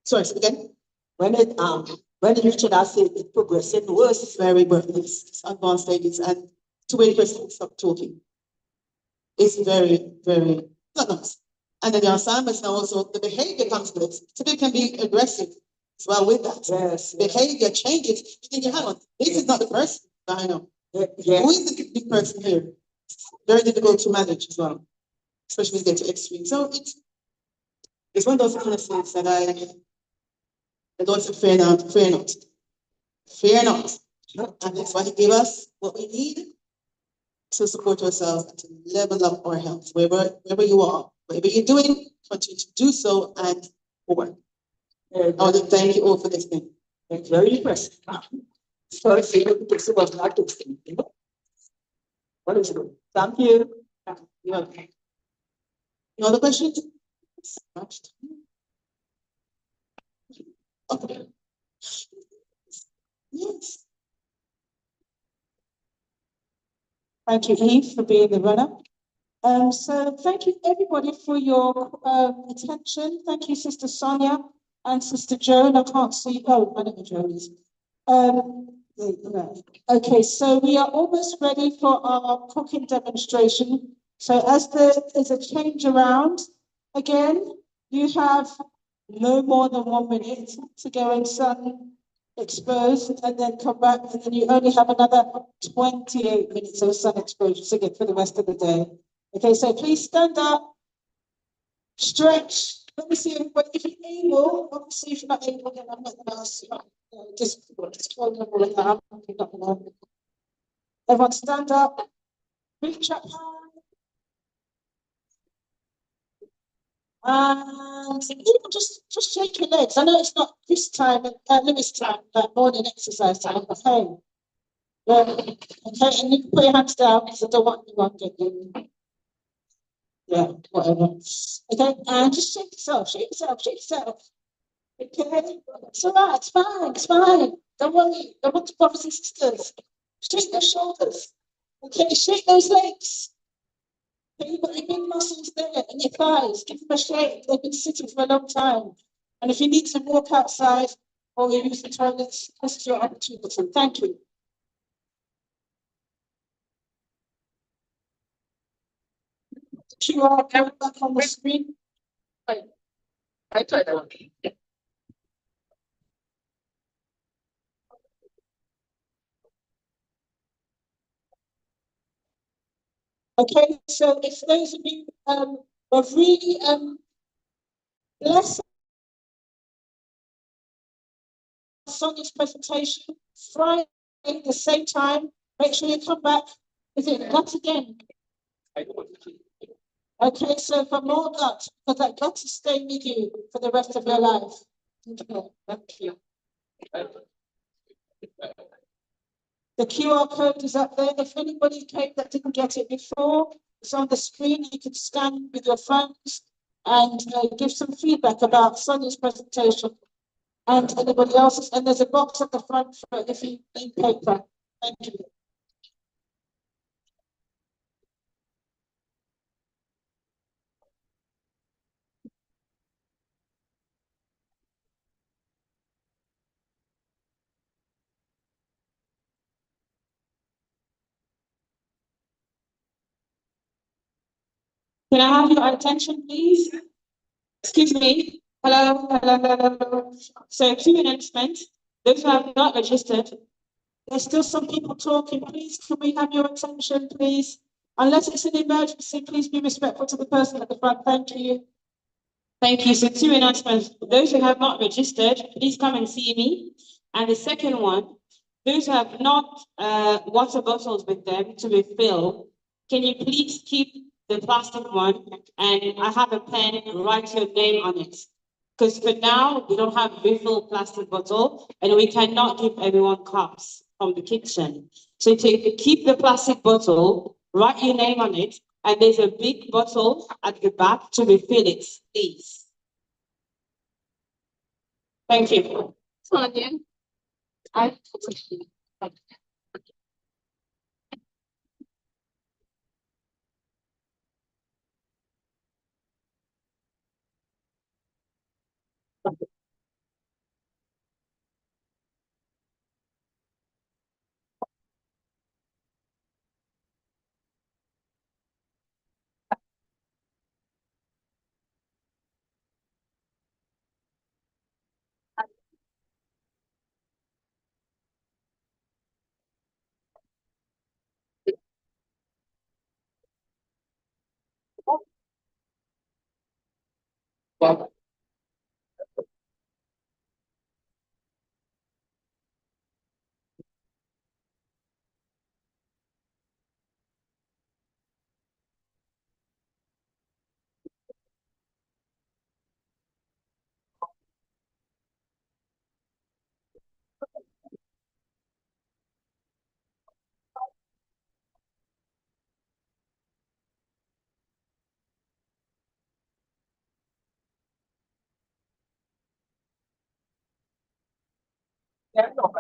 Sorry, say it again. When it reaches that stage, it's progressing worse. It's very worthless. It's advanced stages, and to wait person stop talking. It's very, very not nice. And then the Alzheimer's now also the behavior comes with it. Typically can be aggressive as well with that. Yes, Behavior changes. You think, hang on, this is not the person. I know. yeah. Who is this big person here? Very difficult to manage as well, especially when you get to extreme. So it's one of those illnesses that the Lord said, fear not, fear not. Fear not. And that's why He gave us what we need to support ourselves and to level up our health, wherever you are, whatever you're doing, continue to do so and more. I want to thank you all for listening. It's very impressive. So the person was not to see, you know. What is it? Thank you. Yeah. Any other questions? Okay. Yes. Thank you, Eve, for being the runner. So thank you everybody for your attention. Thank you, Sister Sonia and Sister Joan. I can't see. Oh, I don't know Joan is. Okay, so we are almost ready for our cooking demonstration. So as there is a change around, again, you have no more than 1 minute to go and sun expose and then come back, and then you only have another 28 minutes of sun exposure to get for the rest of the day. Okay, so please stand up, stretch. Let me see if you're able. Obviously, if you're not able, then I'm not going to ask you. Just hold them all in the hand. Everyone stand up, reach up high, and even just shake your legs. I know it's not this time, limit time, like morning exercise time, but hey, yeah, okay, and you can put your hands down because I don't want anyone to get you. Yeah, whatever. Okay, and just shake yourself, shake yourself, shake yourself. Okay, it's all right, it's fine, it's fine. Don't worry, don't want to brothers and sisters. Shake those shoulders. Okay, shake those legs. Okay, you've got your big muscles there and your thighs. Give them a shake. They've been sitting for a long time. And if you need to walk outside or you use the toilets, this is your opportunity. Thank you. QR code back on the screen. I tried that one. Okay, so if those of you were really blessed Sonia's presentation Friday at the same time, make sure you come back. Is it gut again? Okay, so for more gut, because that gut is staying with you for the rest of your life. Okay, thank you. The QR code is up there. If anybody came that didn't get it before, it's on the screen. You can scan with your phones and give some feedback about Sonia's presentation and anybody else's. And there's a box at the front for if you need paper. Thank you. Can I have your attention, please? Excuse me. Hello, hello, hello, hello. So, two announcements. Those who have not registered, there's still some people talking. Please, can we have your attention, please? Unless it's an emergency, please be respectful to the person at the front. Thank you. Thank you. So, two announcements. Those who have not registered, please come and see me. And the second one, those who have not water bottles with them to refill, can you please keep the plastic one? And I have a pen, write your name on it. Because for now, we don't have refill plastic bottle, and we cannot give everyone cups from the kitchen. So to keep the plastic bottle, write your name on it, and there's a big bottle at the back to refill it, please. Thank you. Sonia, I. Lemon.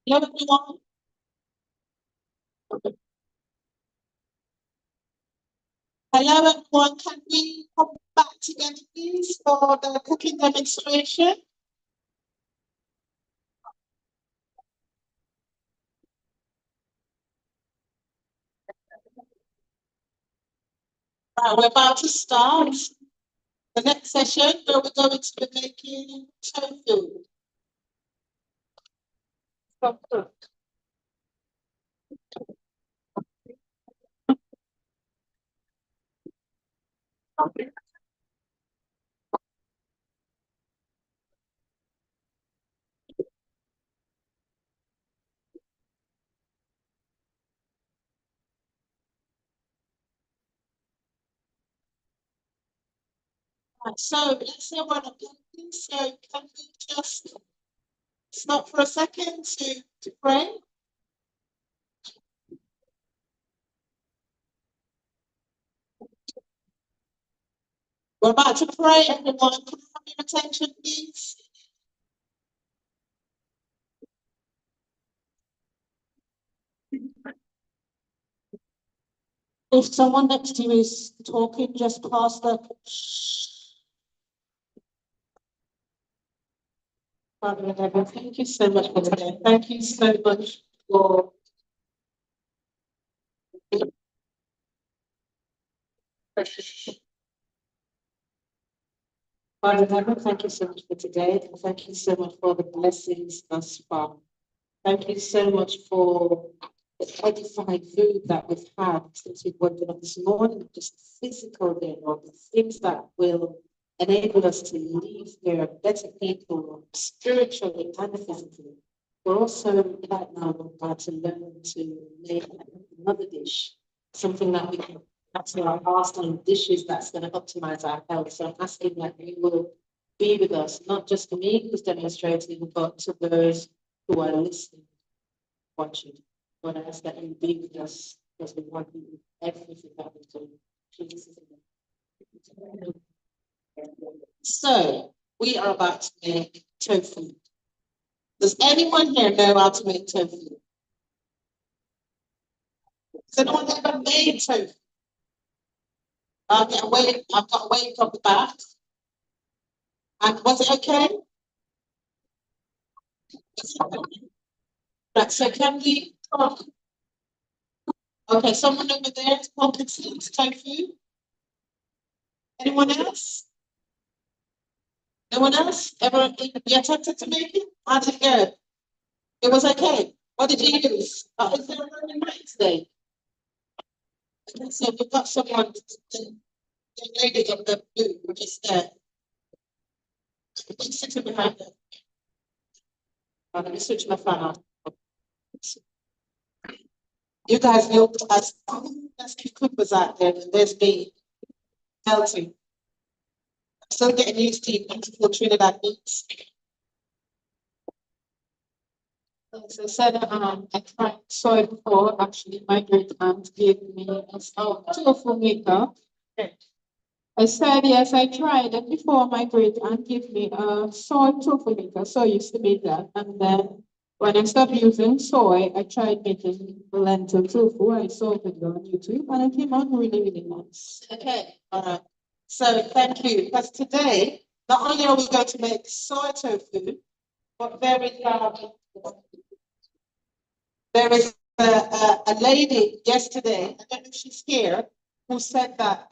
Hello, everyone. Hello, everyone. Can we come back together, please, for the cooking demonstration? Right, we're about to start the next session where we're going to be making tofu. Right, so let's say what I'm doing. So can we just stop for a second to pray? We're about to pray, everyone. Can you have your attention, please? If someone next to you is talking, just pass the Father in heaven, thank you so much for today. Thank you so much for Father in heaven, thank you so much for today. And thank you so much for the blessings thus far. Thank you so much for the edified food that we've had since we've woken up this morning, just physical day, Lord, the things that will enable us to leave here better people, spiritually and physically. We're also right now, Lord God, to learn to make another dish, something that we can add to our arsenal of dishes that's going to optimize our health. So I'm asking that you will be with us, not just for me who's demonstrating, but to those who are listening, watching. Lord, I ask that you be with us because we want you with everything that we do. Jesus' name. So we are about to make tofu. Does anyone here know how to make tofu? Has anyone ever made tofu? I've got a wave from the back. And was it okay? Right, so can we okay, someone over there is pumpkin seeds tofu? Anyone else? No one else ever be attempted to make it? How did it go? It was okay. What did you use? Is there a Roman night today? Okay, so we've got someone, the lady in the blue, which is there. She's sitting behind them. Let me switch my fan on. You guys looked as cucumbers out there, and there's me melting. I'm still getting used to beautiful Trinidad meats. So I said, I tried soy before. Actually, my great aunt gave me a tofu maker. I said, yes, I tried it before. My great aunt gave me a soy tofu maker. So I used to make that. And then when I stopped using soy, I tried making lentil tofu. I saw it on YouTube and it came out really, really nice. Okay, all right. So thank you. Because today, not only are we going to make soy tofu, but there is a lady yesterday, I don't know if she's here, who said that.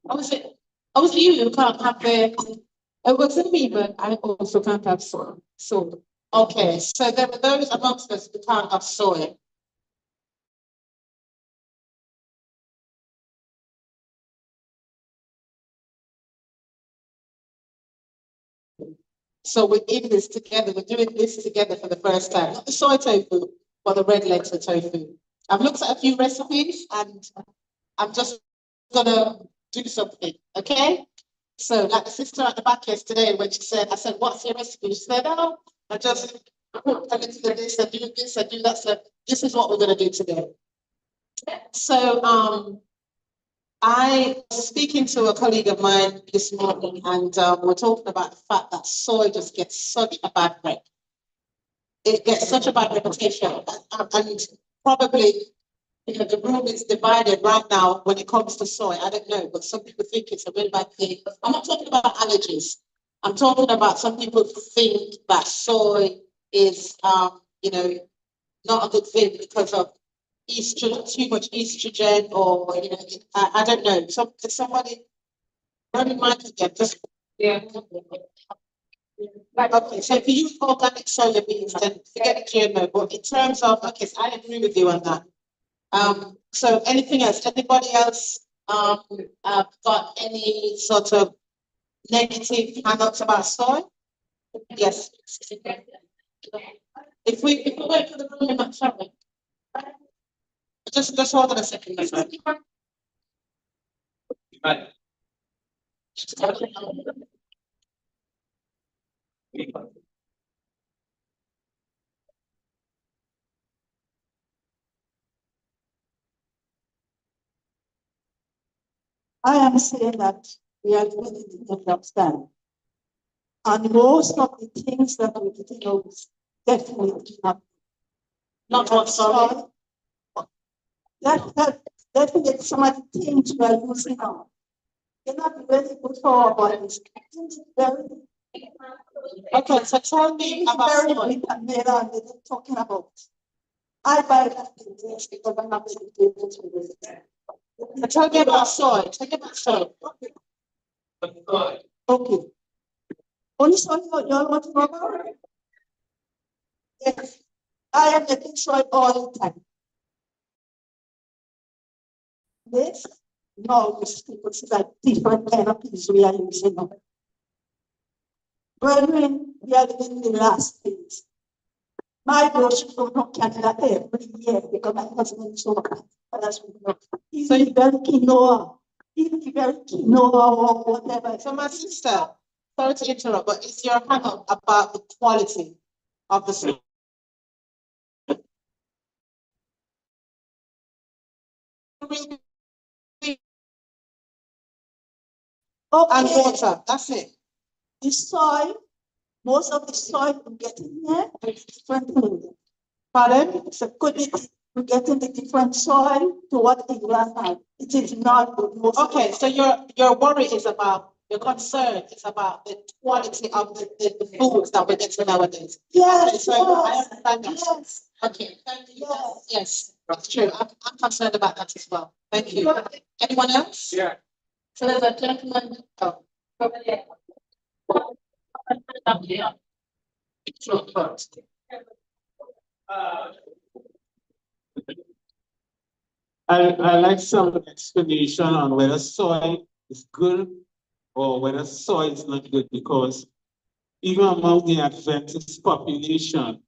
Was it you who can't have the, it wasn't me, but I also can't have soy. So, okay, so there were those amongst us who can't have soy. So we're in this together, we're doing this together for the first time, not the soy tofu, but the red lentil tofu. I've looked at a few recipes and I'm just gonna do something, okay? So like the sister at the back yesterday, when she said, I said, what's your recipe? She said, oh, I just put into this and do this and do that. So this is what we're gonna do today. So I was speaking to a colleague of mine this morning, and we're talking about the fact that soy just gets such a bad rep. It gets such a bad reputation, and probably the room is divided right now when it comes to soy. I don't know, but some people think it's a really bad thing. I'm not talking about allergies. I'm talking about some people think that soy is, not a good thing because of estrogen, too much estrogen, or I don't know. So somebody, very mindful again, just okay. So if you use organic soya beans, then forget the GMO. But in terms of okay, so I agree with you on that. So anything else? Anybody else got any sort of negative hang-ups about soy? Yes. If we wait for the room, I'm not sure. Just hold on a second. I am saying that we are doing it in understand. And most of the things that we did know definitely not what sorry. That definitely some of the things we are using now. They're not really good for our bodies. Okay, so tell me about soy. They're talking about. I buy that things because I'm not able to do it. So tell me about soy. Tell me about soy. Okay. Only soy you all want to know about? Yes. I am making soy all the time. This? No, it's like different kind of things we are using now. Brethren, we are living in the last days. My grocery go from Canada every year because my husband is so kind. So you very quinoa, even the very quinoa or whatever. So my sister, sorry to interrupt, but is your hang up about the quality of the soy? And water, that's it. The soil, most of the soil we get in here is different things. Pardon? So could it we getting the different soil to what it last time? It is not good. Okay, so your worry is about, your concern is about the quality of the foods that we're getting nowadays. Yes, So I understand that. yes. Okay, thank you. Yes, that's true. I'm concerned about that as well. Thank you. Anyone else? Yeah. So there's a gentleman. Oh. I like some explanation on whether soy is good or whether soy is not good, because even among the Adventist population,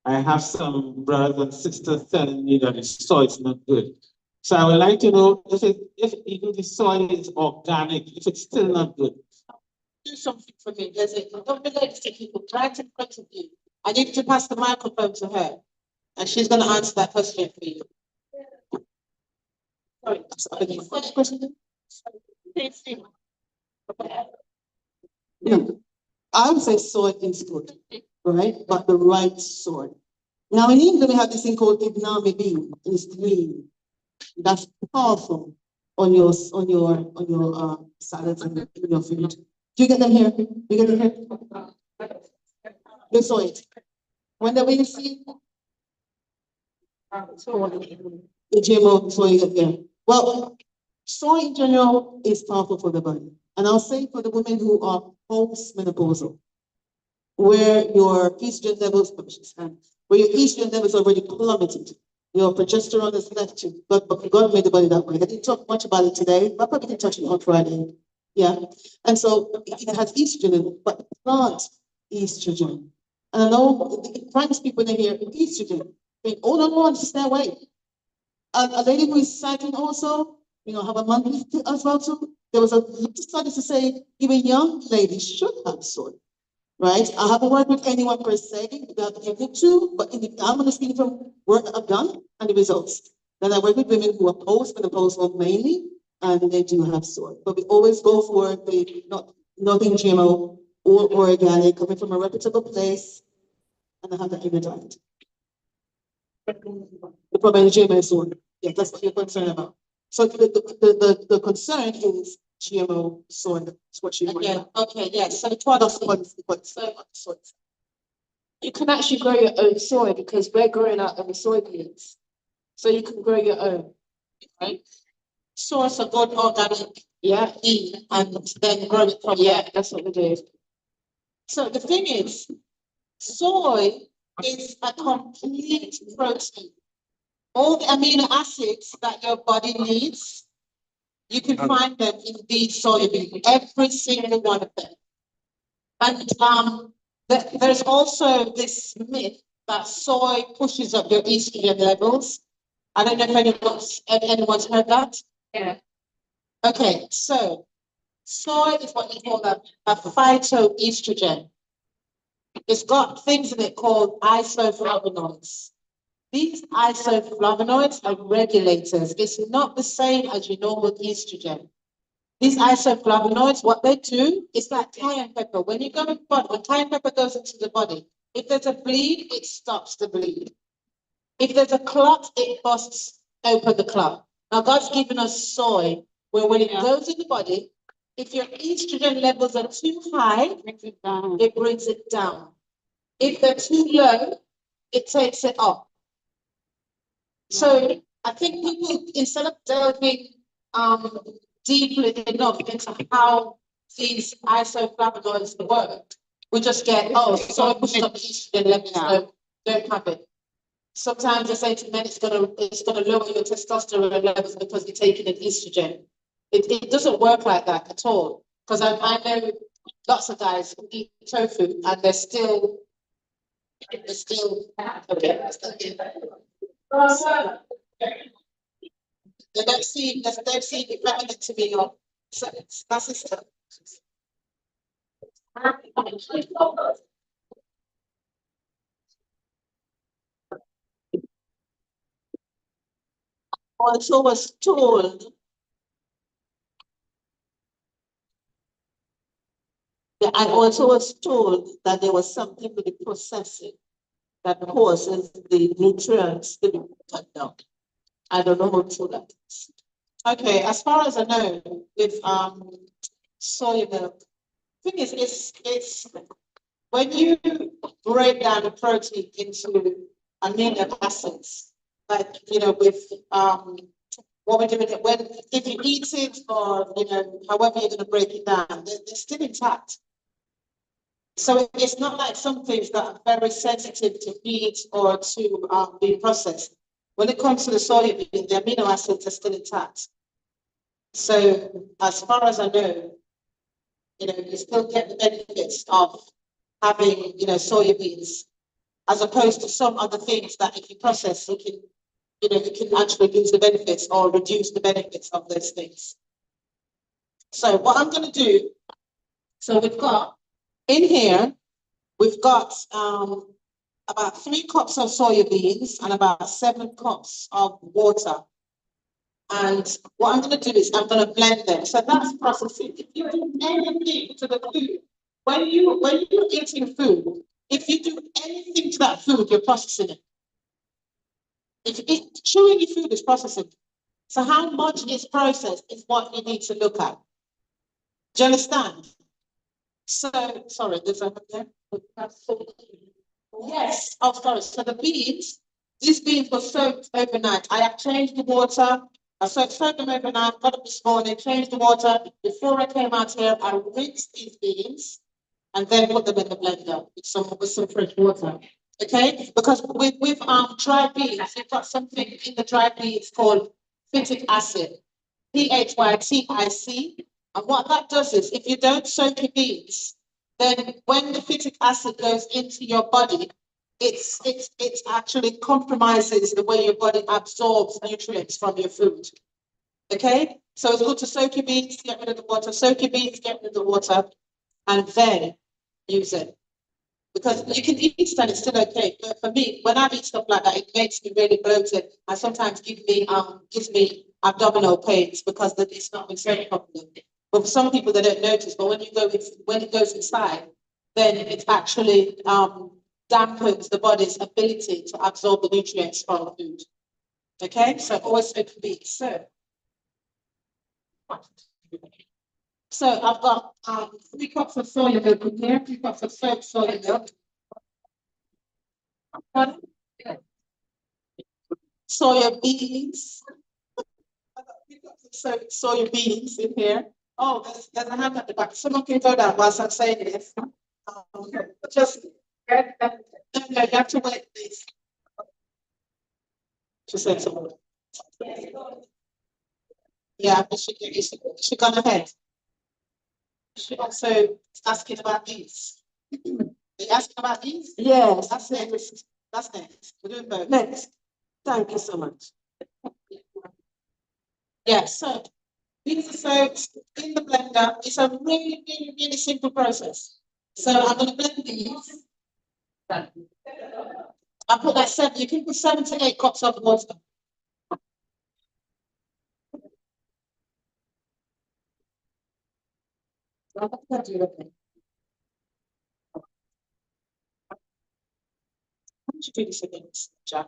I have some brothers and sisters telling me that the soy is not good. So I would like to know if even the soil is organic, if it's still not good. Do something for me. There's a lovely lady sitting right in front of you. I need to pass the microphone to her, and she's going to answer that question for you. Sorry, first question. No, I would say soy is good, right? But the right soy. Now in England we have this thing called Ignami bean, and it's green. That's powerful on your salads and in your food. Do you get them here? Do you get them here? You saw it. Whenever you see the GMO soy you get there. Well, soy in general is powerful for the body. And I'll say for the women who are postmenopausal, where your estrogen levels, already plummeted, your progesterone has left you. But God made the body that way. I didn't talk much about it today, but probably can touch it on Friday. Yeah. And so it has estrogen in it, but not estrogen. And I know it frightens people in here, estrogen. Think, oh no, stay away. A lady who is cycling also, have a monthly as well too. There was a study to say even young ladies should have soy, right? I haven't worked with anyone per se that I'm able to, but I'm going to speak from work I've done and the results. Then I work with women who are postmenopausal mainly, and they do have soy. But we always go for the nothing GMO or organic, coming from a reputable place, and I have that in the diet. The problem is GMO soy. Yeah, that's what you're concerned about. So the concern is GMO soy. That's what you want. Yeah, okay, yes. So That's what soy. you can actually grow your own soy because we're growing our own soybeans. So you can grow your own, right? Source a good organic Yeah, and then grow it from yeah, that's what we do. So the thing is, soy is a complete protein. All the amino acids that your body needs, you can find them in these soybeans, every single one of them. And there's also this myth that soy pushes up your estrogen levels. I don't know if anyone's heard that. Yeah. Okay, so soy is what you call a phytoestrogen. It's got things in it called isoflavonoids. These isoflavonoids are regulators. It's not the same as your normal estrogen. These isoflavonoids, what they do is like cayenne pepper. When cayenne pepper goes into the body, if there's a bleed, it stops the bleed. If there's a clot, it busts open the clot. Now God's given us soy, where when it goes in the body, if your estrogen levels are too high, it brings it down. If they're too low, it takes it up. So I think people, instead of delving deeply enough into how these isoflavonoids work, we just get, soy pushes up the estrogen levels, so don't have it. Sometimes they say to men it's gonna lower your testosterone levels because you're taking an estrogen. It doesn't work like that at all. Because I know lots of guys who eat tofu and they're still okay. They don't seem relevant to me or my sister. Also was told I also was told that there was something with the processing that causes the nutrients to be cut down. I don't know how true that is. Okay, as far as I know, with soy milk, thing is, it's when you break down the protein into amino acids, like with what we're doing if you eat it or however you're going to break it down, they're still intact. So it's not like some things that are very sensitive to heat or to be processed. When it comes to the soybean, the amino acids are still intact. So as far as I know, you still get the benefits of having, soybeans, as opposed to some other things that if you process, you can actually lose the benefits or reduce the benefits of those things. So what I'm going to do, so we've got in here, we've got about 3 cups of soybeans and about 7 cups of water. And what I'm going to do is I'm going to blend them. So that's processing. If you do anything to the food, when you're eating food, if you do anything to that food, you're processing it. Chewing your food is processing. So how much is processed is what you need to look at. Do you understand? So, sorry, there's a there. Yes, sorry. So the beans, these beans were soaked overnight. I have changed the water. I soaked them overnight, got up this morning, changed the water. Before I came out here, I rinsed these beans and then put them in the blender with some fresh water. Okay? Because with dried beans, you've got something in the dried beans called phytic acid, PHYTIC. And what that does is, if you don't soak your beans, then when the phytic acid goes into your body, it actually compromises the way your body absorbs nutrients from your food. Okay? So it's good to soak your beans, get rid of the water, soak your beans, get rid of the water, and then use it. Because you can eat it and it's still okay. But for me, when I eat stuff like that, it makes me really bloated and sometimes gives me abdominal pains because it's not exerting properly. But for some people, they don't notice. But when it goes inside, then it actually dampens the body's ability to absorb the nutrients from the food. Okay, so always open beets. So I've got 3 cups of soya milk in here, 3 cups of soya milk. Soya beans. I've got 3 cups of soya beans in here. Oh, there's a hand at the back. Someone can go down whilst I'm saying this. Just no, you have to wait, please. She said something. Yeah, she gone ahead. She also asking about these. Are you asking about these? Yes, That's next. That's next. We're doing both. next. Thank you so much. Yeah, so these are soaked in the blender. It's a really, really, really simple process. So I'm going to blend these. I put like 7, you can put 7 to 8 cups of water. How much do this again, Jack?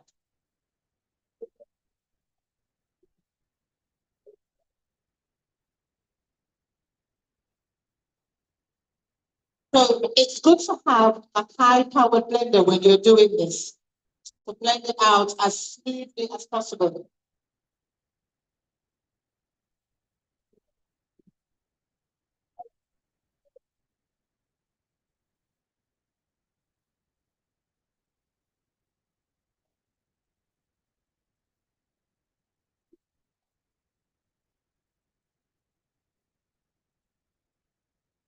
So it's good to have a high-powered blender when you're doing this, to blend it out as smoothly as possible.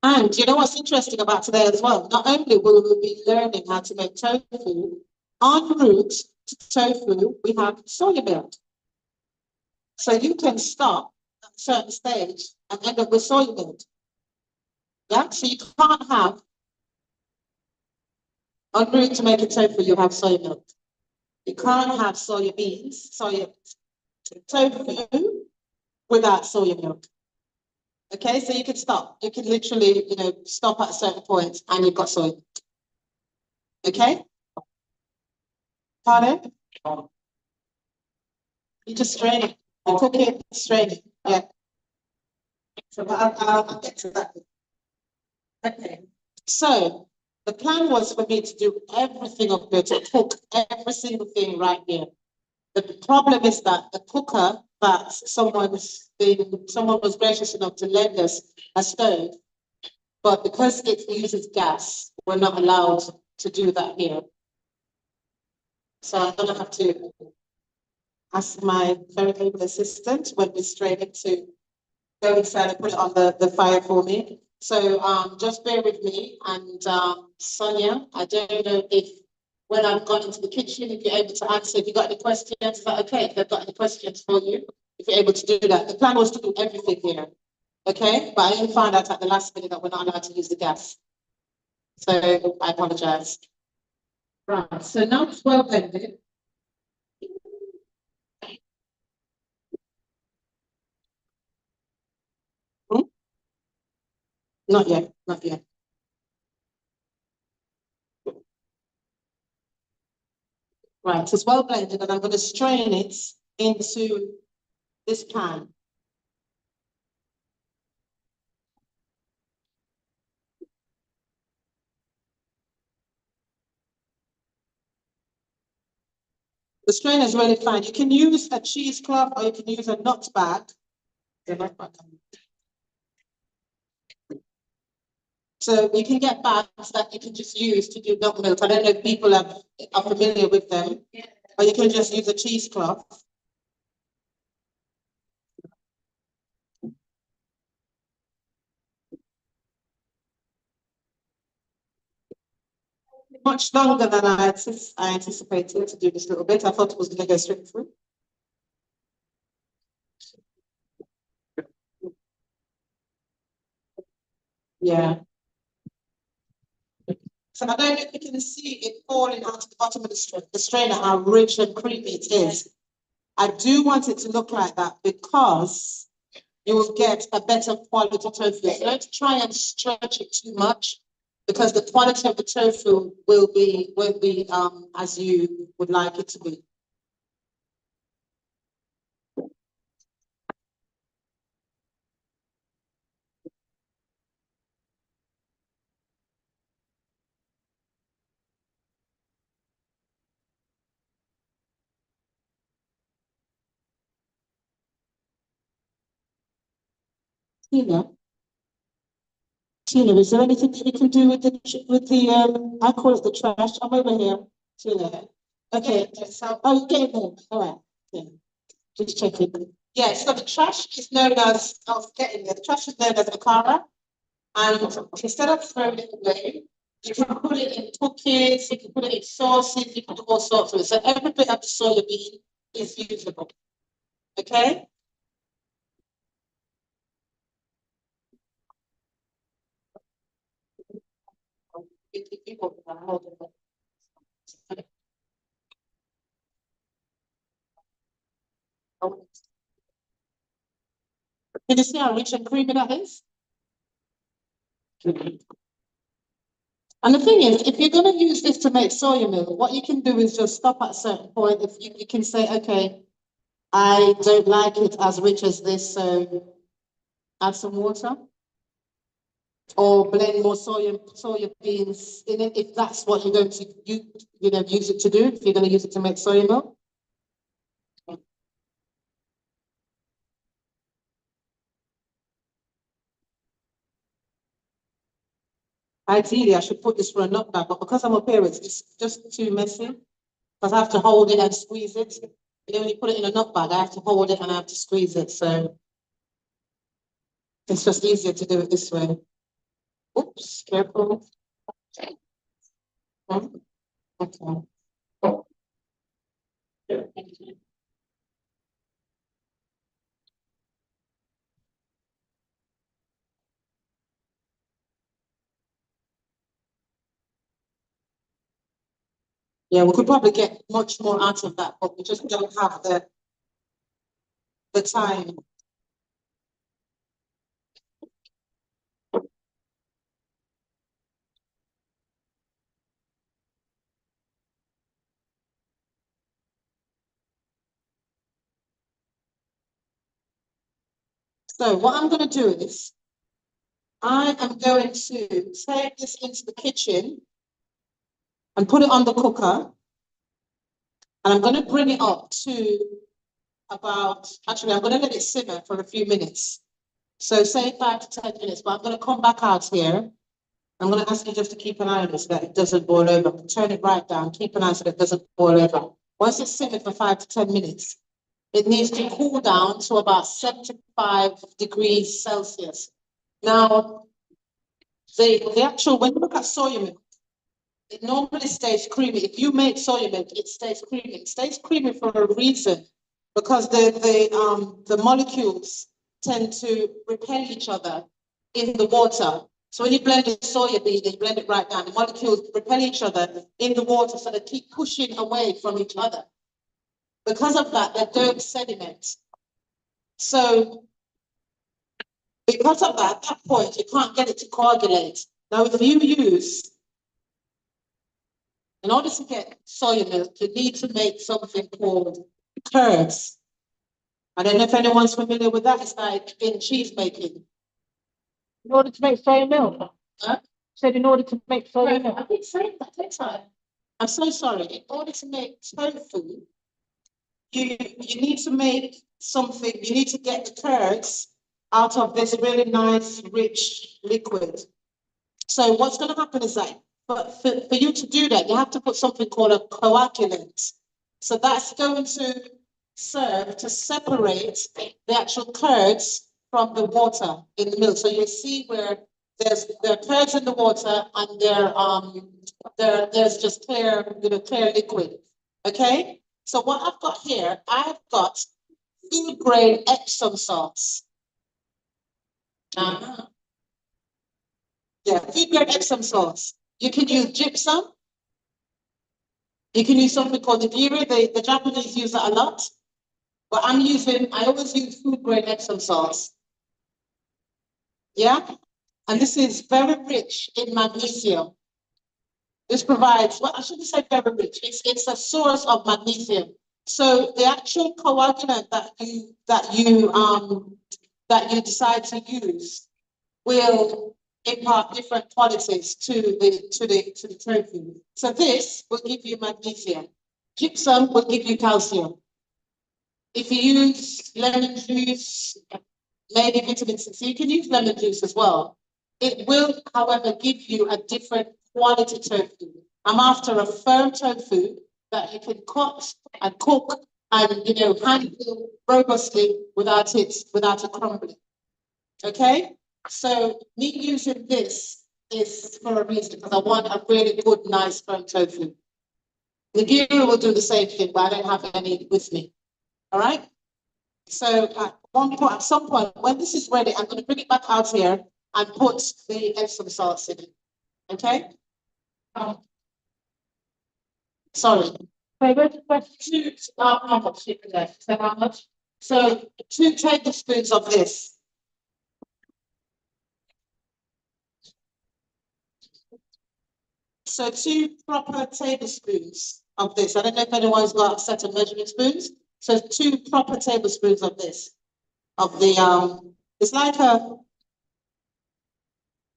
And you know what's interesting about today as well? Not only will we be learning how to make tofu, en route to tofu, we have soya milk. So you can stop at a certain stage and end up with soya milk. Yeah, so you can't have, en route to making tofu, you have soya milk. You can't have soya beans, tofu without soya milk. Okay, so you can stop. You can literally, stop at a certain point and you've got soy. Okay? Pardon? You just strain it. You cook it, strain it. Yeah. So I'll get to that. Okay. So the plan was for me to do everything up here, to cook every single thing right here. The problem is that the cooker that someone was gracious enough to lend us a stove, but because it uses gas, we're not allowed to do that here. So I'm gonna have to ask my very able assistant when we strain it to go inside and put it on the fire for me. So just bear with me. And Sonia, I don't know if when I've gone into the kitchen, if you're able to answer, if you've got any questions, is that okay? If they've got any questions for you, if you're able to do that. The plan was to do everything here. Okay, but I only found out at the last minute that we're not allowed to use the gas. So I apologize. Right, so now it's well blended. Not yet, not yet. Right, it's well blended and I'm going to strain it into this pan. The strainer is really fine. You can use a cheesecloth or you can use a nut bag. So you can get bags that you can just use to do nut milk. I don't know if people are familiar with them, or you can just use a cheesecloth. Much longer than I anticipated to do this little bit. I thought it was going to go straight through. Yeah. So I don't know if you can see it falling onto the bottom of the strainer, how rich and creamy it is. I do want it to look like that because you will get a better quality tofu. So don't try and stretch it too much because the quality of the tofu won't be as you would like it to be. Tina, is there anything that you can do with I call it the trash. I'm over here. Tina. Okay. So, oh, you get it there. All right. Yeah. Just checking. Yeah, so the trash is known as, I was getting there, the trash is known as akara. And instead of throwing it away, you can put it in cookies, you can put it in sauces, you can do all sorts of it. So every bit of the soya bean is usable. Okay? Can you see how rich and creamy that is? And the thing is, if you're going to use this to make soya milk, what you can do is just stop at a certain point. If you can say, okay, I don't like it as rich as this, so add some water. Or blend more soya beans in it, if that's what you're going to use it to do, if you're going to use it to make soya milk. Ideally, I should put this for a knockback, but because I'm a parent, it's just too messy. Because I have to hold it and squeeze it. You know, when you put it in a knockback, I have to hold it and I have to squeeze it. So it's just easier to do it this way. Oops, careful. Okay. Yeah, we could probably get much more out of that, but we just don't have the time. So what I'm going to do is, I am going to take this into the kitchen and put it on the cooker. And I'm going to bring it up to actually, I'm going to let it simmer for a few minutes. So say 5 to 10 minutes, but I'm going to come back out here. I'm going to ask you just to keep an eye on this, so that it doesn't boil over. Turn it right down, keep an eye so that it doesn't boil over. Once it's simmered for 5 to 10 minutes, it needs to cool down to about 75 degrees Celsius. Now, the actual, when you look at soya milk, it normally stays creamy. If you make soya milk, it stays creamy. It stays creamy for a reason, because the molecules tend to repel each other in the water. So when you blend the soya bean, you blend it right down. The molecules repel each other in the water, so they keep pushing away from each other. Because of that, they don't sediment. So because of that, at that point, you can't get it to coagulate. Now, if you use, in order to get soya milk, you need to make something called curds. I don't know if anyone's familiar with that. It's like in cheese making. In order to make soya milk. Huh? Said in order to make soya milk. I've been saying that, didn't I? I'm so sorry. In order to make tofu, you need to make something, you need to get the curds out of this really nice, rich liquid. So what's going to happen is that for you to do that, you have to put something called a coagulant. So that's going to serve to separate the actual curds from the water in the milk. So you see where there are curds in the water and there's just clear, clear liquid. Okay? So what I've got here, I've got food grade Epsom salts. Yeah, food grade Epsom salts. You can use gypsum. You can use something called ibiri. The Japanese use that a lot. But I always use food grade Epsom salts. Yeah? And this is very rich in magnesium. This provides, well, I shouldn't say very rich, it's a source of magnesium. So the actual coagulant that you decide to use will impart different qualities to the tofu. So this will give you magnesium. Gypsum will give you calcium. If you use lemon juice, maybe vitamin C, so you can use lemon juice as well. It will, however, give you a different quality tofu. I'm after a firm tofu that you can cut and cook and handle robustly without it crumbling. Okay? So me using this is for a reason, because I want a really good, nice firm tofu. The guru will do the same thing, but I don't have any with me. All right? So at some point, when this is ready, I'm going to bring it back out here and put the Epsom salts in it. Okay? Sorry. Can I go to question? How much? So how much? So 2 tablespoons of this. So 2 proper tablespoons of this. I don't know if anyone's got a set of measuring spoons. So 2 proper tablespoons of this. Of the it's like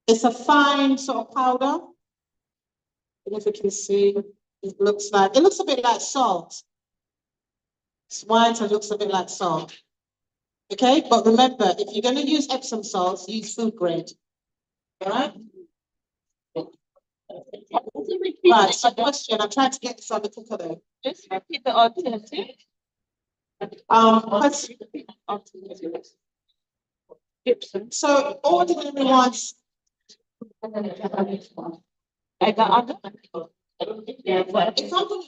it's a fine sort of powder. I don't know if you can see. It looks a bit like salt. It's white and looks a bit like salt. Okay, but remember, if you're going to use Epsom salts, use food grade. All right? Right, so question, I'm trying to get this on the cooker though. Just repeat the alternative. Question. Gypsum. So ordinary ones, I got other. if I'm gonna,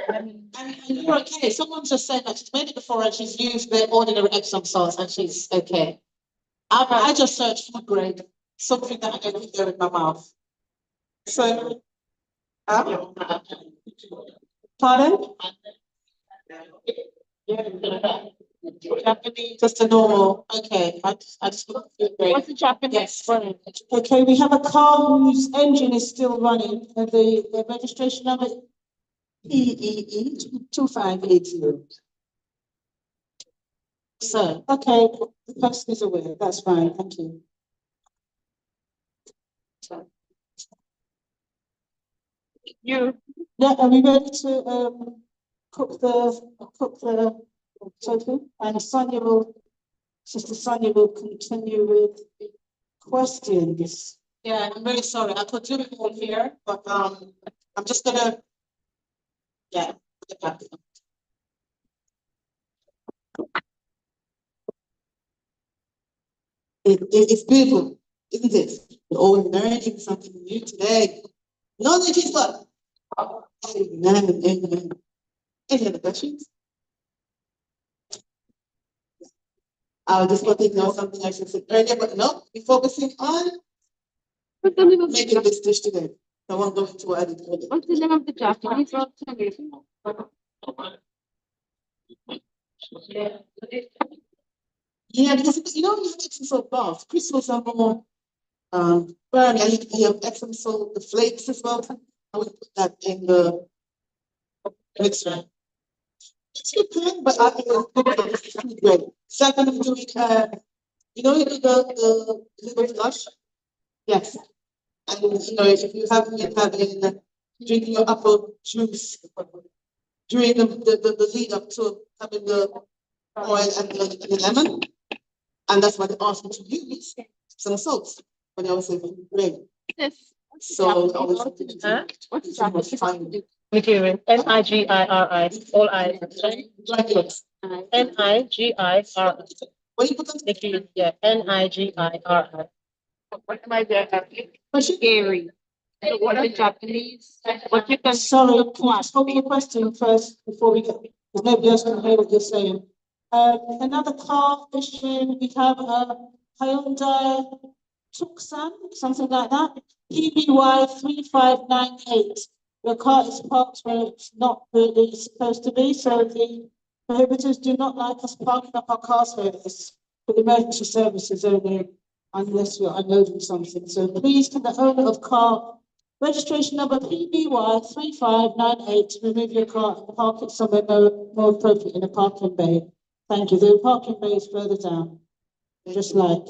and you're okay, someone just said that she's made it before and she's used the ordinary Epsom salts and she's okay. I just searched food grade, something that I don't think go in my mouth. So, pardon? Japanese, just a normal, okay, I just look at food grade. What's the Japanese? Yes. Word? Okay, we have a car whose engine is still running, and the registration number PEE 2580. So, okay, the person is aware, that's fine, thank you. You. Yeah, are we ready to cook the tofu? And Sister Sonia will continue with questions. Yeah, I'm really sorry, I could do it all here, but I'm just gonna, yeah, put it back. It's beautiful, isn't it? We're all learning something new today. Knowledge is what? Amen, amen. Any other questions? I was just going to know something I should say earlier, but no, we're focusing on making this dish today. I won't go into what I did earlier. What's the name of the Japanese alternative? Yeah, because you have Epsom salt bath. Crystals are more burn, and you have Epsom salt, the flakes as well. I would put that in the mixer. It's good pan, but I will put it in the food grade. So I'm going to do it, you do the liver flush? Yes. And if you have been drinking your apple juice during the lead up to having the oil and the lemon, and that's what they asked me to use, some salts, when I was saying great. This. So I was What's fine. Nigerian. Nigiri. All I. Dry clothes. Nigiri. What do you put on? Nigerian. Yeah. Nigiri. What am I there? Scary. So what are the Japanese? What you can. Sorry, can you just hold me a question first before we go? Because nobody else can hear what you're saying. Another car issue, we have a Hyundai Tucson, something like that. PBY 3598. The car is parked where it's not really supposed to be, so the Prohibitors do not like us parking up our cars for this, for emergency services only, unless we're unloading something. So please, can the owner of car registration number PBY 3598 remove your car and park it somewhere more appropriate in a parking bay. Thank you. The parking bay is further down, just like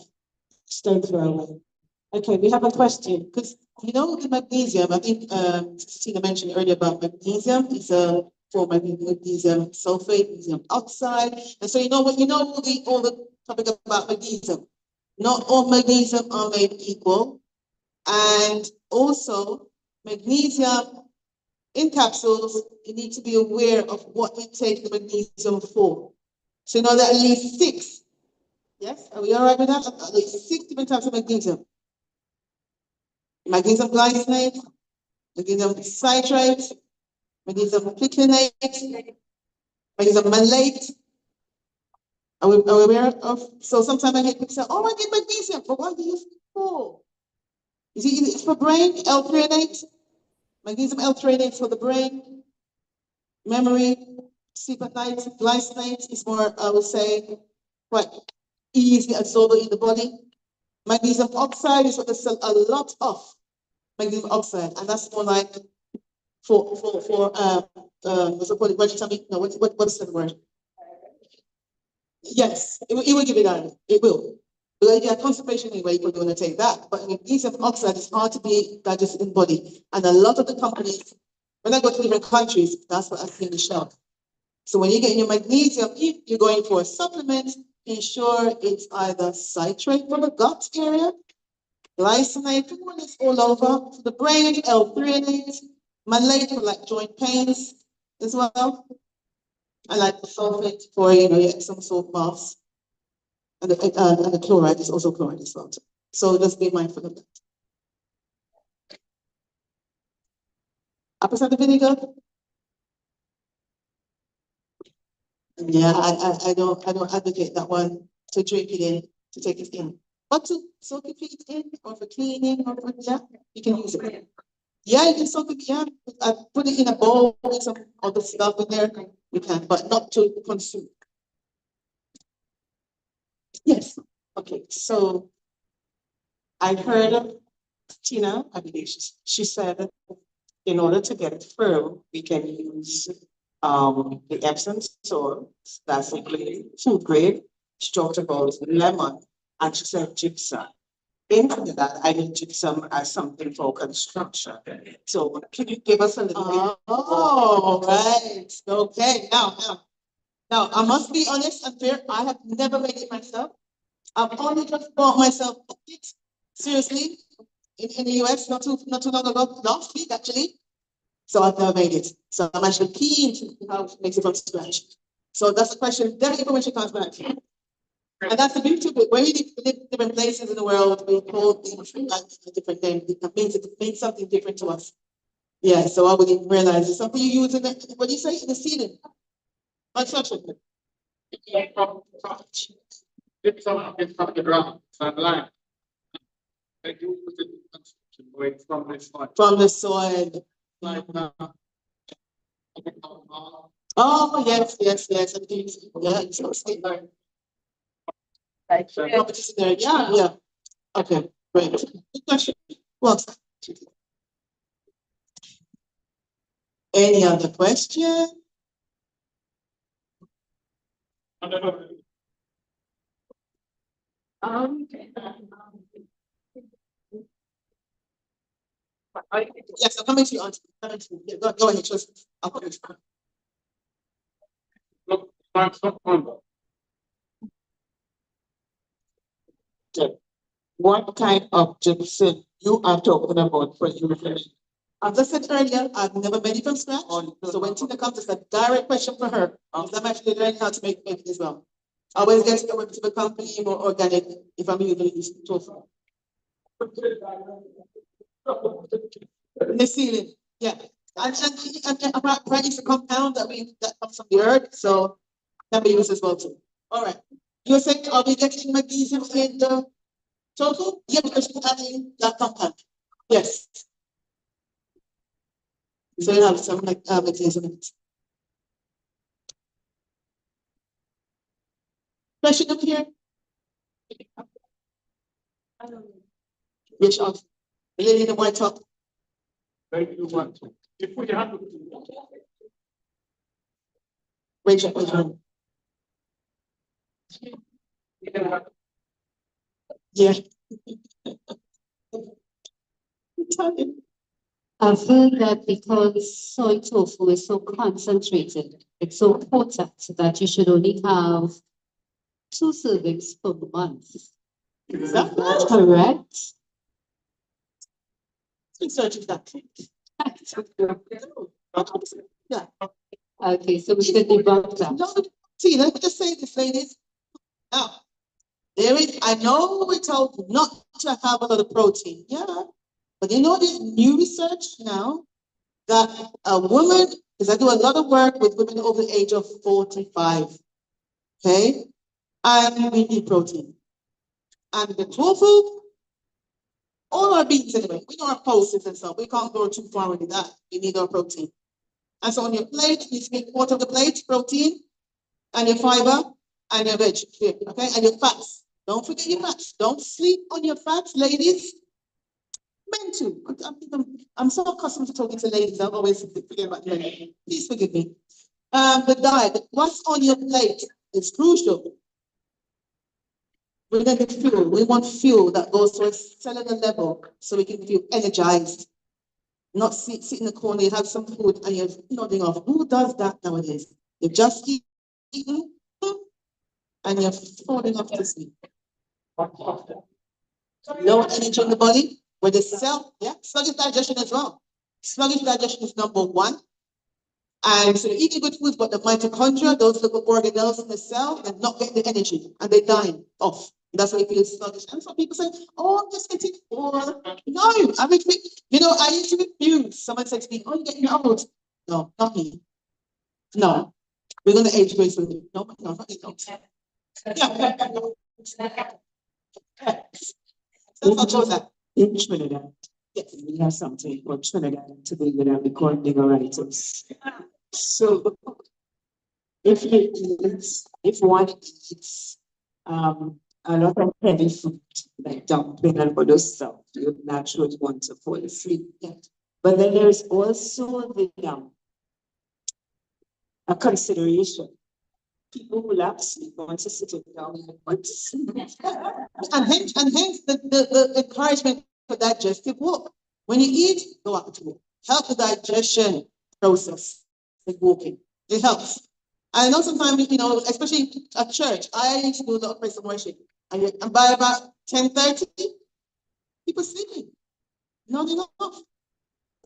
stone throw away. Okay, we have a question. Because you know the magnesium, I think Tina mentioned earlier about magnesium. It's a form of magnesium sulfate, magnesium oxide. And so you know what, all the topic about magnesium. Not all magnesium are made equal. And also magnesium in capsules, you need to be aware of what you take the magnesium for. So you know that at least 6. Yes, are we all right with that? At least 6 different types of magnesium. Magnesium glycinate, magnesium citrate, magnesium picolinate, magnesium malate. Are we aware of? So sometimes I hear people say, oh, I get magnesium, but what do you use it for? It's for brain, L-threonate. Magnesium L-threonate for the brain, memory, sleep at night. Glycinate is more, I would say, quite easily absorbable in the body. Magnesium oxide is what they sell a lot of. Magnesium oxide, and that's more like for what's it called? What's the word? Yes, it will give it iron. It will. But if you have constipation anyway, you're going to take that. But magnesium oxide is hard to be digested in the body, and a lot of the companies, when I go to different countries, that's what I see in the shelf. So when you're getting your magnesium, if you're going for a supplement, ensure it's either citrate for the gut area, glycinate, one is all over for the brain, L-threonate, malate for like joint pains as well. I like the sulfate for some sort of baths. And the chloride is also chloride as well. So just be mindful of that. Apple cider vinegar. Yeah, I don't advocate that one to drink it in, to take it in. But to soak it in, or for cleaning, or for, yeah, you can use it. Yeah, you can soak it, yeah. I put it in a bowl with some other stuff in there. You can, but not to consume. Yes. Okay, so I heard Tina, I believe she said, in order to get it firm, we can use the Epsom salt, that's basically food grade. She talked about lemon, and she said gypsum. In Trinidad, I need gypsum as something for construction. So can you give us a little bit? Oh, right. Okay, now I must be honest and fair. I have never made it myself. I've only just bought myself a kit. Seriously, in the US, not too long ago, last week actually. So I've never made it. So I'm actually keen to see how it makes it from scratch. So that's the question. Then information comes back. And that's the beauty of it. When we live in different places in the world, we call things like a different name. It means something different to us. Yeah, so I wouldn't realize it's something you use in the, what do you say, in the ceiling? Construction. It's from the ground, sunlight. I do put it in construction, going from the soil. From the soil. Like Oh, yes. Yeah, properties there. Yeah. Okay, great. Good question. Well, any other question? Yes, I'm coming to you, Auntie. Yeah, go ahead, just. I'll put it. look, What kind of gypsum you are talking about for you? As I said earlier, I've never made it from scratch. So when Tina comes, it's a direct question for her. Because I'm actually learning how to make it as well. I always get to go to the company more organic if I'm using this tofu. The ceiling, yeah. And apparently it's a compound that comes from the earth, so can be used as well too. All right. You're saying, are we getting magnesium in the tofu? Yeah, because you're adding that compound. Yes. So you have some magnesium in it. Question up here? Yes, the lady in the white top. If we have. Rachel, Rachel. Yeah. I've heard that because soy tofu is so concentrated, it's so potent that you should only have 2 servings per month. Is that Correct? research is that? Yeah. Okay, so we should debunk that. No, see, let me just say this, ladies. Now, there is, I know we're told not to have a lot of protein, yeah. But you know, there's new research now that a woman, because I do a lot of work with women over the age of 45, okay? And we need protein. And the tofu, all our beans anyway, we know our pulses and stuff. We can't go too far into that. We need our protein. And so on your plate, you make a quarter of the plate, protein, and your fiber, and your veg, okay? And your fats. Don't forget your fats. Don't sleep on your fats, ladies. Men too. I'm so accustomed to talking to ladies, I always forget about men. Please forgive me. The diet, what's on your plate is crucial. We're going to fuel. We want fuel that goes to a cellular level so we can feel energized. Not sit in the corner, you have some food and you're nodding off. Who does that nowadays? You've just eaten and you're falling off to sleep. Low energy in the body, with the cell, yeah, sluggish digestion as well. Sluggish digestion is number 1. And so you're eating good foods, but the mitochondria, those little organelles in the cell, they're not getting the energy and they're dying off. That's why you feel sluggish. And some people say, oh, I'm just getting poor. No, I mean, you know, I used to refuse. Someone said to me, oh, you're getting old. No, not me. No, we're going to age gracefully. No, not me. No. In Trinidad, we have something called Trinidad to be without the called niggeritis. So if one eats a lot of heavy food, like dumpling and other stuff, you would naturally want to fall asleep. But then there is also the a consideration. People who lack sleep want to sit down and want to sleep. And hence the encouragement for digestive work. When you eat, go out to walk. Help the digestion process, like walking. It helps. I know sometimes, you know, especially at church, I used to do a lot of praise and worship. And by about 10:30, people sleeping. Not enough.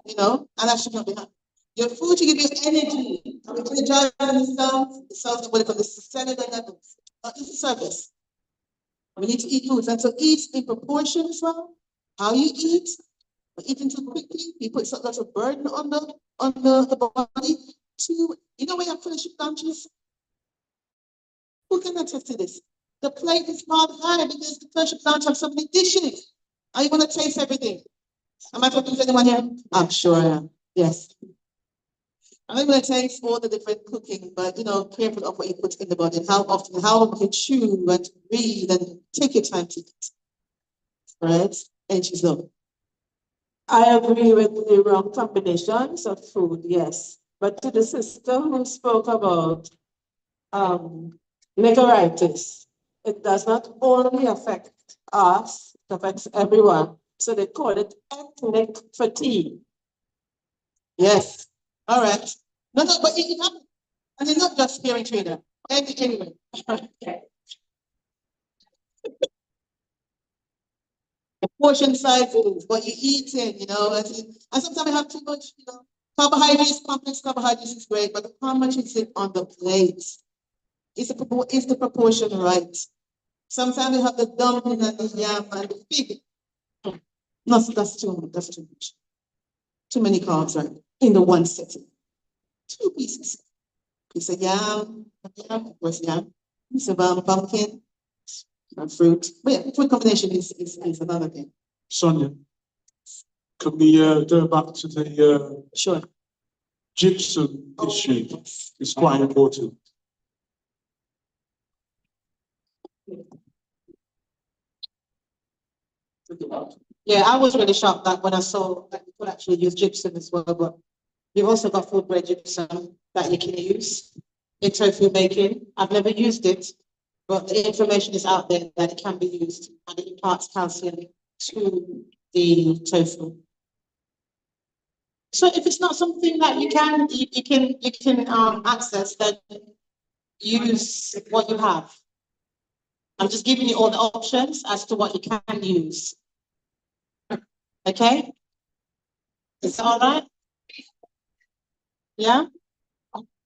You know, and that should not be happening. Your food should give you energy. Energize the cells from the cellular levels, not just the surface. We need to eat foods, and so eat in proportion as well. How you eat, but eating too quickly, you put lots of burden on the body. You know when you finish lunches? Who can attest to this? The plate is not high because the first lunch have so many dishes. Are you going to taste everything? Am I talking to anyone here? I'm sure I am. Yes. I'm not going to taste all the different cooking, but, you know, careful of what you put in the body and how often, how long you chew and breathe and take your time to eat. Right? And she's low. I agree with the wrong combinations of food, yes. But to the sister who spoke about niggeritis, it does not only affect us, it affects everyone. So they call it ethnic fatigue. Yes. All right. No, but it happens. And it's not just here in Trinidad. Anyway. Portion sizes, what you're eating, you know, and sometimes we have too much, you know, carbohydrates, complex carbohydrates is great, but how much is it on the plate? Is the proportion right? Sometimes we have the dumpling and the yam and the pig. No, that's too much. That's too much. Too many carbs, right? In the one setting. 2 pieces. Piece of yam, where's yam? Piece of pumpkin, and fruit. But yeah, food combination is another thing. Sonia, can we go back to the Sure. gypsum issue? It's quite important. Yeah, I was really shocked that when I saw that you could actually use gypsum as well, but you've also got food grade gypsum that you can use in tofu making. I've never used it, but the information is out there that it can be used and it imparts calcium to the tofu. So if it's not something that you can access, then use what you have. I'm just giving you all the options as to what you can use. Okay? Is that all right? Yeah?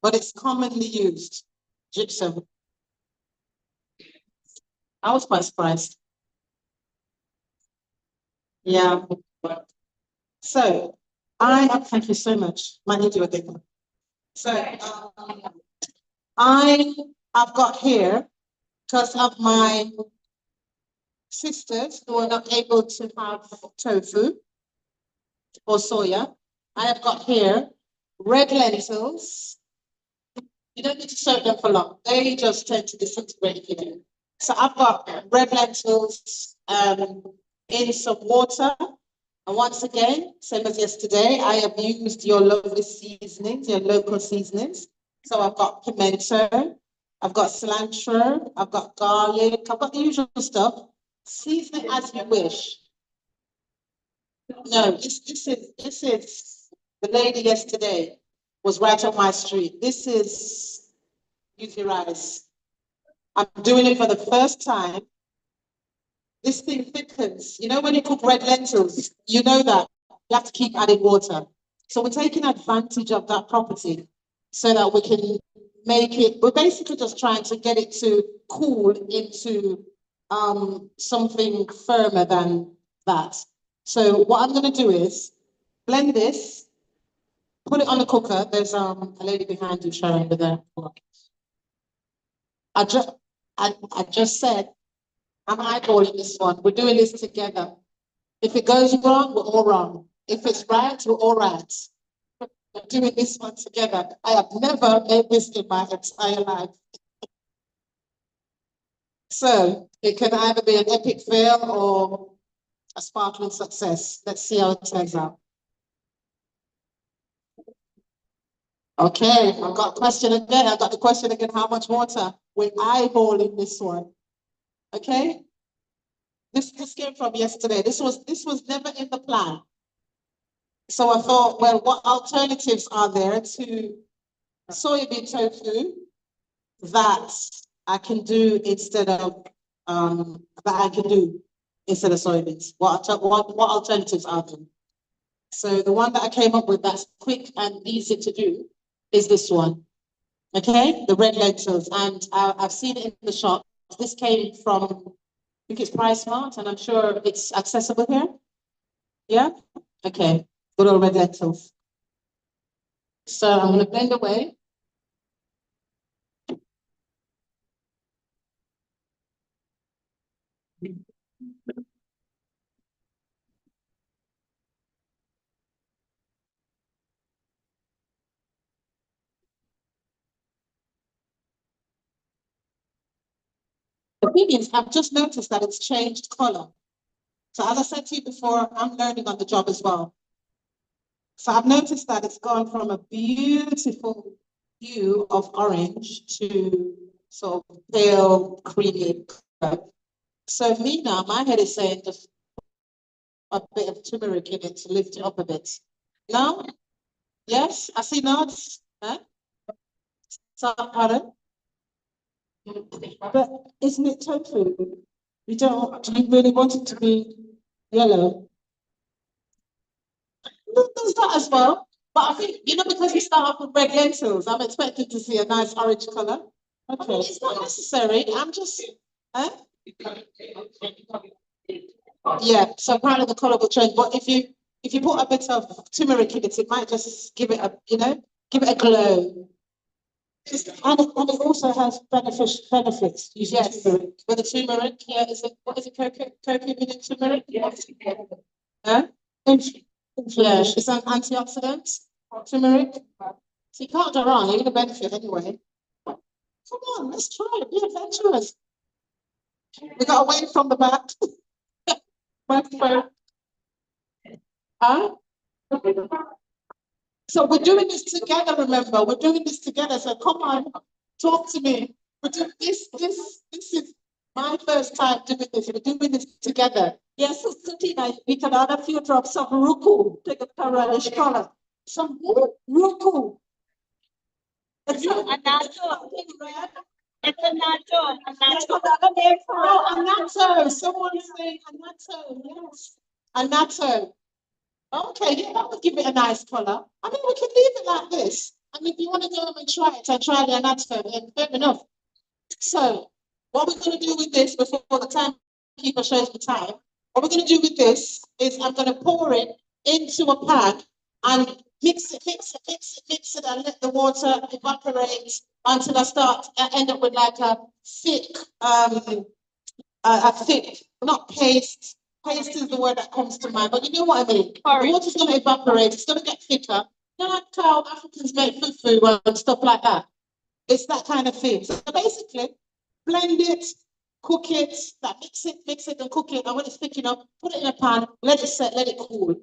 But it's commonly used, gypsum. I was quite surprised. Yeah. So thank you so much. Might need you again. So I've got here, because of my sisters who are not able to have tofu or soya, I have got here red lentils. You don't need to soak them for long. They just tend to disintegrate here. So I've got red lentils in some water. And once again, same as yesterday, I have used your lovely seasonings, your local seasonings. So I've got pimento, I've got cilantro, I've got garlic, I've got the usual stuff. Season it as you wish. No, this is the lady yesterday was right up my street. This is use your eyes. I'm doing it for the first time. This thing thickens. You know when you cook red lentils, you know that you have to keep adding water. So we're taking advantage of that property so that we can make it, we're basically just trying to get it to cool into something firmer than that. So what I'm going to do is blend this, put it on the cooker. There's a lady behind you, Sharon, over there. I just said, I'm eyeballing this one. We're doing this together. If it goes wrong, we're all wrong. If it's right, we're all right. We're doing this one together. I have never made this in my entire life. So it can either be an epic fail or a sparkling success. Let's see how it turns out. Okay, I've got a question again. I've got the question again, how much water? We're eyeballing this one. Okay? This came from yesterday. This was never in the plan. So I thought, well, what alternatives are there to soybean tofu that I can do instead of soybeans? What alternatives are there? So the one that I came up with that's quick and easy to do is this one. Okay, the red lentils, and I've seen it in the shop. This came from, I think it's Price Smart, and I'm sure it's accessible here. Yeah. Okay. Good old red lentils. So I'm going to blend away. The thing is, I've just noticed that it's changed color. So as I said to you before, I'm learning on the job as well. So I've noticed that it's gone from a beautiful hue of orange to sort of pale, creamy color. So me now, my head is saying just a bit of turmeric in it to lift it up a bit. Now, yes, I see nods. Huh? So, pardon? But isn't it tofu? Do you really want it to be yellow? There's that as well. But I think, because we start off with red lentils, I'm expecting to see a nice orange color. Okay. It's not necessary. I'm just, huh? Yeah, so apparently the color will change. But if you put a bit of turmeric in it, it might just give it give it a glow. And it also has benefits using turmeric. With the turmeric, yeah, what is it, curcumin and turmeric? Yes. Huh? Yeah, it's an antioxidant, turmeric. So you can't go wrong, you're going to benefit anyway. Come on, let's try it, be adventurous. We got away from the back. Microphone. Huh? So we're doing this together, remember? We're doing this together. So come on, talk to me. We're doing this is my first time doing this. We're doing this together. Yes, Sister Tina, we can add a few drops of ruku, take a relish color. Some Ruku. It's A nacho. It's a nacho. A That's nacho. another name for it. Oh, annatto. Someone's saying annatto. Yes. Annatto. Okay, yeah, that would give it a nice color. I mean, we can leave it like this. And if you want to go and try it, I try the annatto, then fair enough. So, what we're going to do with this before the timekeeper shows the time, what we're going to do with this is I'm going to pour it into a pan and mix it, and let the water evaporate until I end up with like a thick, not paste. Paste is the word that comes to mind, but you know what I mean. The water's going to evaporate. It's going to get thicker. You know, like how Africans make fufu and stuff like that. It's that kind of thing. So basically, blend it, cook it, mix it, and cook it. And when it's thick enough, put it in a pan, let it set, let it cool.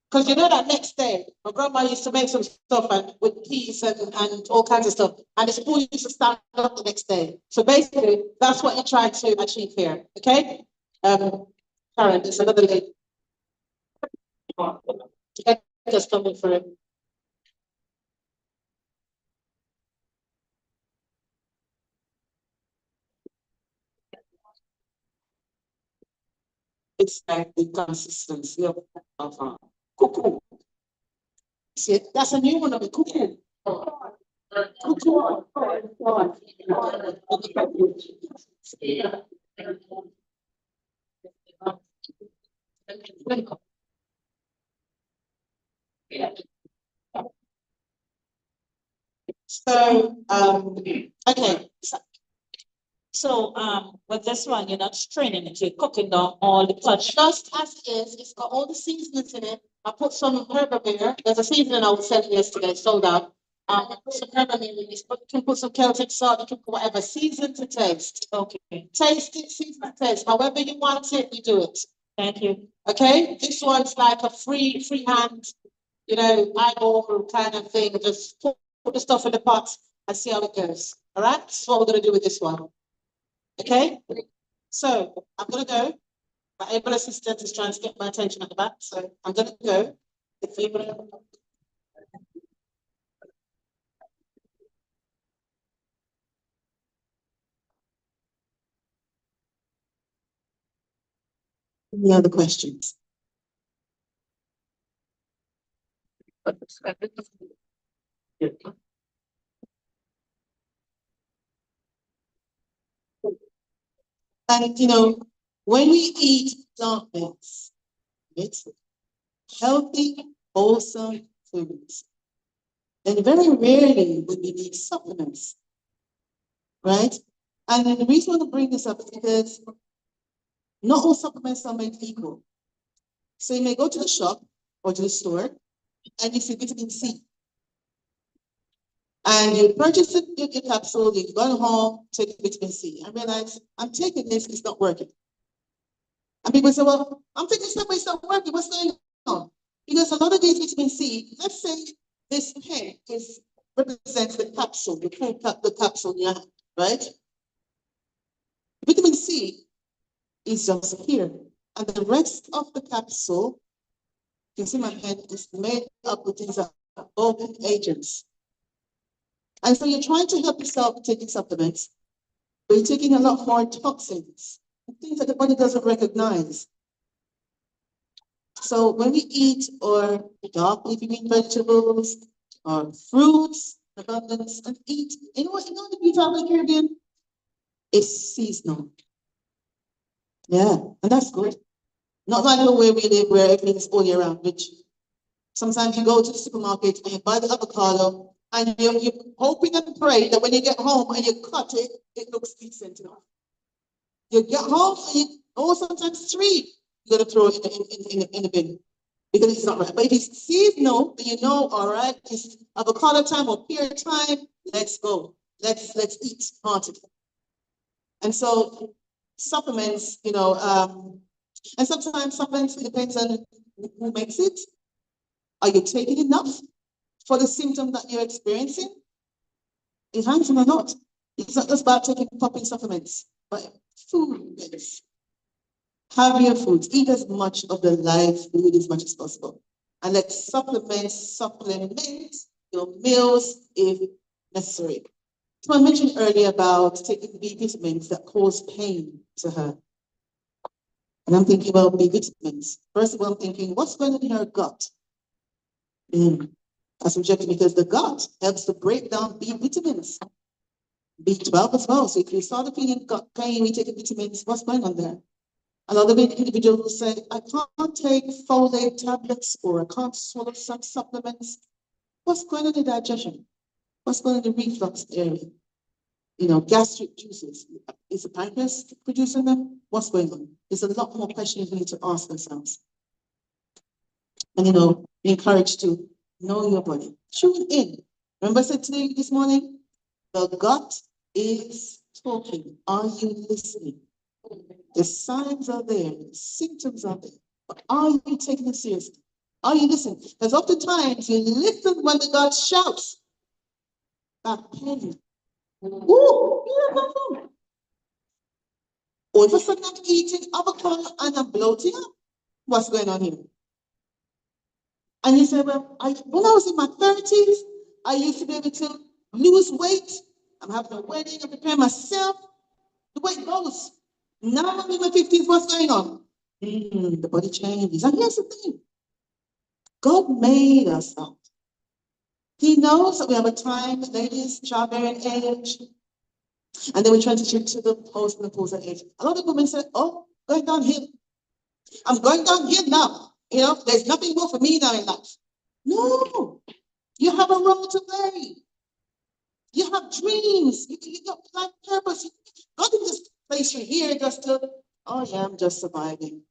Because you know that next day, my grandma used to make some stuff with peas and all kinds of stuff. And the spoon used to stand up the next day. So basically, that's what you're trying to achieve here. Okay? Karen, there's another lady. Just coming for it. It's like the consistency of cuckoo. See, that's a new one of the cuckoo. Cuckoo. So, okay. So, with this one, you're not straining it, you're cooking down all the touch. Just as is, it's got all the seasonings in it. I put some herbamere. There's a seasoning I was selling yesterday, sold out. I put some herbamere in this, but you can put some Celtic salt, you can put whatever, season to taste. Okay, Taste it, season to taste. However you want it, you do it. thank you. Okay? This one's like a free hand, you know, eyeball kind of thing. Just put the stuff in the pot and see how it goes. All right? That's what we're going to do with this one. Okay? So I'm going to go. My able assistant is trying to get my attention at the back, so I'm going to go. If you any other questions? And you know, when we eat dumplings, it's healthy, wholesome foods. And very rarely would we need supplements, right? And then the reason I want to bring this up is because not all supplements are made equal. So you may go to the shop or to the store and you see vitamin C. And you purchase your capsule, you go home, take vitamin C. I realize I'm taking this, it's not working. And people say, well, I'm taking stuff, but it's not working. What's going on? Because a lot of these vitamin C, let's say this pen represents the capsule, the capsule you have, right? Vitamin C is just here. And the rest of the capsule, you can see my pen, is made up with these bulk agents. And so you're trying to help yourself taking supplements, but you're taking a lot more toxins, things that the body doesn't recognize. So when we eat or dark leafy green vegetables or fruits, abundance, and eat, you know the beauty of the Caribbean? It's seasonal. Yeah, and that's good. Not like the way we live where everything is all year round, which sometimes you go to the supermarket and you buy the avocado and you're hoping and praying that when you get home and you cut it, it looks decent enough. You get home and sometimes three, you gotta throw it in the bin because it's not right. But if it's seasonal, then you know, all right, it's avocado time or pear time, let's go. Let's eat heartily. And so supplements, and sometimes supplements, it depends on who makes it. Are you taking enough for the symptom that you're experiencing? It's handsome or not. It's not just about popping supplements, but food. Have your foods. Eat as much of the live food as much as possible. And let supplements supplement your meals if necessary. So I mentioned earlier about taking B vitamins that cause pain to her. And I'm thinking about B vitamins. First of all, I'm thinking, what's going on in her gut? That's objective because the gut helps to break down B vitamins. B12 as well. So if you start feeling gut pain, we take vitamins, what's going on there? A lot of individuals will say, I can't take folate tablets or I can't swallow some supplements. What's going on in the digestion? What's going on in the reflux area? Gastric juices. Is the pancreas producing them? What's going on? There's a lot more questions we need to ask ourselves. And be encouraged to know your body. Tune in. Remember I said today, this morning, the gut is talking. Are you listening? The signs are there, the symptoms are there. But are you taking it seriously? Are you listening? Because oftentimes you listen when the gut shouts. Back pain. Ooh, all of a sudden I'm eating avocado and I'm bloating up. What's going on here? And you say, well, when I was in my 30s, I used to be able to lose weight. I'm having a wedding, I'm preparing myself. The weight goes. Now I'm in my 50s, what's going on? The body changes. And here's the thing. God made us out. He knows that we have a time, ladies, childbearing age, and then we transition to the postmenopausal age. A lot of women say, oh, going downhill. I'm going downhill now. There's nothing more for me now in life. No, you have a role to play. You have dreams. You got life purpose. God didn't just place you here just to, oh yeah, I'm just surviving.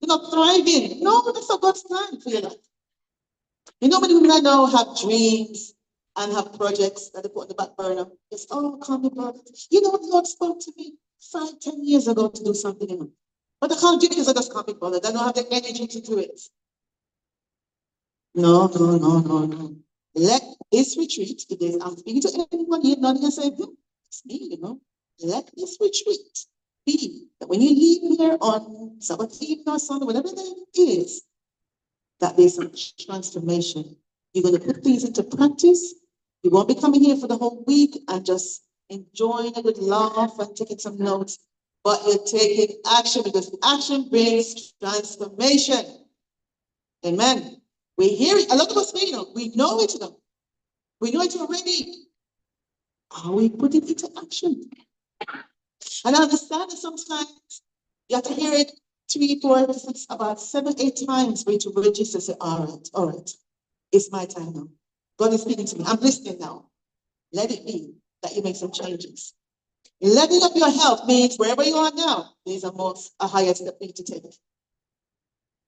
You're not thriving. No, that's not God's plan for your life. Many women I know have dreams and have projects that they put on the back burner. It's, oh, come about it. The Lord spoke to me 5, 10 years ago to do something. But I can't do it because I just can't be bothered. I don't have the energy to do it. No. Let this retreat, I'm speaking to anyone here, not going to say, it's me, Let this retreat be that when you leave here on Sabbath evening or Sunday, whatever the day is, that there's some transformation. You're going to put things into practice. You won't be coming here for the whole week and just enjoying a good laugh and taking some notes, but you're taking action because action brings transformation. Amen. We hear it. A lot of us may know. We know it. We know it already. Are we putting it into action? And I understand that sometimes you have to hear it 3, 4, 6, about 7, 8 times for you to register. Say, all right. It's my time now. God is speaking to me. I'm listening now. Let it be that you make some changes. Leveling up your health means wherever you are now, there's a higher step for you to take.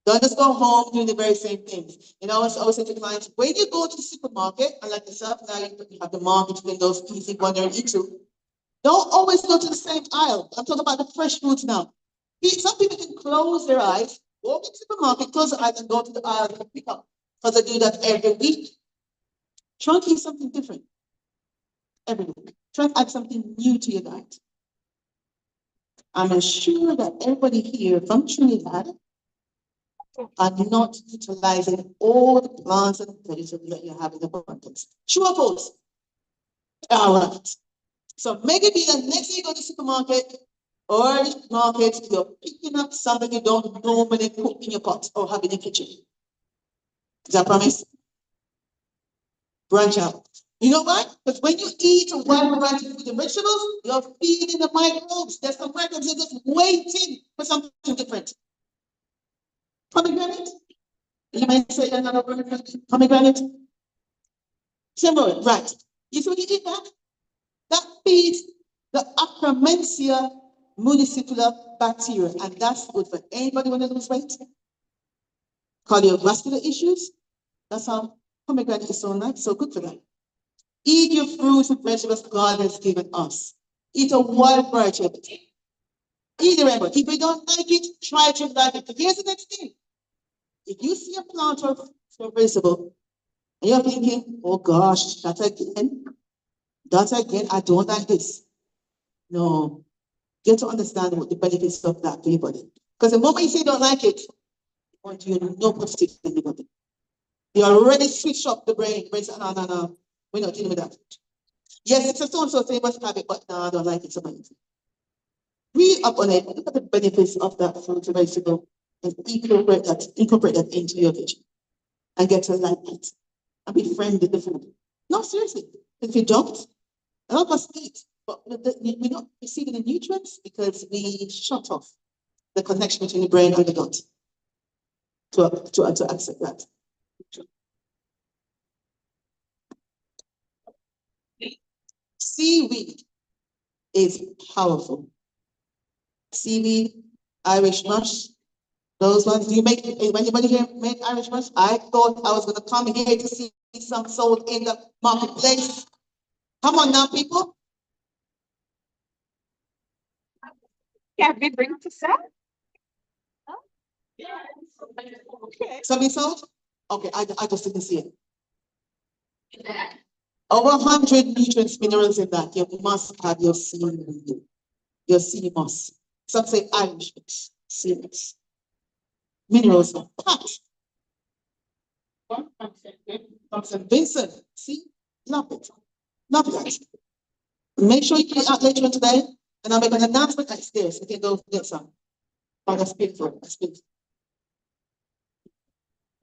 Don't just go home doing the very same things. I always say to clients, when you go to the supermarket, and like yourself now, you have the market windows, easy, one there and eat too. Don't always go to the same aisle. I'm talking about the fresh foods now. Some people can close their eyes, go to the supermarket, close their eyes, and go to the aisle and pick up. Because they do that every week. Try to eat something different every week. Try to add something new to your diet. I'm sure that everybody here from Trinidad are not utilizing all the plants and vegetables that you have in abundance. True or false? All right. So make it be the next day you go to the supermarket or market, you're picking up something you don't normally cook in your pot or have in your kitchen. Is that a promise? Branch out. You know why? Because when you eat a wide variety of food and vegetables, you're feeding the microbes. There's some microbes that are just waiting for something different. Pomegranate? You might say another word, pomegranate. Simple, right. You see when you eat that? That feeds the Akkermansia multicellular bacteria, and that's good for anybody want to lose weight. Cardiovascular issues, that's how pomegranate is so nice, so good for that. Eat your fruits and vegetables God has given us. Eat a wide variety of it. Either way, but if you don't like it, try to like it. But here's the next thing. If you see a plant of vegetable, and you're thinking, oh gosh, that again, I don't like this. No, get to understand what the benefits of that for your body. Because the moment you say you don't like it, I want you to know positive in your body. You already switch up the brain. The brain says, no, no, no, we're not dealing with that. Yes, it's a so-and-so famous habit, but no, I don't like it so much. Read up on it, look at the benefits of that fruit or vegetable, and incorporate that into your kitchen. And get to like it. And be friendly with the food. No, seriously. If you don't, help us eat. But we're not receiving the nutrients because we shut off the connection between the brain and the gut to accept that. Seaweed is powerful. Seaweed, Irish mush, those ones. Do you make anybody here make Irish mush? I thought I was gonna come here to see some sold in the marketplace. Come on now, people. Can we bring to sell? Okay. Something sold? Okay, I just didn't see it. Over 100 nutrients, minerals in that. You must have your seaweed. Your sea moss. Some say Irish mix, sea mix. Minerals are packed. St. Vincent, see? Love it. Love that. Make sure you get out later on today, and I'll make an announcement upstairs. We can go get some. Oh, that's beautiful. That's beautiful.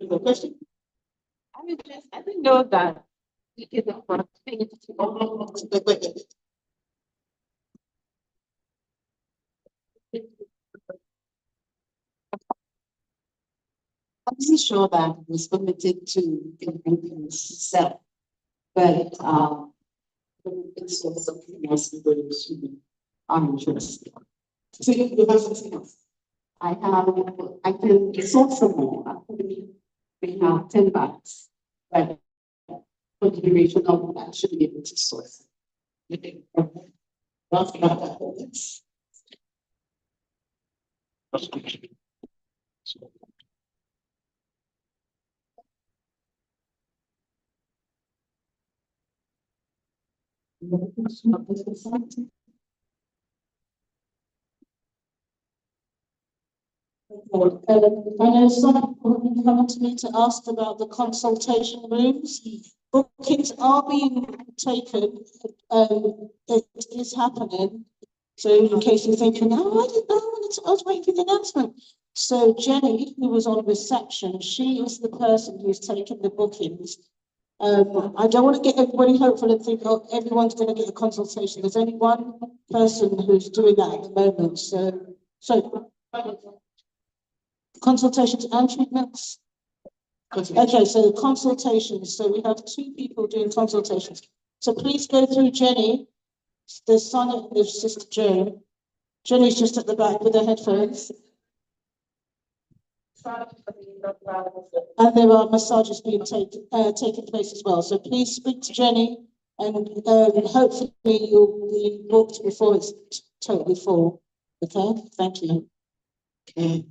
Is there a question? I didn't know that. It is a front thing. Wait. I'm not sure that was limited to itself, but it's also something else I'm interested. So you have something else? I can sort some more. Actually, we have 10 bags, but for the duration of that, I should be able to source. That's good. I know some people have been coming to me to ask about the consultation rooms. Bookings are being taken, it is happening. So in case you're thinking, oh, I didn't know, I was waiting for the announcement. So Jenny, who was on reception, she is the person who's taking the bookings. I don't want to get everybody hopeful and think, oh, everyone's going to get a consultation. There's only one person who's doing that at the moment. So consultations and treatments. Okay, so consultations. So we have 2 people doing consultations. So please go through Jenny. There's Sonia, there's Sister Joan. Jenny's just at the back with her headphones. And there are massages being taking place as well. So please speak to Jenny, and hopefully you'll be booked before it's totally full. Okay, thank you. Okay.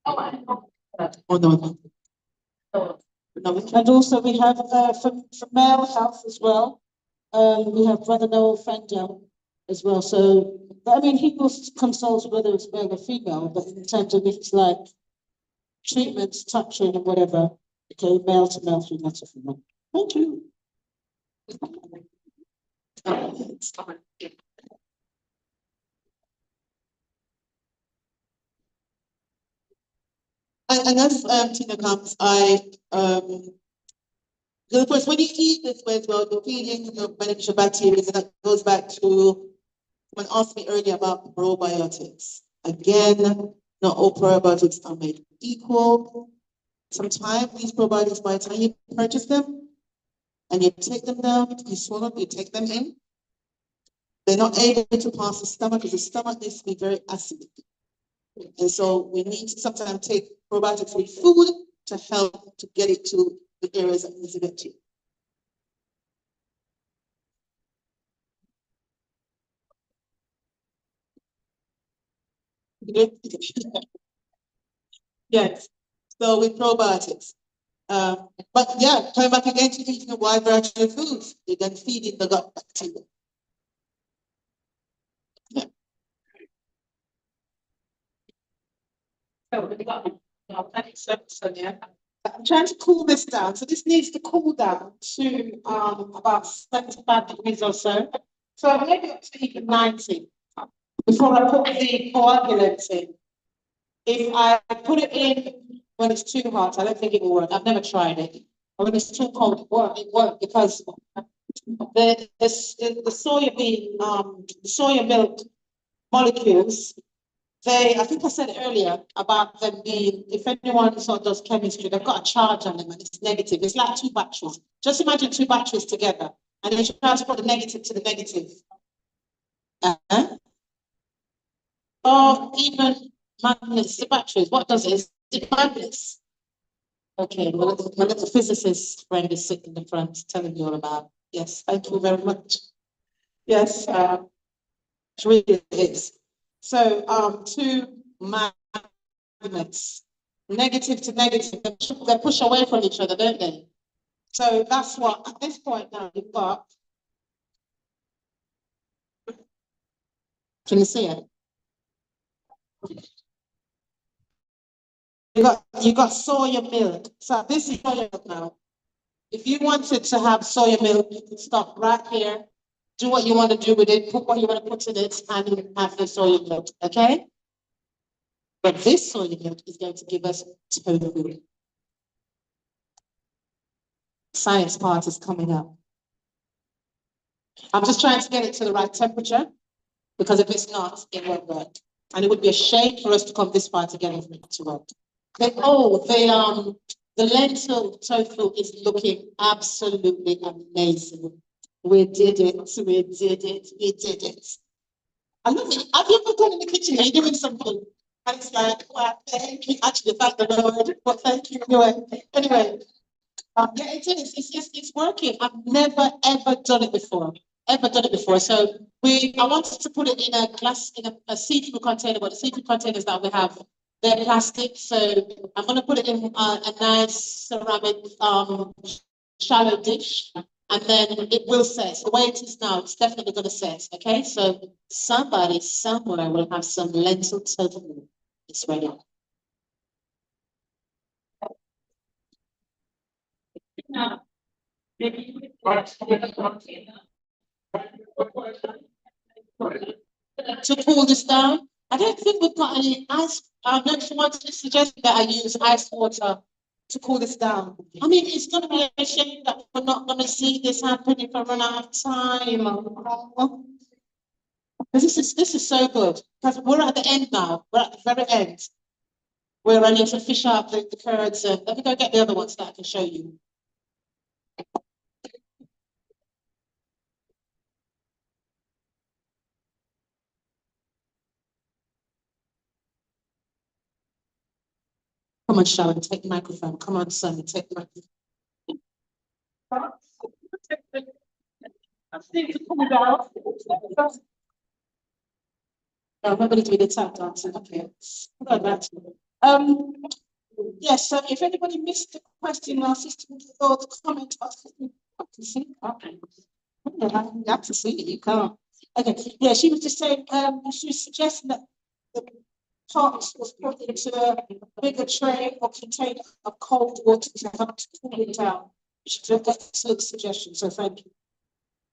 Oh, no. And also we have for male health as well. We have Brother Noel Fender as well. So I mean, he will consult whether it's male or female, but in terms of if it's like treatments, touching and whatever, okay, male to male, female to female. Thank you. And as Tina comes, of course, when you eat this way as well, you're feeding your beneficial bacteria, and that goes back to when asked me earlier about probiotics. Again, not all probiotics are made equal. Sometimes these probiotics, by the time you purchase them and you take them down, you swallow them, you take them in, they're not able to pass the stomach because the stomach needs to be very acidic. And so we need to sometimes take probiotics with food to help to get it to the areas that needs to get to. Yes, so with probiotics. But yeah, coming back again to eating a wide variety of foods, you're then feeding the gut bacteria. Yeah. I'm trying to cool this down. So this needs to cool down to about 75 degrees or so. So maybe up to even 90 before I put the coagulants in. If I put it in when it's too hot, I don't think it will work. I've never tried it. Or when it's too cold, it won't because the soya milk molecules, I think I said earlier about them being, if anyone sort of does chemistry, they've got a charge on them and it's negative. It's like two batteries. Just imagine two batteries together and then you try to put the negative to the negative. Or even magnets to batteries. What does it? Is it magnets? Okay, my little physicist friend is sitting in the front telling you all about. Yes, thank you very much. Yes, it really is. So, two magnets, negative to negative, they push away from each other, don't they? So that's what, at this point now, you've got. Can you see it? You got soya milk. So this is soya milk now. If you wanted to have soya milk, you can stop right here, do what you want to do with it, put what you want to put in it, and have the soya milk, okay? But this soya milk is going to give us tofu. Science part is coming up. I'm just trying to get it to the right temperature, because if it's not, it won't work. And it would be a shame for us to come this far together for it to work. The lentil tofu is looking absolutely amazing. We did it, we did it, we did it. I love it. Have you ever gone in the kitchen and you're doing something? And it's like, wow, thank you. Actually, thank the Lord, but thank you anyway. Yeah, it is. It's working. I've never ever done it before. So I wanted to put it in a glass, in a see-through container, but the see-through containers that we have, they're plastic. So I'm going to put it in a nice ceramic shallow dish, and then it will set. The way it is now, it's definitely going to set. Okay, so somebody somewhere will have some lentil tofu. It's ready. To cool this down, I don't think we've got any ice. I know someone suggested that I use ice water to cool this down. I mean, it's going to be a shame that we're not going to see this happen if I run out of time. This is so good because we're at the end now. We're at the very end. We're ready to fish out the curds. Let me go get the other ones that I can show you. Come on, Sharon, take the microphone. Come on, Sonny, take the microphone. No, nobody doing the tap dancing. Okay. Yes, so if anybody missed the question, our sister or the comment, I can see. Okay. You have to see it, you can't. Okay, yeah, she was just saying, she was suggesting that the pot was put into a bigger tray or container of cold water to help to cool it down. Which is an excellent suggestion, so thank you.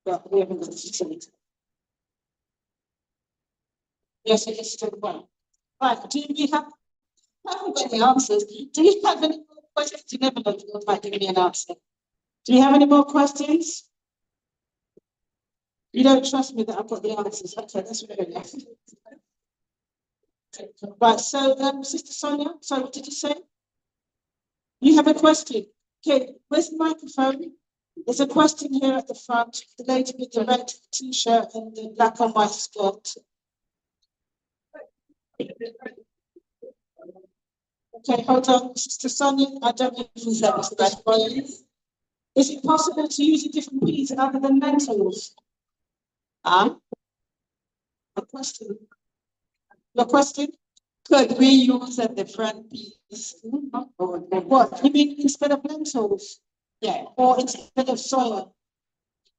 But we haven't got the facility. Yes, it is still well. Right, do you have, I haven't got the answers. Do you have any more questions? You never know if you might give me an answer. Do you have any more questions? You don't trust me that I've got the answers. Okay, that's very nice. Right, so Sister Sonia, so what did you say? You have a question. Okay, where's the microphone? There's a question here at the front. The lady with the red t-shirt and the black and white skirt. Okay, hold on, Sister Sonia. I don't know if that was the best one. Is it possible to use a different peas other than lentils? A question. Your question? Could we use a different piece? What, you mean instead of lentils? Yeah, Or instead of soya?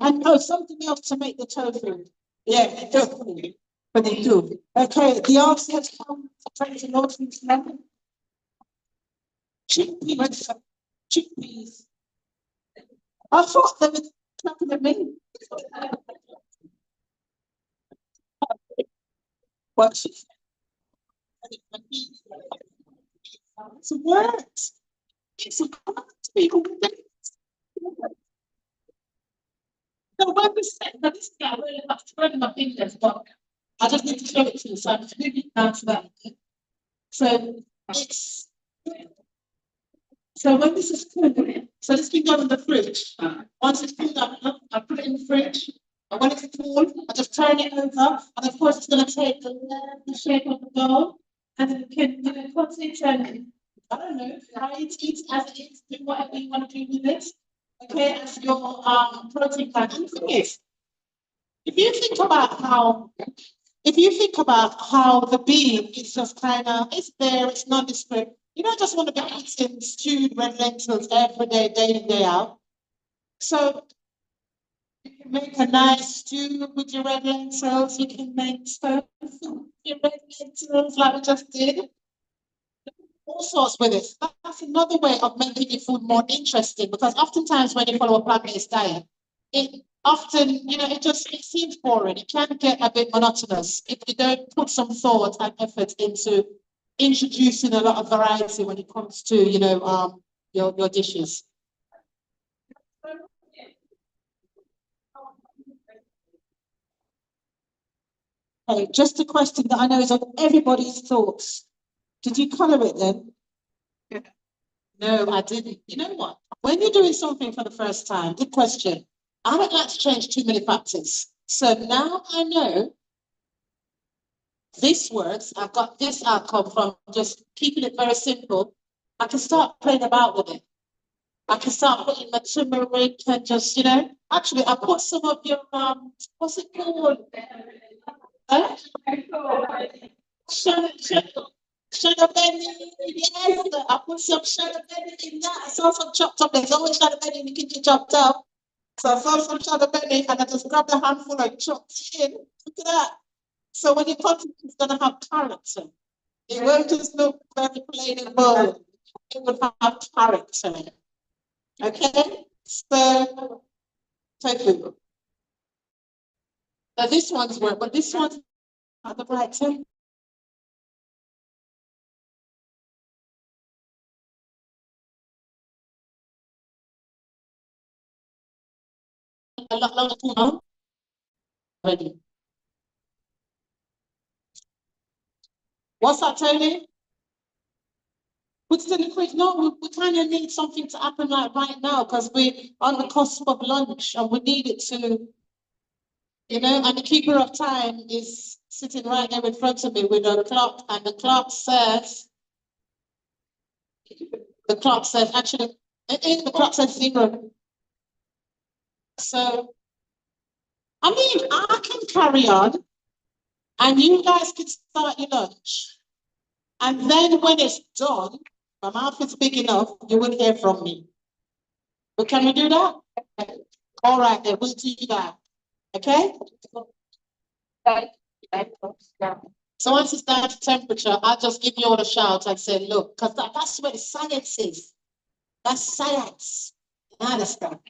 And oh, something else to make the tofu. yeah, definitely. For the two. Okay, the answer has come to Norton's level. Chickpeas. Chickpeas. I thought they were clapping at me. What? It's a word. It's a word. People. So when we said that this guy really have to run my fingers, but I just need to show it to you, so I'm just maybe answer that. So it's so when this is cool, so this can go in the fridge. Once it's cooled up, I put it in the fridge. And when it's cool, I just turn it over, and of course it's gonna take the shape of the dough, and then you can cut it and I don't know, fry it, eat as it is, do whatever you want to do with it. Okay, as your protein plan. And the thing is, if you think about how the bean is just kind of, it's there, it's nondescript. You don't just want to be eating stewed red lentils every day, day in, day out. So you can make a nice stew with your red lentils. You can make tofu with your red lentils like we just did. All sorts with it. That's another way of making your food more interesting, because oftentimes when you follow a plant-based diet, it often, it seems boring. It can get a bit monotonous if you don't put some thought and effort into introducing a lot of variety when it comes to, your dishes. Okay, just a question that I know is on everybody's thoughts. Did you colour it then? No, I didn't. You know what? When you're doing something for the first time, good question. I don't like to change too many factors. So now I know this works. I've got this outcome from just keeping it very simple. I can start playing about with it. I can start putting my turmeric and just, actually I put some of your what's it called? Huh? Shut Benny, yes, I put some shut Benny in that. I saw some chopped up. There's always shut Benny in the kitchen chopped up. So I saw some shut Benny and I just grabbed a handful and chopped in. Look at that. So when you cut it, it's gonna have character. It won't just look very plain and bold. It will have character. Okay? So tofu. Now this one's work, but this one's not the right thing. A lot longer now. Ready. What's that, Tony? Put it in the fridge. No, we kind of need something to happen like right now because we're on the cusp of lunch and we need it to, and the keeper of time is sitting right there in front of me with a clock, and the clock says, actually, the clock says 0. So, I mean, I can carry on and you guys can start your lunch. And then when it's done, my mouth is big enough, you will hear from me. But can we do that? All right, then we'll do that. Okay? So once it's down to temperature, I'll just give you all a shout and say, look, because that's where the science is. That's science. You understand?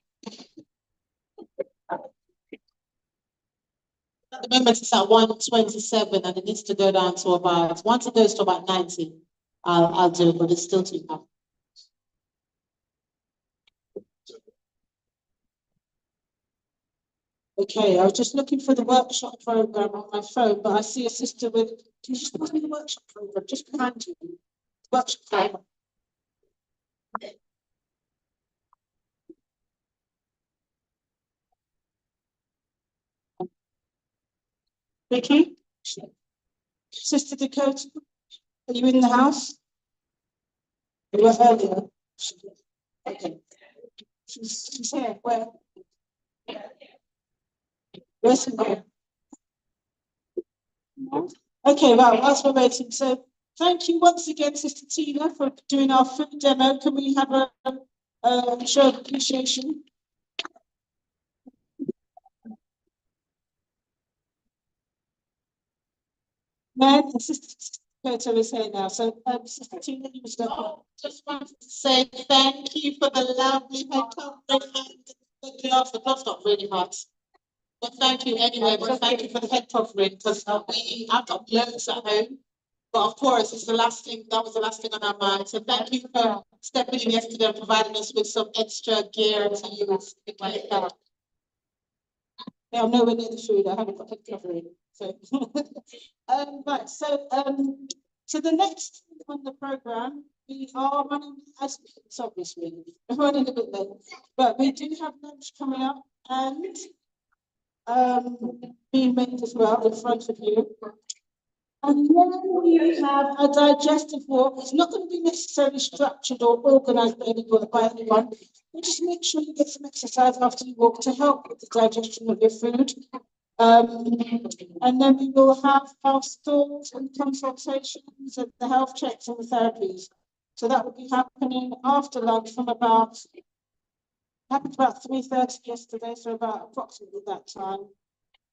At the moment, it's at 127 and it needs to go down to about, once it goes to about 90, I'll do it, but it's still too high. Okay, I was just looking for the workshop program on my phone, but I see a sister with, can you just put me the workshop program just behind you? Workshop program. Vicky? Sister Dakota, are you in the house? You were earlier. Okay. She's here. Where? Where's her name? Okay, right, whilst we're waiting, so thank you once again, Sister Tina, for doing our food demo. Can we have a show of appreciation? Man, and Sister Kota is here now. So, Sister Tina, you must go. Just wanted to say thank you for the lovely head covering and the gloves. The gloves got really hot. But thank you anyway, but thank you for the head covering because I've got loads at home. But of course, it's the last thing, that was the last thing on our mind. So thank you for stepping in yesterday and providing us with some extra gear to use. Yeah, I'm nowhere near the food. I haven't got head covering. So, right. So the next thing on the program, we are running as it's obviously we're running a bit late, but we do have lunch coming up and being made as well in front of you. And then we have a digestive walk. It's not going to be necessarily structured or organized by anyone. But just make sure you get some exercise after you walk to help with the digestion of your food. And then we will have our stalls and consultations and the health checks and the therapies. So that will be happening after lunch from happened about 3:30 yesterday, so about approximately that time.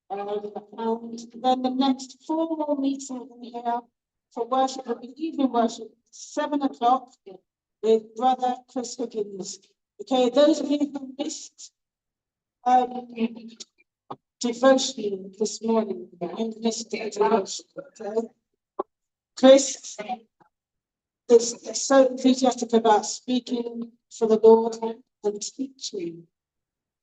And then the next formal meeting in here for worship will be evening worship, 7 o'clock with Brother Chris Higgins. Okay, those of you who missed devotion this morning and missed the devotion, okay? Chris is so enthusiastic about speaking for the Lord and teaching.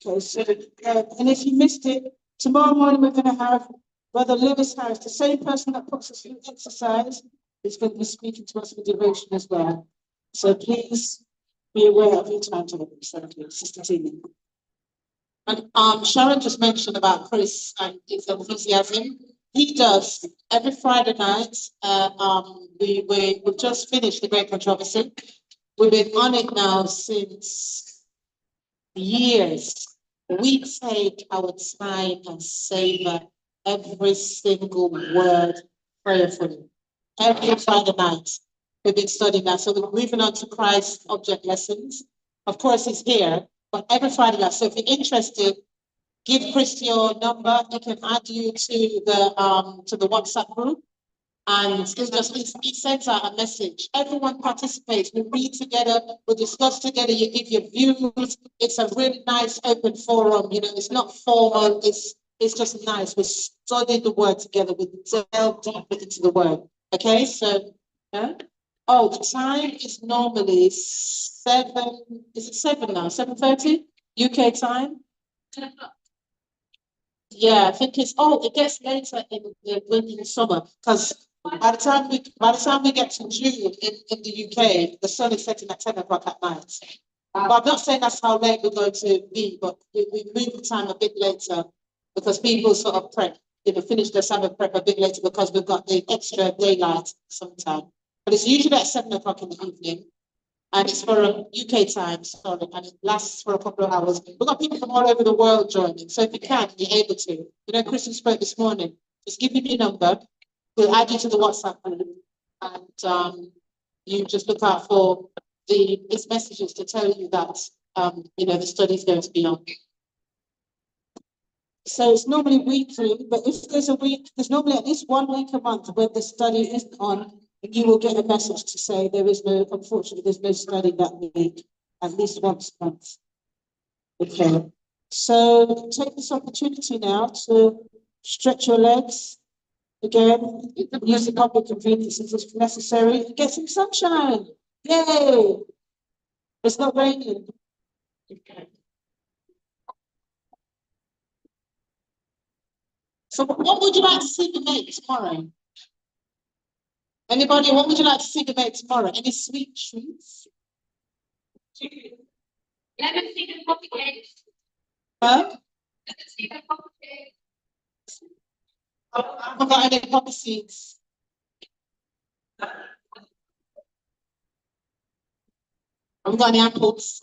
Okay, so and if you missed it, tomorrow morning we're going to have Brother Lewis Harris, the same person that puts us through exercise, is going to be speaking to us for devotion as well. So please be aware of your timetable, Sister Tina. And Sharon just mentioned about Chris and his enthusiasm. He does every Friday night. We've just finished the Great Controversy. We've been on it now since years. We take our time and savor every single word prayerfully. Every Friday night, we've been studying that. So we're moving on to Christ object lessons. Of course, it's here, but every Friday night. So if you're interested, give Chris your number. He can add you to the WhatsApp group. And it sends out a message. Everyone participates. We read together, we discuss together, you give your views. It's a really nice open forum. You know, it's not formal, it's just nice. We study the word together, we delve deeper into the word. Okay, so oh, the time is normally 7, is it 7 now? 7:30 UK time? 10 o'clock. Yeah, I think it gets later in the summer because by the time we get to June in the UK, the sun is setting at 10 o'clock at night. But I'm not saying that's how late we're going to be, but we move the time a bit later because people sort of finish their Sabbath prep a bit later because we've got the extra daylight sometime. But it's usually at 7 o'clock in the evening. And it's for a UK time, sorry, and it lasts for a couple of hours. We've got people from all over the world joining, so if you can, you're able to. You know, Christian spoke this morning. Just give me your number. We'll add you to the WhatsApp group, and you just look out for its messages to tell you that the study is going to be on. So it's normally weekly, but if there's a week, there's normally at least 1 week a month when the study isn't on. You will get a message to say unfortunately, there's no study that week, at least once a month. Okay. So take this opportunity now to stretch your legs. Again, use the public conveniences if necessary. Get some sunshine. Yay! It's not raining. Okay. So what would you like to see me make tomorrow? Anybody, what would you like to see me make tomorrow? Any sweet treats? Let me see the coffee cakes. Huh? Let me see the coffee cakes. I haven't got any poppy seeds. I haven't got any apples.